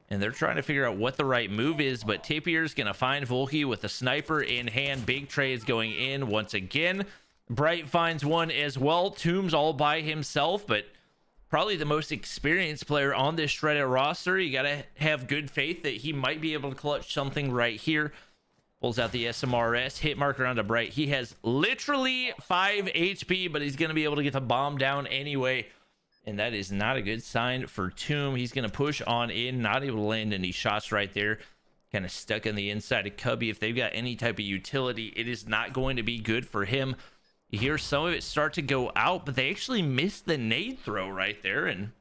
And they're trying to figure out what the right move is. But Tapier's going to find Volky with a sniper in hand. Big trades going in once again. Bright finds one as well. Tombs all by himself, but probably the most experienced player on this Shredded roster. You got to have good faith that he might be able to clutch something right here. Pulls out the SMRS. Hit marker onto Bright. He has literally 5 HP, but he's going to be able to get the bomb down anyway. And that is not a good sign for Tomb. He's going to push on in. Not able to land any shots right there. Kind of stuck on the inside of Cubby. If they've got any type of utility, it is not going to be good for him. You hear some of it start to go out, but they actually missed the nade throw right there, and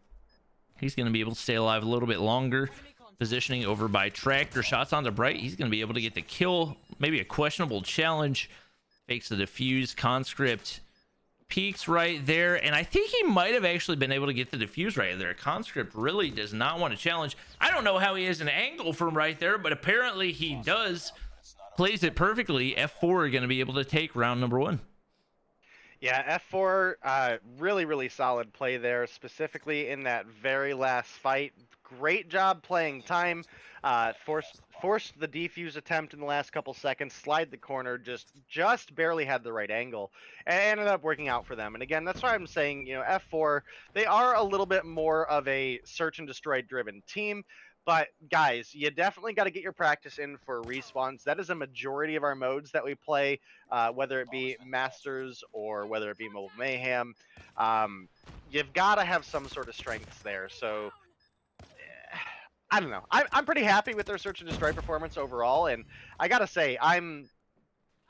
he's going to be able to stay alive a little bit longer. Positioning over by Tractor. Shots onto Bright. He's going to be able to get the kill. Maybe a questionable challenge. Fakes the defuse. Conscript peeks right there, and I think he might have actually been able to get the defuse right there. Conscript really does not want to challenge. I don't know how he has an angle from right there, but apparently he does. Plays it perfectly. F4 are going to be able to take round number 1. Yeah, F4, really solid play there, specifically in that very last fight. Great job playing time. Forced the defuse attempt in the last couple seconds, slide the corner, just barely had the right angle, and ended up working out for them. And again, that's why I'm saying, you know, F4, they are a little bit more of a search and destroy driven team. But guys, you definitely got to get your practice in for respawns. That is a majority of our modes that we play, whether it be Masters or whether it be Mobile Mayhem. You've got to have some sort of strengths there. So I don't know. I'm pretty happy with their search and destroy performance overall, and I gotta say, I'm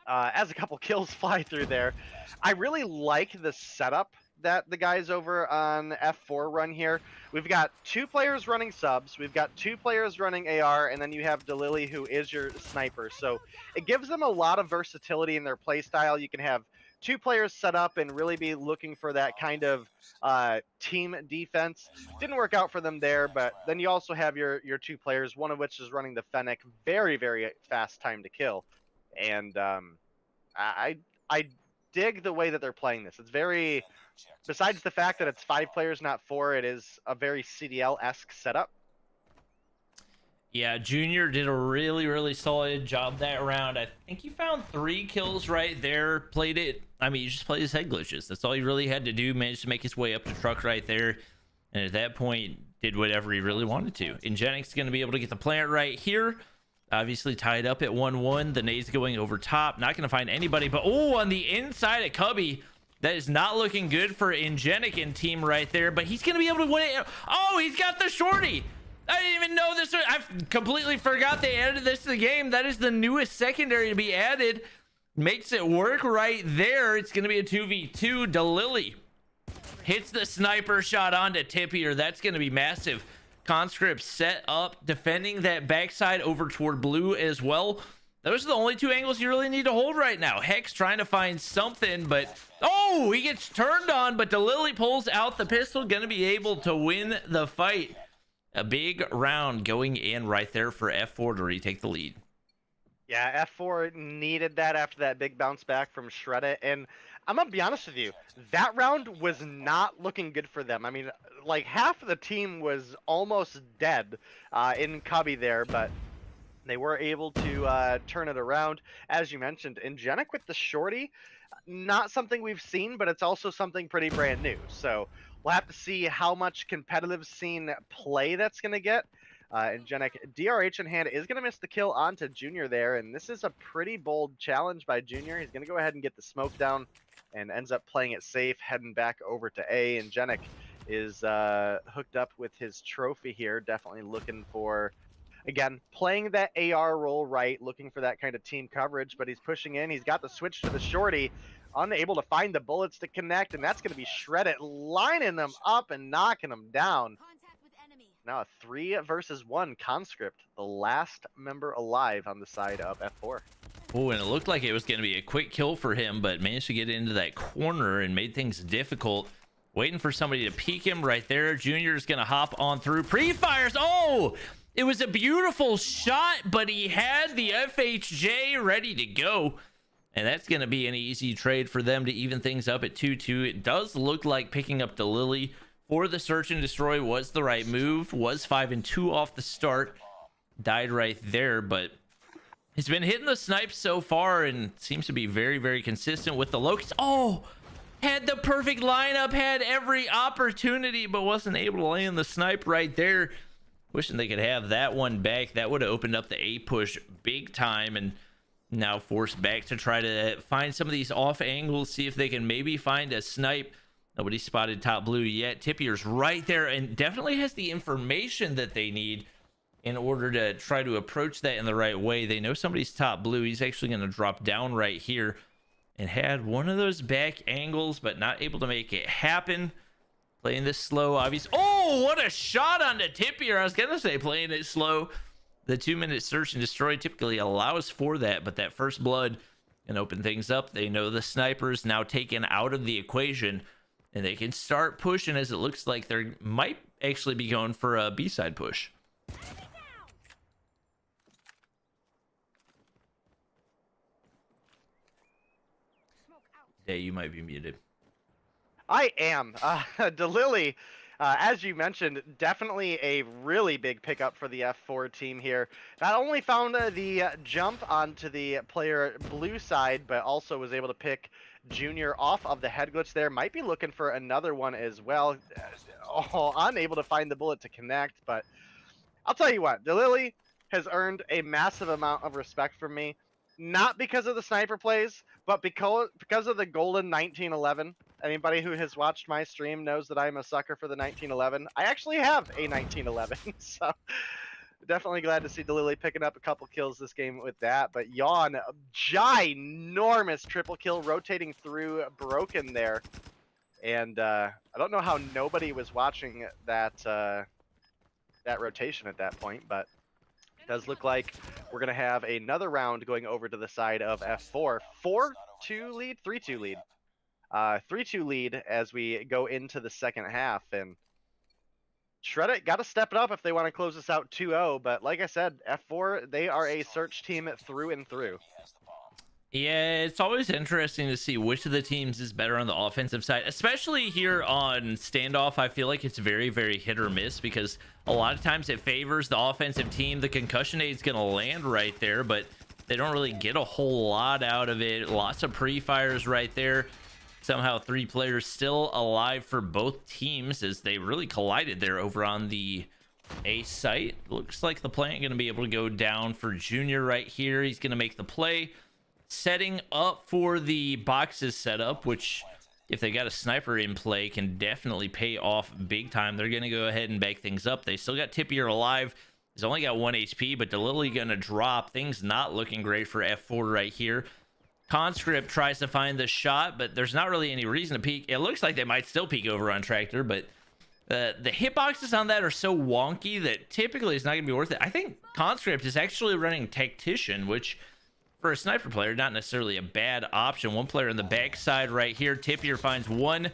as a couple kills fly through there, I really like the setup that the guys over on F4 run here. We've got 2 players running subs, we've got 2 players running AR, and then you have Delily, who is your sniper. So it gives them a lot of versatility in their play style. You can have 2 players set up and really be looking for that kind of team defense. Didn't work out for them there, but then you also have your 2 players, one of which is running the Fennec, very fast time to kill. And I dig the way that they're playing this. It's very, besides the fact that it's 5 players, not 4, it is a very CDL-esque setup. Yeah, Junior did a really solid job that round. I think he found 3 kills right there. Played it. I mean, he just played his head glitches. That's all he really had to do. Managed to make his way up to truck right there. And at that point, did whatever he really wanted to. Ingenic's going to be able to get the plant right here. Obviously tied up at 1-1. The nade's going over top. Not going to find anybody. But, oh, on the inside of Cubby. That is not looking good for Ingenic and team right there. But he's going to be able to win it. Oh, he's got the shorty. I didn't even know this. I completely forgot they added this to the game. That is the newest secondary to be added. Makes it work right there. It's going to be a 2v2. Delily hits the sniper shot onto Tippier. That's going to be massive. Conscript set up, defending that backside over toward blue as well. Those are the only 2 angles you really need to hold right now. Hex trying to find something, but oh, he gets turned on, but Delily pulls out the pistol. Going to be able to win the fight. A big round going in right there for F4 to retake the lead. Yeah, F4 needed that after that big bounce back from Shred It, and I'm gonna be honest with you, that round was not looking good for them. I mean, like half of the team was almost dead in Cubby there, but they were able to turn it around, as you mentioned. And Genic with the shorty, not something we've seen, but it's also something pretty brand new. So we'll have to see how much competitive scene play that's going to get. And Genic, DRH in hand, is going to miss the kill onto Junior there. And this is a pretty bold challenge by Junior. He's going to go ahead and get the smoke down and ends up playing it safe, heading back over to A. And Genic is hooked up with his trophy here, definitely looking for, again, playing that AR role right, looking for that kind of team coverage, but he's pushing in. He's got the switch to the shorty, unable to find the bullets to connect, and that's going to be Shred It, lining them up and knocking them down. Now a 3 versus 1 conscript, the last member alive on the side of F4. Oh, and it looked like it was going to be a quick kill for him, but managed to get into that corner and made things difficult. Waiting for somebody to peek him right there. Junior's going to hop on through. Pre-fires. Oh! It was a beautiful shot, but he had the FHJ ready to go. And that's going to be an easy trade for them to even things up at 2-2. It does look like picking up the Lily for the search and destroy was the right move. Was 5-2 off the start. Died right there, but he's been hitting the snipes so far and seems to be very, very consistent with the Locust. Oh! Had the perfect lineup, had every opportunity, but wasn't able to land the snipe right there. Wishing they could have that one back. That would have opened up the A push big time, and now forced back to try to find some of these off angles, see if they can maybe find a snipe. Nobody spotted top blue yet. Tipier's right there and definitely has the information that they need in order to try to approach that in the right way. They know somebody's top blue. He's actually going to drop down right here, and had one of those back angles, but not able to make it happen. Playing this slow, obvious. Oh, what a shot on the Tipier. I was going to say playing it slow. The 2-minute search and destroy typically allows for that, but that first blood can open things up. They know the sniper's now taken out of the equation, and they can start pushing, as it looks like they might actually be going for a B-side push. Day, you might be muted. I am. DeLily, as you mentioned, definitely a really big pickup for the F4 team here. Not only found the jump onto the player blue side, but also was able to pick Junior off of the head glitch there. Might be looking for another one as well. Unable to find the bullet to connect, but I'll tell you what, DeLily has earned a massive amount of respect from me. Not because of the sniper plays, but because of the golden 1911. Anybody who has watched my stream knows that I'm a sucker for the 1911. I actually have a 1911, so definitely glad to see DeLily picking up a couple kills this game with that. But Yawn, ginormous triple kill, rotating through Broken there. And I don't know how nobody was watching that that rotation at that point, but it does look like we're going to have another round going over to the side of F4. 4-2 lead? 3-2 lead. 3-2 lead as we go into the second half, and Shred It got to step it up if they want to close this out 2-0, but like I said, F4, they are a search team through and through. Yeah, it's always interesting to see which of the teams is better on the offensive side, especially here on Standoff. I feel like it's very, very hit or miss, because a lot of times it favors the offensive team. The concussion aid's going to land right there, but they don't really get a whole lot out of it. Lots of pre-fires right there. Somehow 3 players still alive for both teams, as they really collided there over on the A site. Looks like the play ain't going to be able to go down for Junior right here. He's going to make the play, setting up for the boxes setup, which if they got a sniper in play can definitely pay off big time. They're going to go ahead and back things up. They still got Tipier alive. He's only got 1 HP, but DeLily going to drop. Things not looking great for F4 right here. Conscript tries to find the shot, but there's not really any reason to peek. It looks like they might still peek over on Tractor, but the hitboxes on that are so wonky that typically it's not going to be worth it. I think Conscript is actually running Tactician, which for a sniper player, not necessarily a bad option. One player on the backside right here. Tipier finds 1,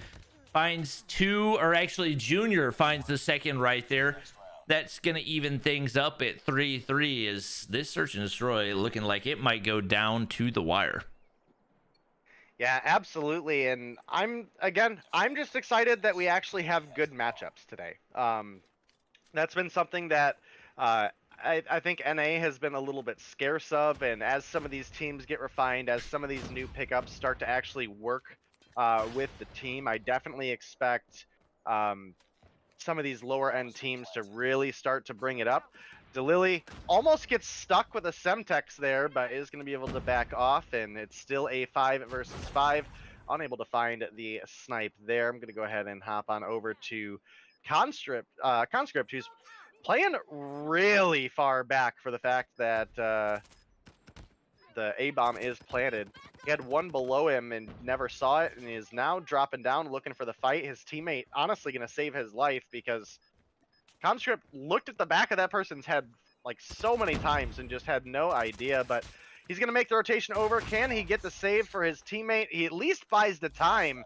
finds 2, or actually Junior finds the second right there. that's going to even things up at 3-3 is this search and destroy looking like it might go down to the wire. Yeah, absolutely. And I'm just excited that we actually have good matchups today. That's been something that I think NA has been a little bit scarce of, and as some of these teams get refined, as some of these new pickups start to actually work with the team, I definitely expect some of these lower end teams to really start to bring it up. Delily almost gets stuck with a Semtex there, but is going to be able to back off, and it's still a 5 versus 5. Unable to find the snipe there. I'm going to go ahead and hop on over to Conscript, who's playing really far back for the fact that the A-bomb is planted. He had one below him and never saw it, and he is now dropping down looking for the fight. His teammate honestly going to save his life because Conscript looked at the back of that person's head like so many times and just had no idea, but he's going to make the rotation over. Can he get the save for his teammate? He at least buys the time.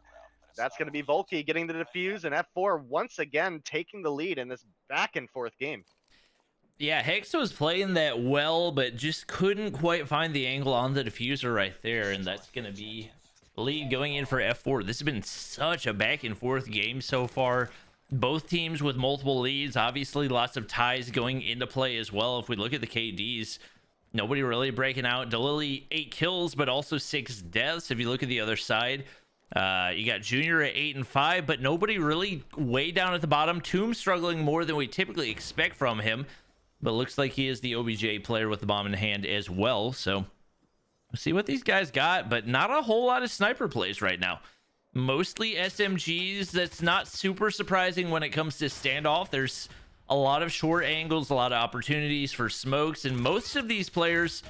That's going to be Volky getting the defuse, and F4 once again taking the lead in this back and forth game. Yeah, Hex was playing that well, but just couldn't quite find the angle on the diffuser right there, and that's going to be lead going in for F4. This has been such a back and forth game so far. Both teams with multiple leads, obviously lots of ties going into play as well. If we look at the KDs, nobody really breaking out. Delily 8 kills, but also 6 deaths. If you look at the other side, you got Junior at 8 and 5, but nobody really way down at the bottom. Tomb struggling more than we typically expect from him, but looks like he is the OBJ player with the bomb in hand as well. So we'll see what these guys got, but not a whole lot of sniper plays right now. Mostly SMGs. That's not super surprising when it comes to standoff. There's a lot of short angles, a lot of opportunities for smokes, and most of these players,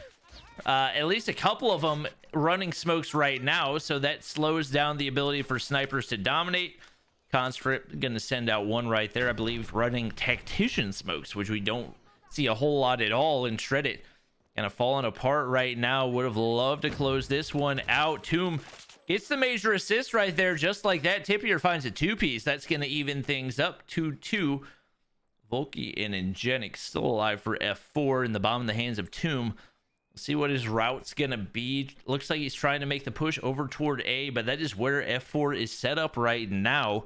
at least a couple of them, running smokes right now, so that slows down the ability for snipers to dominate. Conscript gonna send out one right there, I believe, running tactician smokes, which we don't see a whole lot at all. And Shreddit kind of falling apart right now. Would have loved to close this one out. Tomb gets the major assist right there, just like that. Tippier finds a 2-piece. That's going to even things up to 2. Volky and Ingenic still alive for F4, and the bomb in the hands of Tomb. We'll see what his route's going to be. Looks like he's trying to make the push over toward A, but that is where F4 is set up right now.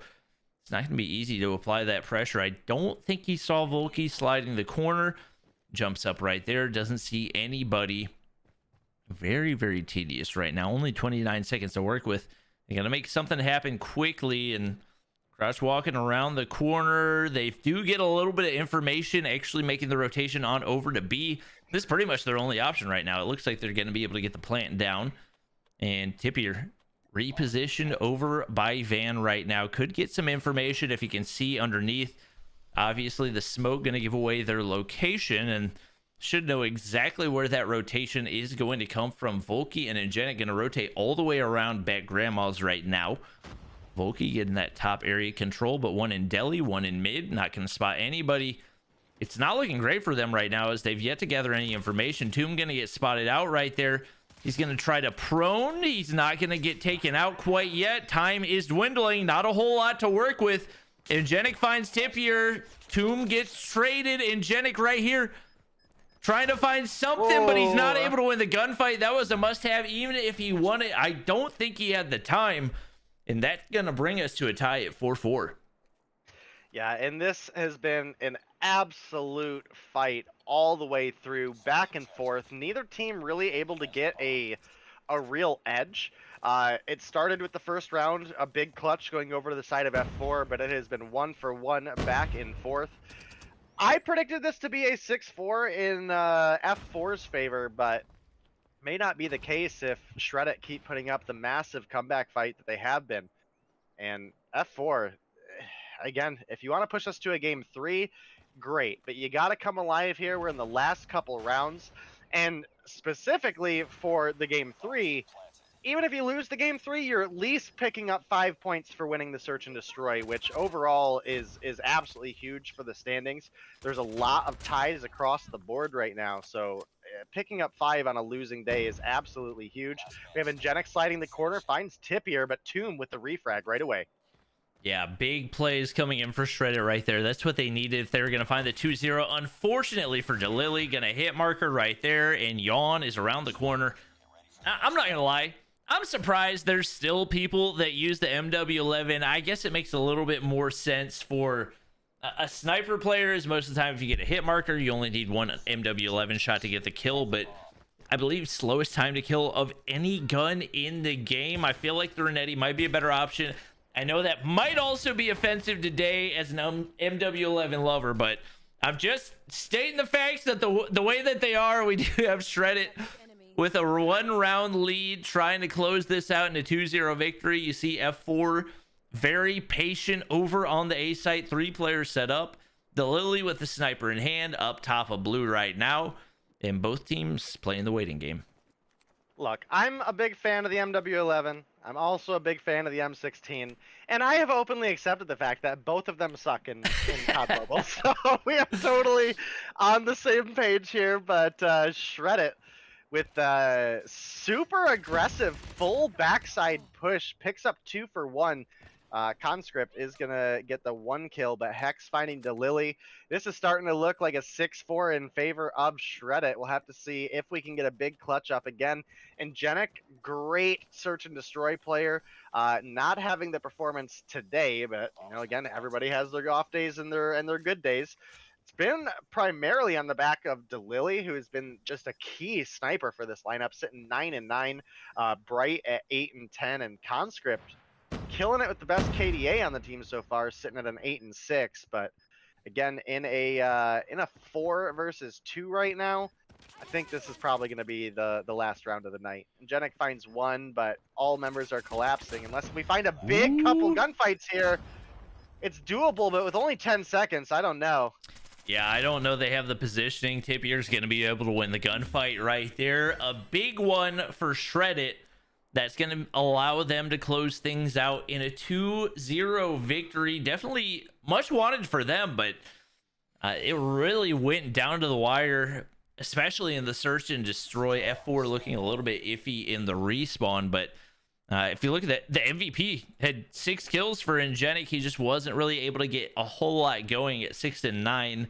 It's not going to be easy to apply that pressure. I don't think he saw Volky sliding the corner. Jumps up right there. Doesn't see anybody. Very, very tedious right now. Only 29 seconds to work with. They got to make something happen quickly, and Crouch walking around the corner. They do get a little bit of information, actually making the rotation on over to B. This is pretty much their only option right now. It looks like they're going to be able to get the plant down. And Tippier repositioned over by Van right now. Could get some information if you can see underneath. Obviously, the smoke going to give away their location, and should know exactly where that rotation is going to come from. Volky and Ingenic going to rotate all the way around back Grandma's right now. Volky getting that top area control, but one in deli, one in mid. Not going to spot anybody. It's not looking great for them right now, as they've yet to gather any information. Tomb going to get spotted out right there. He's going to try to prone. He's not going to get taken out quite yet. Time is dwindling. Not a whole lot to work with. Ingenic finds Tippier. Tomb gets traded. Ingenic right here trying to find something, but he's not able to win the gunfight. That was a must-have, even if he won it. I don't think he had the time, and that's going to bring us to a tie at 4-4. Yeah, and this has been an absolute fight all the way through, back and forth. Neither team really able to get a real edge. It started with the first round, a big clutch going over to the side of F4, but it has been 1-for-1 back and forth. I predicted this to be a 6-4 in F4's favor, but may not be the case if Shreddit keep putting up the massive comeback fight that they have been. And F4, again, if you want to push us to a game 3, great, but you got to come alive here. We're in the last couple rounds, and specifically for the game 3, even if you lose the game 3, you're at least picking up 5 points for winning the search and destroy, which overall is absolutely huge for the standings. There's a lot of ties across the board right now, so picking up 5 on a losing day is absolutely huge. We have Ingenic sliding the corner, finds Tippier, but Tomb with the refrag right away. Yeah, big plays coming in for Shreddit right there. That's what they needed if they were going to find the 2-0. Unfortunately for Delily, going to hit marker right there, and Yawn is around the corner. I'm not going to lie. I'm surprised there's still people that use the MW11. I guess it makes a little bit more sense for a sniper player, as most of the time if you get a hit marker, you only need one MW11 shot to get the kill, but I believe slowest time to kill of any gun in the game. I feel like the Renetti might be a better option. I know that might also be offensive today as an MW11 lover, but I'm just stating the facts that the way that they are, we do have Shreddit with a 1-round lead, trying to close this out in a 2-0 victory. You see F4 very patient over on the A site, 3 players set up. The Lily with the sniper in hand up top of blue right now, and both teams playing the waiting game. Look, I'm a big fan of the MW11. I'm also a big fan of the M16, and I have openly accepted the fact that both of them suck in COD Mobile. So we are totally on the same page here. But Shreddit with super aggressive full backside push picks up 2 for 1. Conscript is gonna get the 1 kill, but Hex finding Delily. This is starting to look like a 6-4 in favor of Shreddit. We'll have to see if we can get a big clutch up again. And Genic, great search and destroy player. Not having the performance today, but you know, again, everybody has their off days and their good days. It's been primarily on the back of Delily, who has been just a key sniper for this lineup, sitting 9 and 9, Bright at 8 and 10, and Conscript killing it with the best KDA on the team so far, sitting at an 8 and 6. But again, in a 4 versus 2 right now, I think this is probably going to be the last round of the night. And Genic finds 1, but all members are collapsing. Unless we find a big couple gunfights here, it's doable, but with only 10 seconds, I don't know. Yeah, I don't know they have the positioning. Tipier's going to be able to win the gunfight right there. A big one for Shreddit that's going to allow them to close things out in a 2-0 victory. Definitely much wanted for them, but it really went down to the wire, especially in the search and destroy. F4 looking a little bit iffy in the respawn, but if you look at that, the MVP had 6 kills for Ingenic. He just wasn't really able to get a whole lot going at 6 and 9.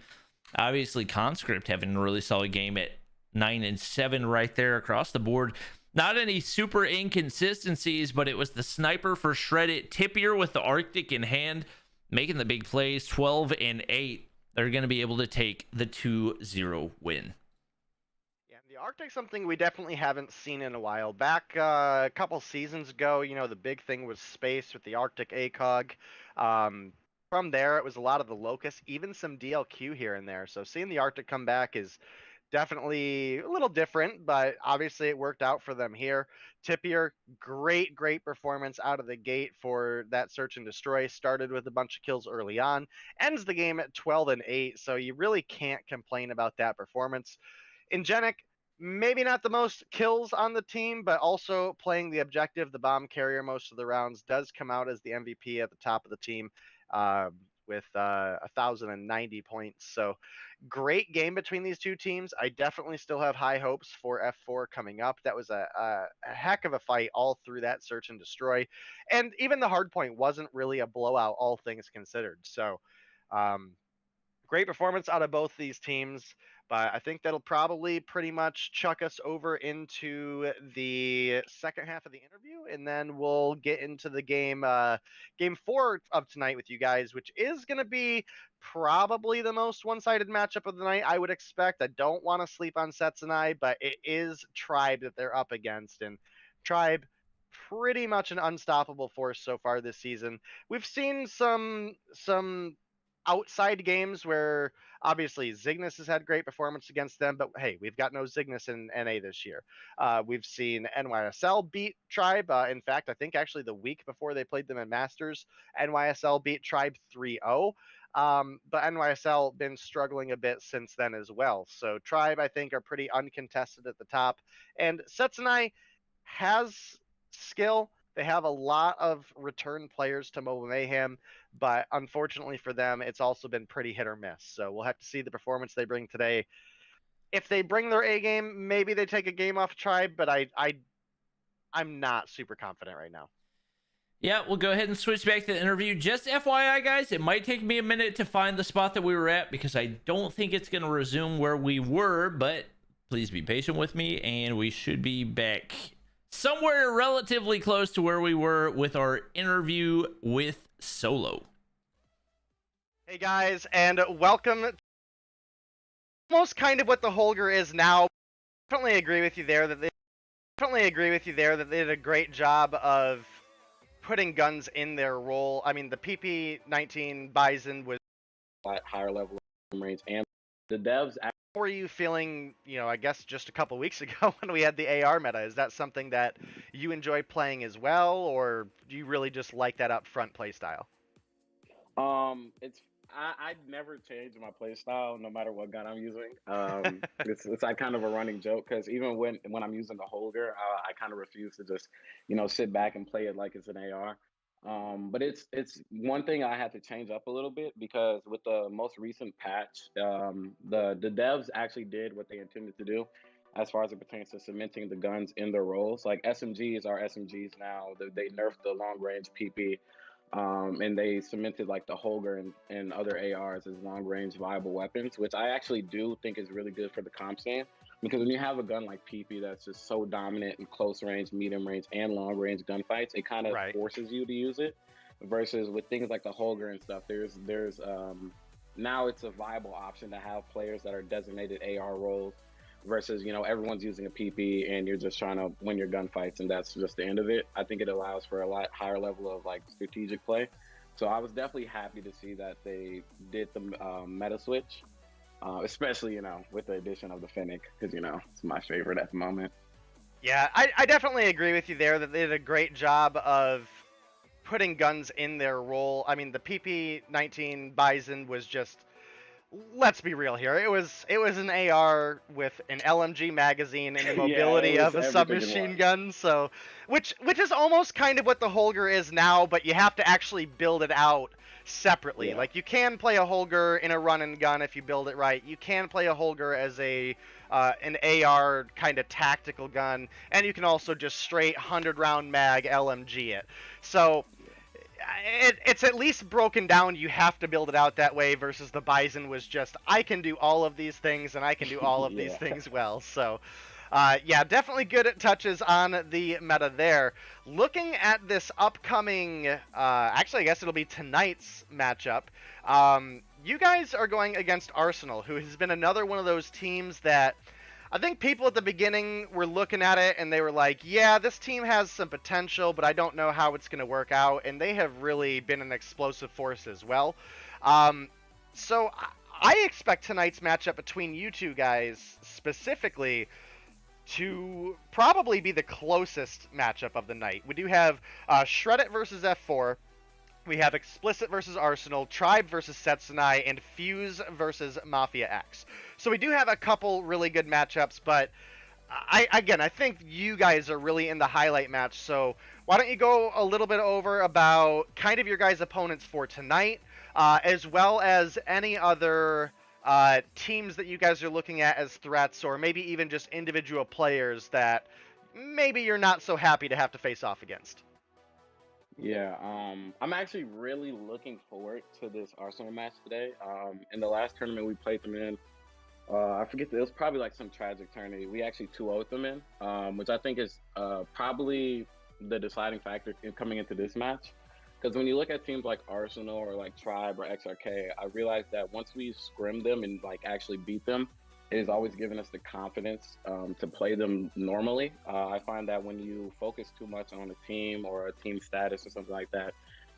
Obviously, Conscript having a really solid game at 9 and 7 right there across the board. Not any super inconsistencies, but it was the sniper for Shreddit. Tipier with the Arctic in hand, making the big plays. 12 and 8. They're going to be able to take the 2-0 win. Yeah, the Arctic's something we definitely haven't seen in a while. Back a couple seasons ago, you know, the big thing was space with the Arctic ACOG. From there, it was a lot of the Locust, even some DLQ here and there. So seeing the Arctic come back is definitely a little different, but obviously it worked out for them here. Tipier, great performance out of the gate for that search and destroy. Started with a bunch of kills early on, ends the game at 12 and 8, so you really can't complain about that performance. Ingenic, maybe not the most kills on the team, but also playing the objective, the bomb carrier most of the rounds, does come out as the MVP at the top of the team with 1,090 points. So great game between these two teams. I definitely still have high hopes for F4 coming up. That was a heck of a fight all through that search and destroy. And even the hard point wasn't really a blowout, all things considered. So great performance out of both these teams. But I think that'll probably pretty much chuck us over into the second half of the interview, and then we'll get into the game 4 of tonight with you guys, which is going to be probably the most one-sided matchup of the night, I would expect. I don't want to sleep on Setsunai, but it is Tribe that they're up against, and Tribe, pretty much an unstoppable force so far this season. We've seen some outside games where obviously Zygnus has had great performance against them, but hey, we've got no Zygnus in NA this year. We've seen NYSL beat Tribe. In fact, I think actually the week before they played them in Masters, NYSL beat Tribe 3-0. But NYSL been struggling a bit since then as well. So Tribe, I think, are pretty uncontested at the top. And Setsunai has skill. They have a lot of return players to Mobile Mayhem, but unfortunately for them, it's also been pretty hit or miss. So we'll have to see the performance they bring today. If they bring their A game, maybe they take a game off Tribe, but I'm not super confident right now. Yeah, we'll go ahead and switch back to the interview. Just FYI, guys, it might take me a minute to find the spot that we were at because I don't think it's going to resume where we were, but please be patient with me, and we should be back somewhere relatively close to where we were with our interview with Solo. Hey guys, and welcome. Almost kind of what the Holger is now. Definitely agree with you there that they did a great job of putting guns in their role. I mean, the PP-19 Bison was At higher level range, and the devs. How were you feeling, I guess just a couple weeks ago when we had the AR meta? Is that something that you enjoy playing as well, or do you really just like that upfront play style? I never change my play style no matter what gun I'm using. It's like kind of a running joke because even when I'm using the Holger, I kind of refuse to just sit back and play it like it's an AR. But it's one thing I had to change up a little bit because with the most recent patch, the devs actually did what they intended to do as far as it pertains to cementing the guns in their roles. Like SMGs are SMGs now. They nerfed the long range PP. And they cemented like the Holger and other ARs as long range viable weapons, which I actually do think is really good for the comp scene. Because when you have a gun like PP that's just so dominant in close range, medium range, and long range gunfights, it kind of forces you to use it. Versus with things like the Holger and stuff, there's now it's a viable option to have players that are designated AR roles versus everyone's using a PP and you're just trying to win your gunfights and that's just the end of it. I think it allows for a lot higher level of like strategic play. So I was definitely happy to see that they did the meta switch, especially with the addition of the Fennec because it's my favorite at the moment. Yeah, I definitely agree with you there that they did a great job of putting guns in their role. I mean, the PP-19 Bison was just, let's be real here. It was an AR with an LMG magazine and the mobility of a submachine gun. So, which is almost kind of what the Holger is now, but you have to actually build it out separately. Yeah. Like you can play a Holger in a run and gun if you build it right. You can play a Holger as an AR kind of tactical gun, and you can also just straight 100-round mag LMG it. So. It's at least broken down. You have to build it out that way versus the Bison was just, I can do all of these things and I can do all of these things well. So, yeah, definitely good touches on the meta there. Looking at this upcoming, actually, I guess it'll be tonight's matchup. You guys are going against Arsenal, who has been another one of those teams that I think people at the beginning were looking at it and they were like, yeah, this team has some potential, but I don't know how it's going to work out. And they have really been an explosive force as well. So I expect tonight's matchup between you two guys specifically to probably be the closest matchup of the night. We do have Shred It versus F4. We have Explicit versus Arsenal, Tribe versus Setsunai, and Fuse versus Mafia X. So we do have a couple really good matchups, but I think you guys are really in the highlight match. So why don't you go a little bit over about kind of your guys' opponents for tonight, as well as any other teams that you guys are looking at as threats, or maybe even just individual players that maybe you're not so happy to have to face off against. Yeah, I'm actually really looking forward to this Arsenal match today. In the last tournament we played them in, I forget, it was probably like some tragic tournament. We actually 2-0'd them in, which I think is probably the deciding factor in coming into this match. Because when you look at teams like Arsenal or like Tribe or XRK, I realized that once we scrim them and like actually beat them, it has always given us the confidence to play them normally. I find that when you focus too much on a team or a team status or something like that,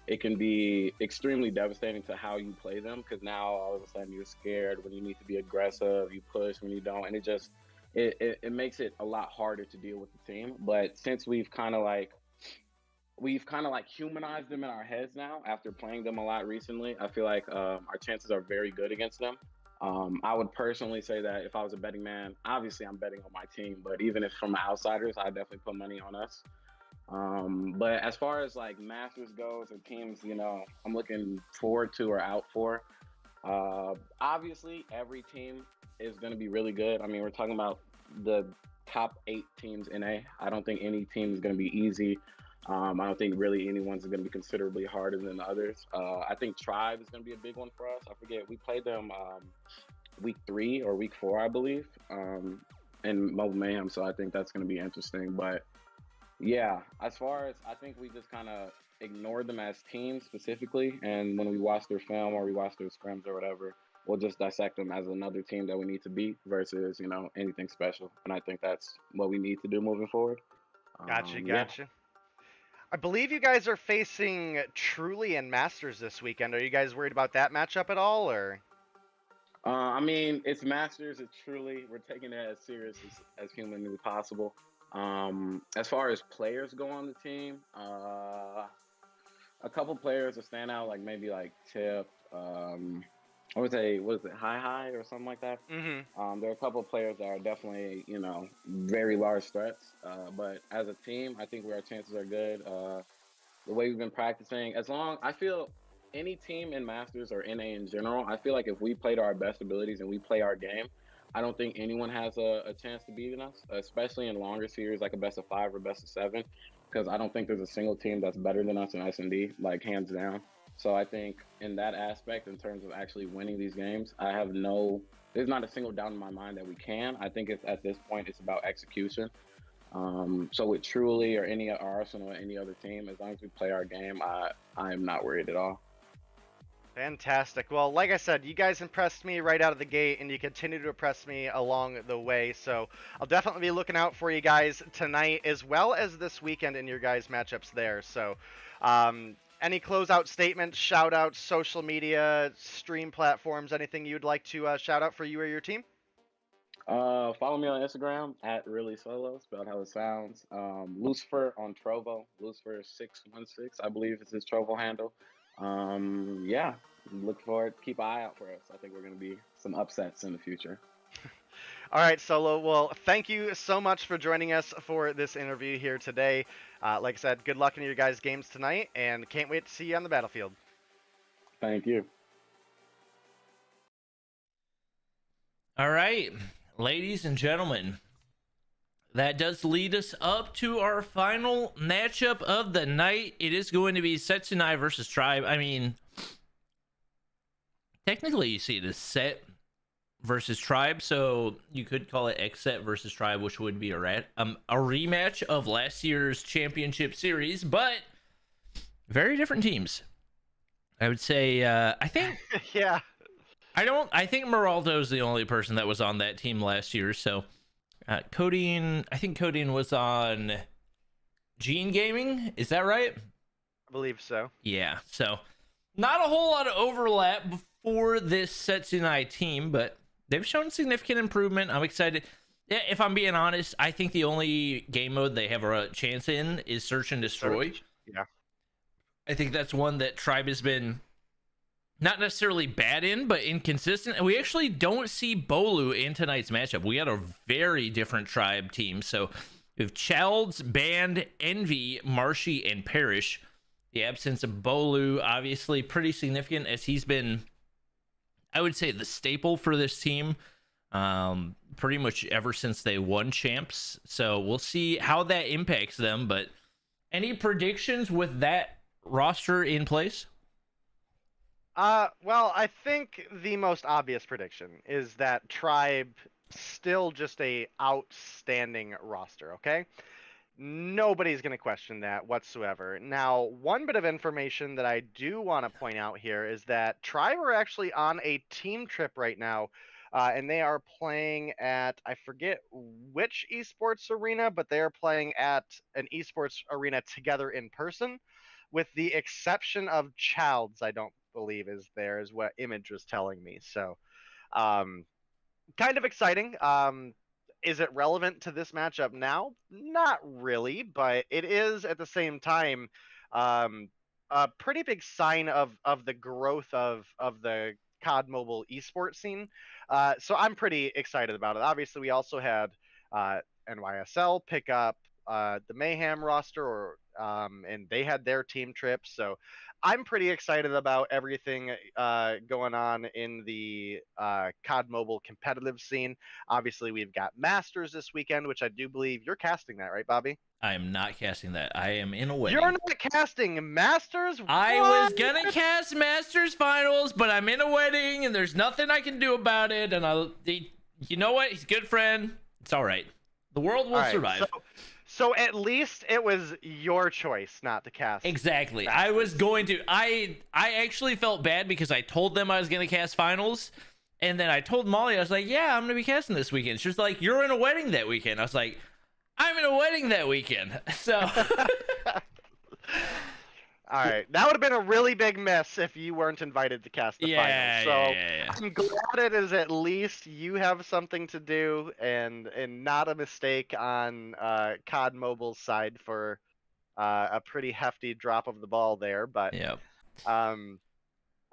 it can be extremely devastating to how you play them, because now all of a sudden you're scared when you need to be aggressive, you push when you don't, and it makes it a lot harder to deal with the team. But since we've kind of like humanized them in our heads now after playing them a lot recently, I feel like our chances are very good against them. I would personally say that if I was a betting man, obviously I'm betting on my team, but even if from outsiders, I definitely put money on us. But as far as like Masters goes or teams, I'm looking forward to or out for, obviously every team is going to be really good. I mean, we're talking about the top 8 teams in A. I don't think any team is going to be easy. I don't think really anyone's going to be considerably harder than the others. I think Tribe is going to be a big one for us. I forget, we played them week 3 or week 4, I believe, in Mobile Mayhem. So I think that's going to be interesting. But yeah, as far as I think we just kind of ignored them as teams specifically. And when we watch their film or we watch their scrims or whatever, we'll just dissect them as another team that we need to beat versus, anything special. And I think that's what we need to do moving forward. Gotcha, Yeah. gotcha. I believe you guys are facing Truly and Masters this weekend. Are you guys worried about that matchup at all, or? I mean, it's Masters. It's Truly. We're taking it as serious as humanly possible. As far as players go on the team, a couple players that stand out, like maybe like Tip, what is it, High or something like that. Mm-hmm. There are a couple of players that are definitely, very large threats. But as a team, I think our chances are good. The way we've been practicing, I feel any team in Masters or NA in general, I feel like if we play to our best abilities and we play our game, I don't think anyone has a chance to beat us, especially in longer series like a best of 5 or best of 7, because I don't think there's a single team that's better than us in S&D, like hands down. So I think in that aspect, in terms of actually winning these games, there's not a single doubt in my mind that we can. I think at this point, it's about execution. So with Truly or any Arsenal or any other team, as long as we play our game, I am not worried at all. Fantastic. Well, like I said, you guys impressed me right out of the gate, and you continue to impress me along the way. So I'll definitely be looking out for you guys tonight, as well as this weekend in your guys' matchups there. So any closeout statements, shout outs, social media, stream platforms, anything you'd like to shout out for you or your team? Follow me on Instagram at really solo, spelled how it sounds. Lucifer on Trovo, Lucifer616, I believe is his Trovo handle. Yeah, look forward. Keep an eye out for us. I think we're going to be some upsets in the future. All right, Solo. Well, thank you so much for joining us for this interview here today. Like I said, good luck in your guys' games tonight, and can't wait to see you on the battlefield. Thank you. All right, ladies and gentlemen, that does lead us up to our final matchup of the night. It is going to be Setsunai versus Tribe. I mean, technically you see it as Set versus Tribe, so you could call it X-Set versus Tribe, which would be a rematch of last year's championship series, but very different teams. I would say, I think... Yeah. I think Meraldo's the only person that was on that team last year, so... Codeine, I think Codeine was on Gene Gaming. Is that right? I believe so. Yeah, so not a whole lot of overlap before this Setsunai team, but they've shown significant improvement. I'm excited. Yeah, if I'm being honest, I think the only game mode they have a chance in is Search and Destroy. Yeah. I think that's one that Tribe has been not necessarily bad in, but inconsistent. And we actually don't see Bolu in tonight's matchup. We got a very different Tribe team. So we have Childs, Band, Envy, Marshy, and Parrish. The absence of Bolu, obviously pretty significant, as he's been, I would say, the staple for this team pretty much ever since they won champs. So we'll see how that impacts them. But any predictions with that roster in place? Well, I think the most obvious prediction is that Tribe still just a outstanding roster, okay? Nobody's going to question that whatsoever. Now, one bit of information that I do want to point out here is that Tribe are actually on a team trip right now, and they are playing at, I forget which esports arena, but they are playing at an esports arena together in person, with the exception of Childs, I don't believe is there, is what Image was telling me. So kind of exciting. Is it relevant to this matchup now? Not really, but it is at the same time a pretty big sign of the growth of the COD mobile esports scene. So I'm pretty excited about it. Obviously, we also had NYSL pick up the Mayhem roster, or and they had their team trip. So I'm pretty excited about everything going on in the COD Mobile competitive scene. Obviously, we've got Masters this weekend, which I do believe you're casting that, right, Bobby? I am not casting that. I am in a wedding. You're not casting Masters? I What? was gonna cast Masters Finals, but I'm in a wedding and there's nothing I can do about it. And you know what? He's a good friend. It's all right. The world will survive. So at least it was your choice not to cast. Exactly. Masters. I was going to. I actually felt bad because I told them I was gonna cast Finals, and then I told Molly, I was like, "Yeah, I'm gonna be casting this weekend." She's like, "You're in a wedding that weekend." I was like, "I'm in a wedding that weekend." So. All right, that would have been a really big miss if you weren't invited to cast the finals. So I'm glad it is at least you have something to do and not a mistake on COD Mobile's side for a pretty hefty drop of the ball there. But Yep.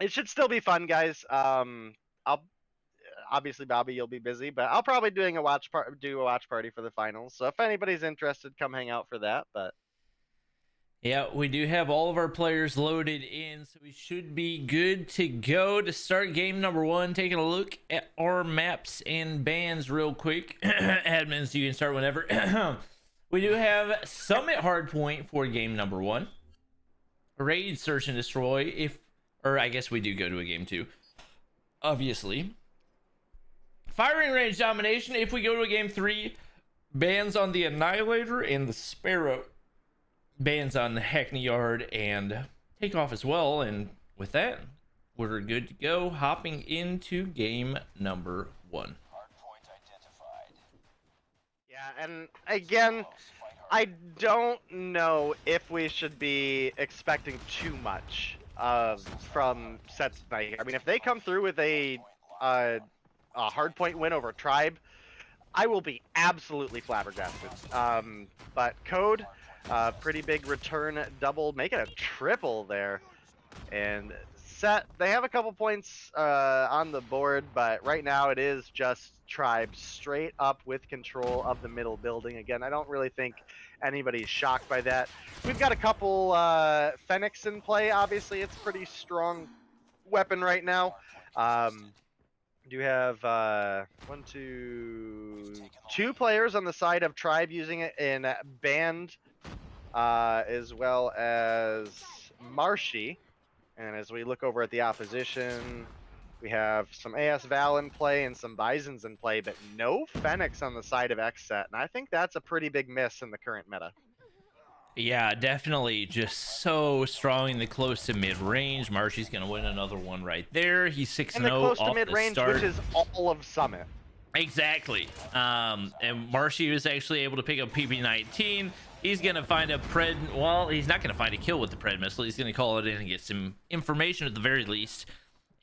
It should still be fun, guys. I'll obviously Bobby, you'll be busy, but I'll probably do a watch party for the finals. So if anybody's interested, come hang out for that. But yeah, we do have all of our players loaded in, so we should be good to go to start game number 1. Taking a look at our maps and bans real quick. Admins, you can start whenever. We do have Summit Hardpoint for game number 1. Raid, Search, and Destroy, or I guess we do go to a game 2. Obviously. Firing Range Domination, if we go to a game 3. Bans on the Annihilator and the Sparrow. Bans on the Hackney Yard and Takeoff as well. And with that, we're good to go. Hopping into game number 1. Hardpoint identified. yeah, and again, I don't know if we should be expecting too much from Setsunai. I mean, if they come through with a hardpoint win over Tribe, I will be absolutely flabbergasted. But COD, pretty big return double, make it a triple there. And they have a couple points on the board, but right now it is just Tribe straight up with control of the middle building. Again, I don't really think anybody's shocked by that. We've got a couple Fenix in play. Obviously, it's a pretty strong weapon right now. Do have two players on the side of Tribe using it in Band, as well as Marshy. And as we look over at the opposition, we have some AS Val in play and some Bisons in play, but no Fenix on the side of Xset. And I think that's a pretty big miss in the current meta. Yeah, definitely just so strong in the close to mid range. Marshy's going to win another one right there. He's 6-0 and the close to off mid range, the start. which is all of Summit. Exactly. And Marshy was actually able to pick up PP-19. He's going to find a Pred. Well, he's not going to find a kill with the Pred missile. He's going to call it in and get some information at the very least.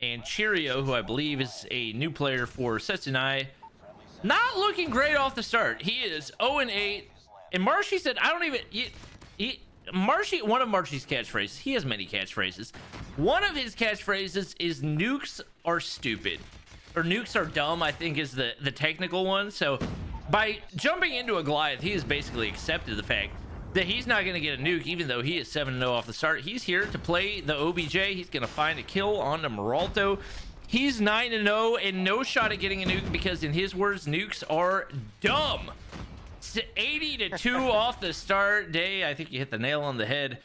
And Cheerio, who I believe is a new player for Setsunai, not looking great off the start. He is 0-8. And Marshy said, I don't even... Marshy, one of Marshy's catchphrases, he has many catchphrases. One of his catchphrases is nukes are stupid. Or nukes are dumb, I think is the technical one. So by jumping into a Goliath, he has basically accepted the fact that he's not going to get a nuke, even though he is 7-0 off the start. He's here to play the OBJ. He's going to find a kill on the Meralto. He's 9-0 and no shot at getting a nuke because, in his words, nukes are dumb. 80-2 off the start day. I think you hit the nail on the head.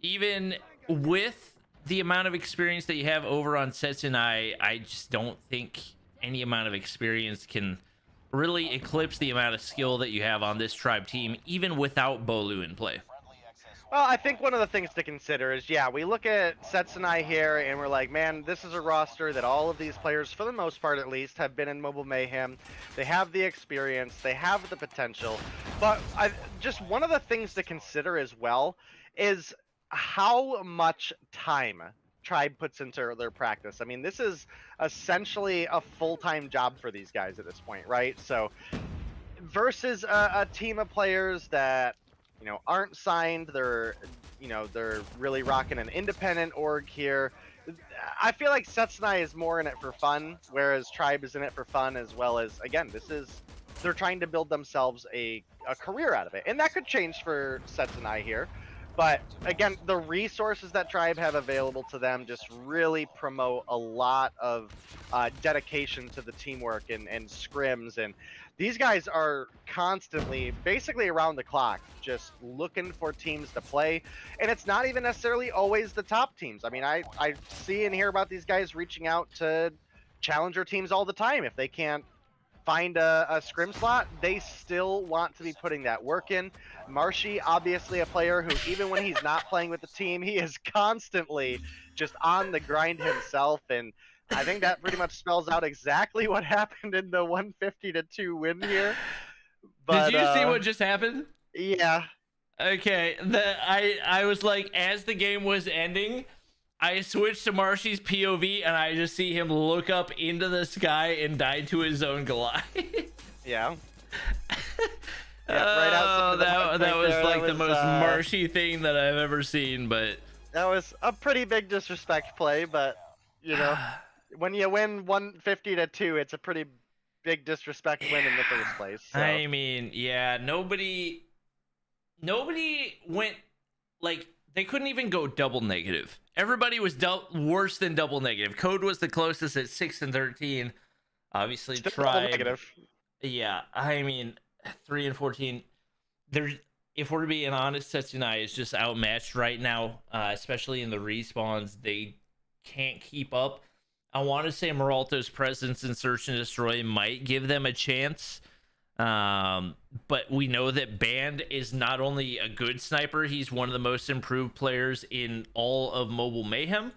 Even with the amount of experience that you have over on Setsunai, I just don't think any amount of experience can really eclipse the amount of skill that you have on this Tribe team, even without Bolu in play. Well, I think one of the things to consider is, yeah, we look at Setsunai here and we're like, man, this is a roster that all of these players, for the most part at least, have been in Mobile Mayhem. They have the experience, they have the potential. But just one of the things to consider as well is how much time Tribe puts into their practice. I mean, this is essentially a full-time job for these guys at this point, right? So versus a team of players that, you know, aren't signed, they're really rocking an independent org here. I feel like Setsunai is more in it for fun, whereas Tribe is in it for fun, as well as, again, they're trying to build themselves a career out of it. And that could change for Setsunai here. But again, the resources that Tribe have available to them just really promote a lot of dedication to the teamwork and scrims. And these guys are constantly, basically around the clock, just looking for teams to play. And it's not even necessarily always the top teams. I mean, I see and hear about these guys reaching out to challenger teams all the time. If they can't find a scrim slot, they still want to be putting that work in. Marshy, obviously a player who, even when he's not playing with the team, he is constantly just on the grind himself. And I think that pretty much spells out exactly what happened in the 150-2 win here. But, Did you see what just happened? Yeah. Okay, I was like, as the game was ending, I switched to Marshy's POV and I just see him look up into the sky and die to his own glide. Yeah. Right outside that was there, like that the was, most Marshy thing that I've ever seen, but that was a pretty big disrespect play, but you know, when you win 150-2, it's a pretty big disrespect win in the first place. So. I mean, yeah, nobody went, like, they couldn't even go double negative. Everybody was worse than double negative. COD was the closest at 6-13. Obviously, Still double Tribe. negative. Yeah, I mean, 3-14. If we're being honest, Setsunai is just outmatched right now, especially in the respawns. They can't keep up. I want to say Meralto's presence in Search and Destroy might give them a chance. But we know that Band is not only a good sniper, he's one of the most improved players in all of Mobile Mayhem.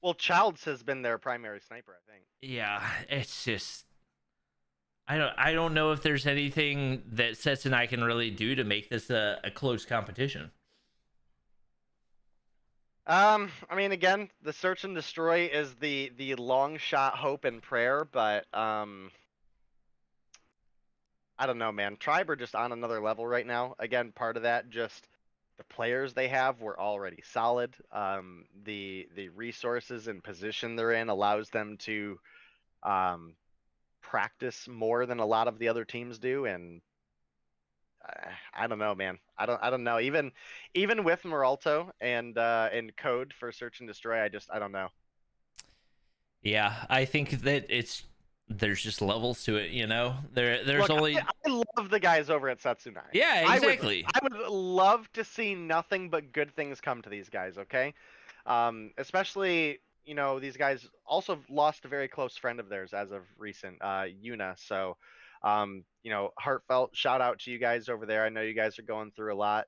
Well, Childs has been their primary sniper, I think. Yeah, it's just I don't know if there's anything that Setsunai can really do to make this a close competition. I mean, again, the Search and Destroy is the long shot hope and prayer, but I don't know, man. Tribe are just on another level right now. Again, part of that, just the players they have were already solid. The resources and position they're in allows them to practice more than a lot of the other teams do, and I don't know, man. I don't know. Even with Meralto and COD for Search and Destroy, I don't know. Yeah, I think that there's just levels to it, you know. There's Look, only I love the guys over at Setsunai. Yeah, exactly. I would love to see nothing but good things come to these guys, okay? Especially, you know, these guys also lost a very close friend of theirs as of recent, Yuna. So, you know, heartfelt shout out to you guys over there. I know you guys are going through a lot.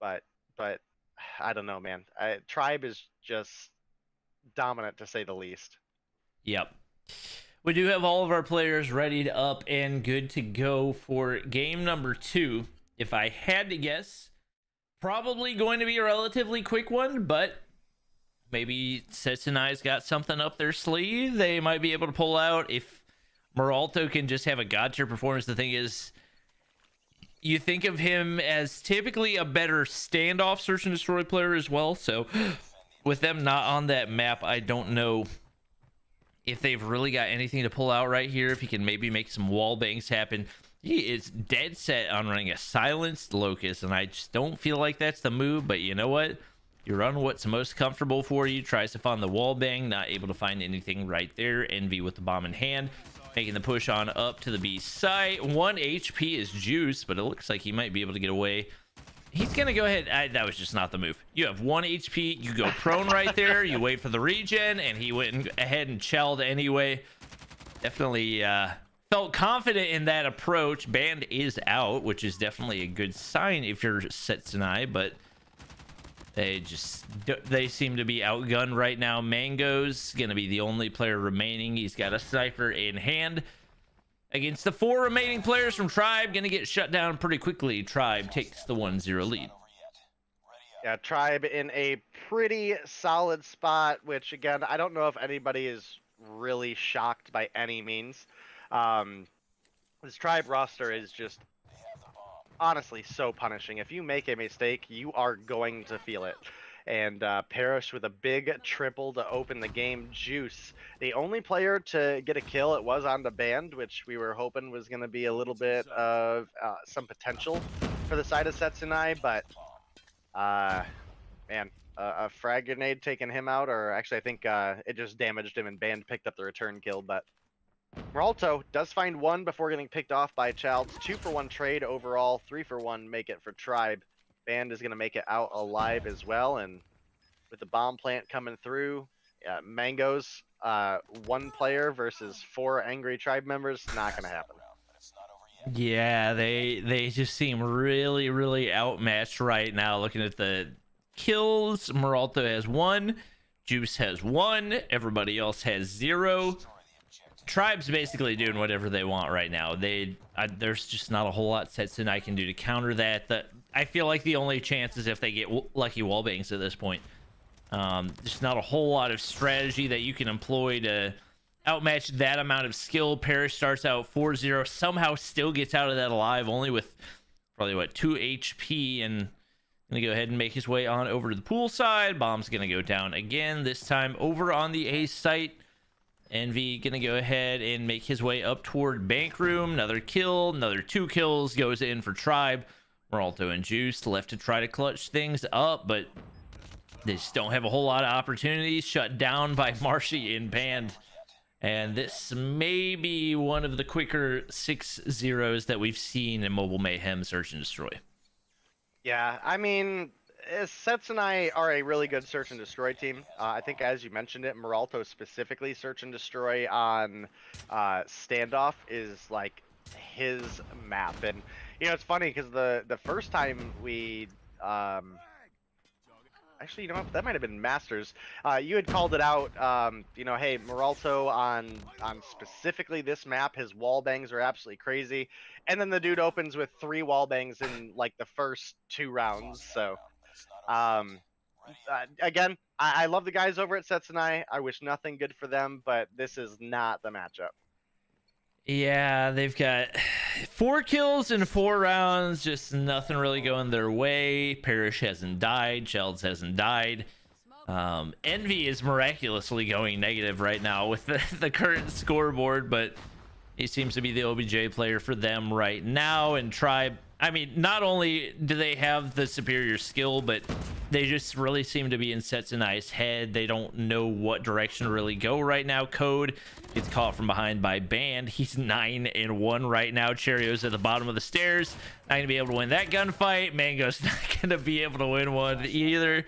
But I don't know, man. Tribe is just dominant to say the least. Yep. We do have all of our players ready to up and good to go for game number 2. If I had to guess, probably going to be a relatively quick one, but maybe Setsunai's got something up their sleeve they might be able to pull out. If Meralto can just have a god tier performance, the thing is, you think of him as typically a better standoff Search and Destroy player as well, so with them not on that map, I don't know if they've really got anything to pull out right here. If he can maybe make some wall bangs happen. He is dead set on running a silenced Locust, and I just don't feel like that's the move. But you know what? You run what's most comfortable for you. Tries to find the wall bang, not able to find anything right there. Envy with the bomb in hand, making the push on up to the B site. 1 HP is Juice, but it looks like he might be able to get away. He's gonna go ahead. That was just not the move. You have 1 HP. You go prone right there. You wait for the regen, and he went ahead and chelled anyway. Definitely felt confident in that approach. Band is out, which is definitely a good sign if you're Setsunai, but they seem to be outgunned right now. Mango's gonna be the only player remaining. He's got a sniper in hand. Against the 4 remaining players from Tribe, gonna get shut down pretty quickly. Tribe takes the 1-0 lead. Yeah, Tribe in a pretty solid spot, which again, I don't know if anybody is really shocked by any means. This Tribe roster is just honestly so punishing. If you make a mistake, you are going to feel it. And Parrish with a big triple to open the game. Juice, the only player to get a kill, it was on the Band, which we were hoping was going to be a little bit of some potential for the side of Setsunai, but Man, a frag grenade taking him out, or actually I think it just damaged him and Band picked up the return kill, but Meralto does find one before getting picked off by Childs. 2-for-1 trade overall, 3-for-1 make it for Tribe. Band is going to make it out alive as well, and with the bomb plant coming through, Mangoes, one player versus 4 angry Tribe members, not going to happen. Yeah, they just seem really, really outmatched right now. Looking at the kills, Meralto has 1, Juice has 1, everybody else has 0. Tribe's basically doing whatever they want right now. There's just not a whole lot Setsunai can do to counter that. I feel like the only chance is if they get lucky wallbangs at this point. There's not a whole lot of strategy that you can employ to outmatch that amount of skill. Parrish starts out 4-0, somehow still gets out of that alive, only with probably 2 HP, and gonna go ahead and make his way on over to the pool side. Bomb's gonna go down again, this time over on the A site. Envy gonna go ahead and make his way up toward bank room. Another kill, another 2 kills goes in for Tribe. Meralto and Juice left to try to clutch things up, but they just don't have a whole lot of opportunities. Shut down by Marshy in Band. And this may be one of the quicker 6-0s that we've seen in Mobile Mayhem Search and Destroy. Yeah, I mean, Setsunai are a really good search and destroy team. I think, as you mentioned it, Meralto specifically search and destroy on standoff is like his map. And you know, it's funny because the first time we actually, you know what? That might have been Masters. You had called it out. You know, hey, Meralto on specifically this map, his wall bangs are absolutely crazy. And then the dude opens with 3 wall bangs in like the first 2 rounds. So, again, I love the guys over at Setsunai. I wish nothing good for them, but this is not the matchup. Yeah, they've got 4 kills in 4 rounds, just nothing really going their way. Parrish hasn't died, Childs hasn't died. Envy is miraculously going negative right now with the current scoreboard, but he seems to be the OBJ player for them right now. And Tribe, I mean, not only do they have the superior skill, but they just really seem to be in Setsunai's head. They don't know what direction to really go right now. COD gets caught from behind by Band. He's 9-1 right now. Cherio's at the bottom of the stairs. Not gonna be able to win that gunfight. Mango's not gonna be able to win one either.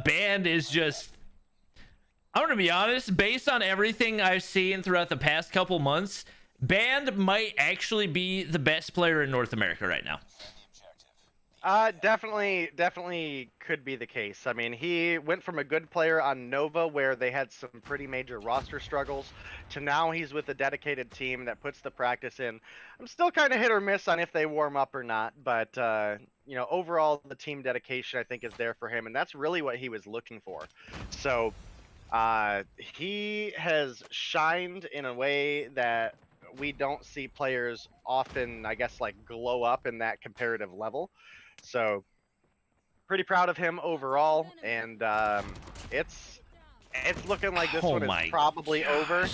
Band is just, I'm gonna be honest, based on everything I've seen throughout the past couple months, Band might actually be the best player in North America right now. Definitely could be the case. I mean, he went from a good player on Nova, where they had some pretty major roster struggles, to now he's with a dedicated team that puts the practice in. I'm still kind of hit or miss on if they warm up or not, but you know, overall the team dedication I think is there for him, and that's really what he was looking for. So he has shined in a way that we don't see players often, I guess, like glow up in that comparative level. So pretty proud of him overall, and it's looking like this one is probably over.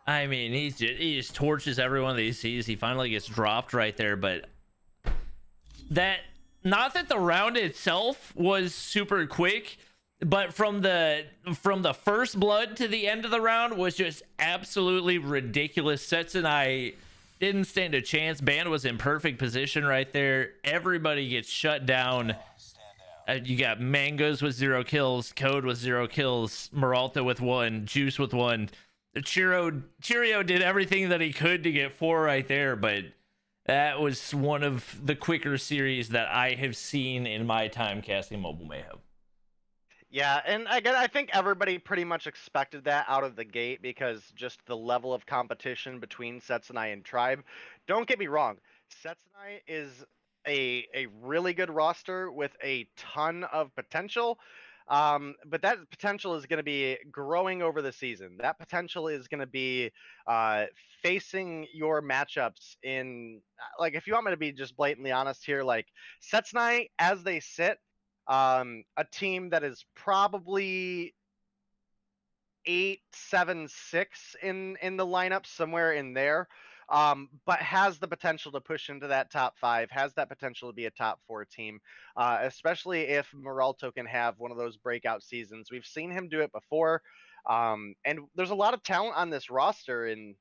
I mean, he just torches everyone that he sees. He finally gets dropped right there, but not that the round itself was super quick, but from the first blood to the end of the round was just absolutely ridiculous. Setsunai didn't stand a chance. Band was in perfect position right there. Everybody gets shut down. You got Mangoes with 0 kills, COD with 0 kills, Meralto with 1, Juice with 1. Cheerio did everything that he could to get 4 right there, but that was one of the quicker series that I have seen in my time casting Mobile Mayhem. Yeah, and again, I think everybody pretty much expected that out of the gate, because just the level of competition between Setsunai and Tribe. Don't get me wrong, Setsunai is a really good roster with a ton of potential, but that potential is going to be growing over the season. That potential is going to be facing your matchups in, like, if you want me to be just blatantly honest here, like Setsunai as they sit, a team that is probably 8-7-6 in the lineup, somewhere in there. but has the potential to push into that top 5, has that potential to be a top 4 team, especially if Moralto can have one of those breakout seasons. We've seen him do it before, and there's a lot of talent on this roster, and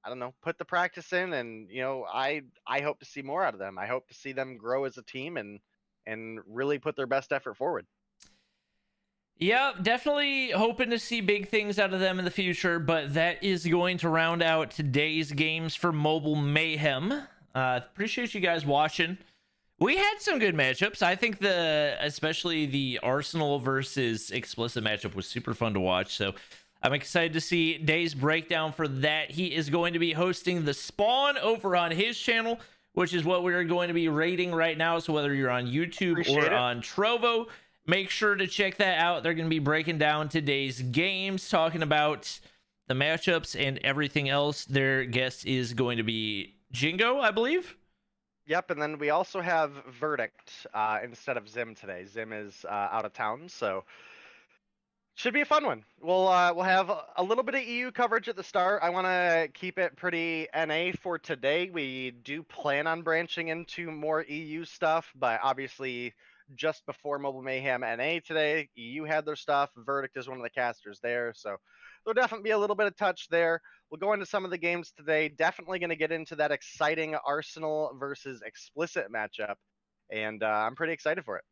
I don't know, put the practice in, and I hope to see more out of them. I hope to see them grow as a team and really put their best effort forward. Yeah, definitely hoping to see big things out of them in the future, but that is going to round out today's games for Mobile Mayhem. Appreciate you guys watching. We had some good matchups. I think especially the Arsenal versus Explicit matchup was super fun to watch, so I'm excited to see Day's breakdown for that. He is going to be hosting the Spawn over on his channel, which is what we're going to be rating right now, so whether you're on YouTube Appreciate it. on Trovo, make sure to check that out. They're going to be breaking down today's games, talking about the matchups and everything else. Their guest is going to be Jingo, I believe. Yep, and then we also have Verdict instead of Zim today. Zim is out of town, so should be a fun one. We'll have a little bit of EU coverage at the start. I want to keep it pretty NA for today. We do plan on branching into more EU stuff, but obviously just before Mobile Mayhem NA today, EU had their stuff. Verdict is one of the casters there, so there'll definitely be a little bit of touch there. We'll go into some of the games today. Definitely going to get into that exciting Arsenal versus Explicit matchup, and I'm pretty excited for it.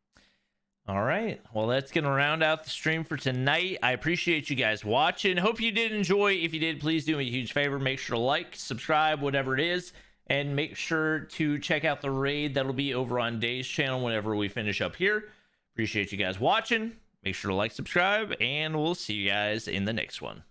All right. Well, that's going to round out the stream for tonight. I appreciate you guys watching. Hope you did enjoy. If you did, please do me a huge favor. Make sure to like, subscribe, whatever it is, and make sure to check out the raid. That'll be over on Day's channel whenever we finish up here. Appreciate you guys watching. Make sure to like, subscribe, and we'll see you guys in the next one.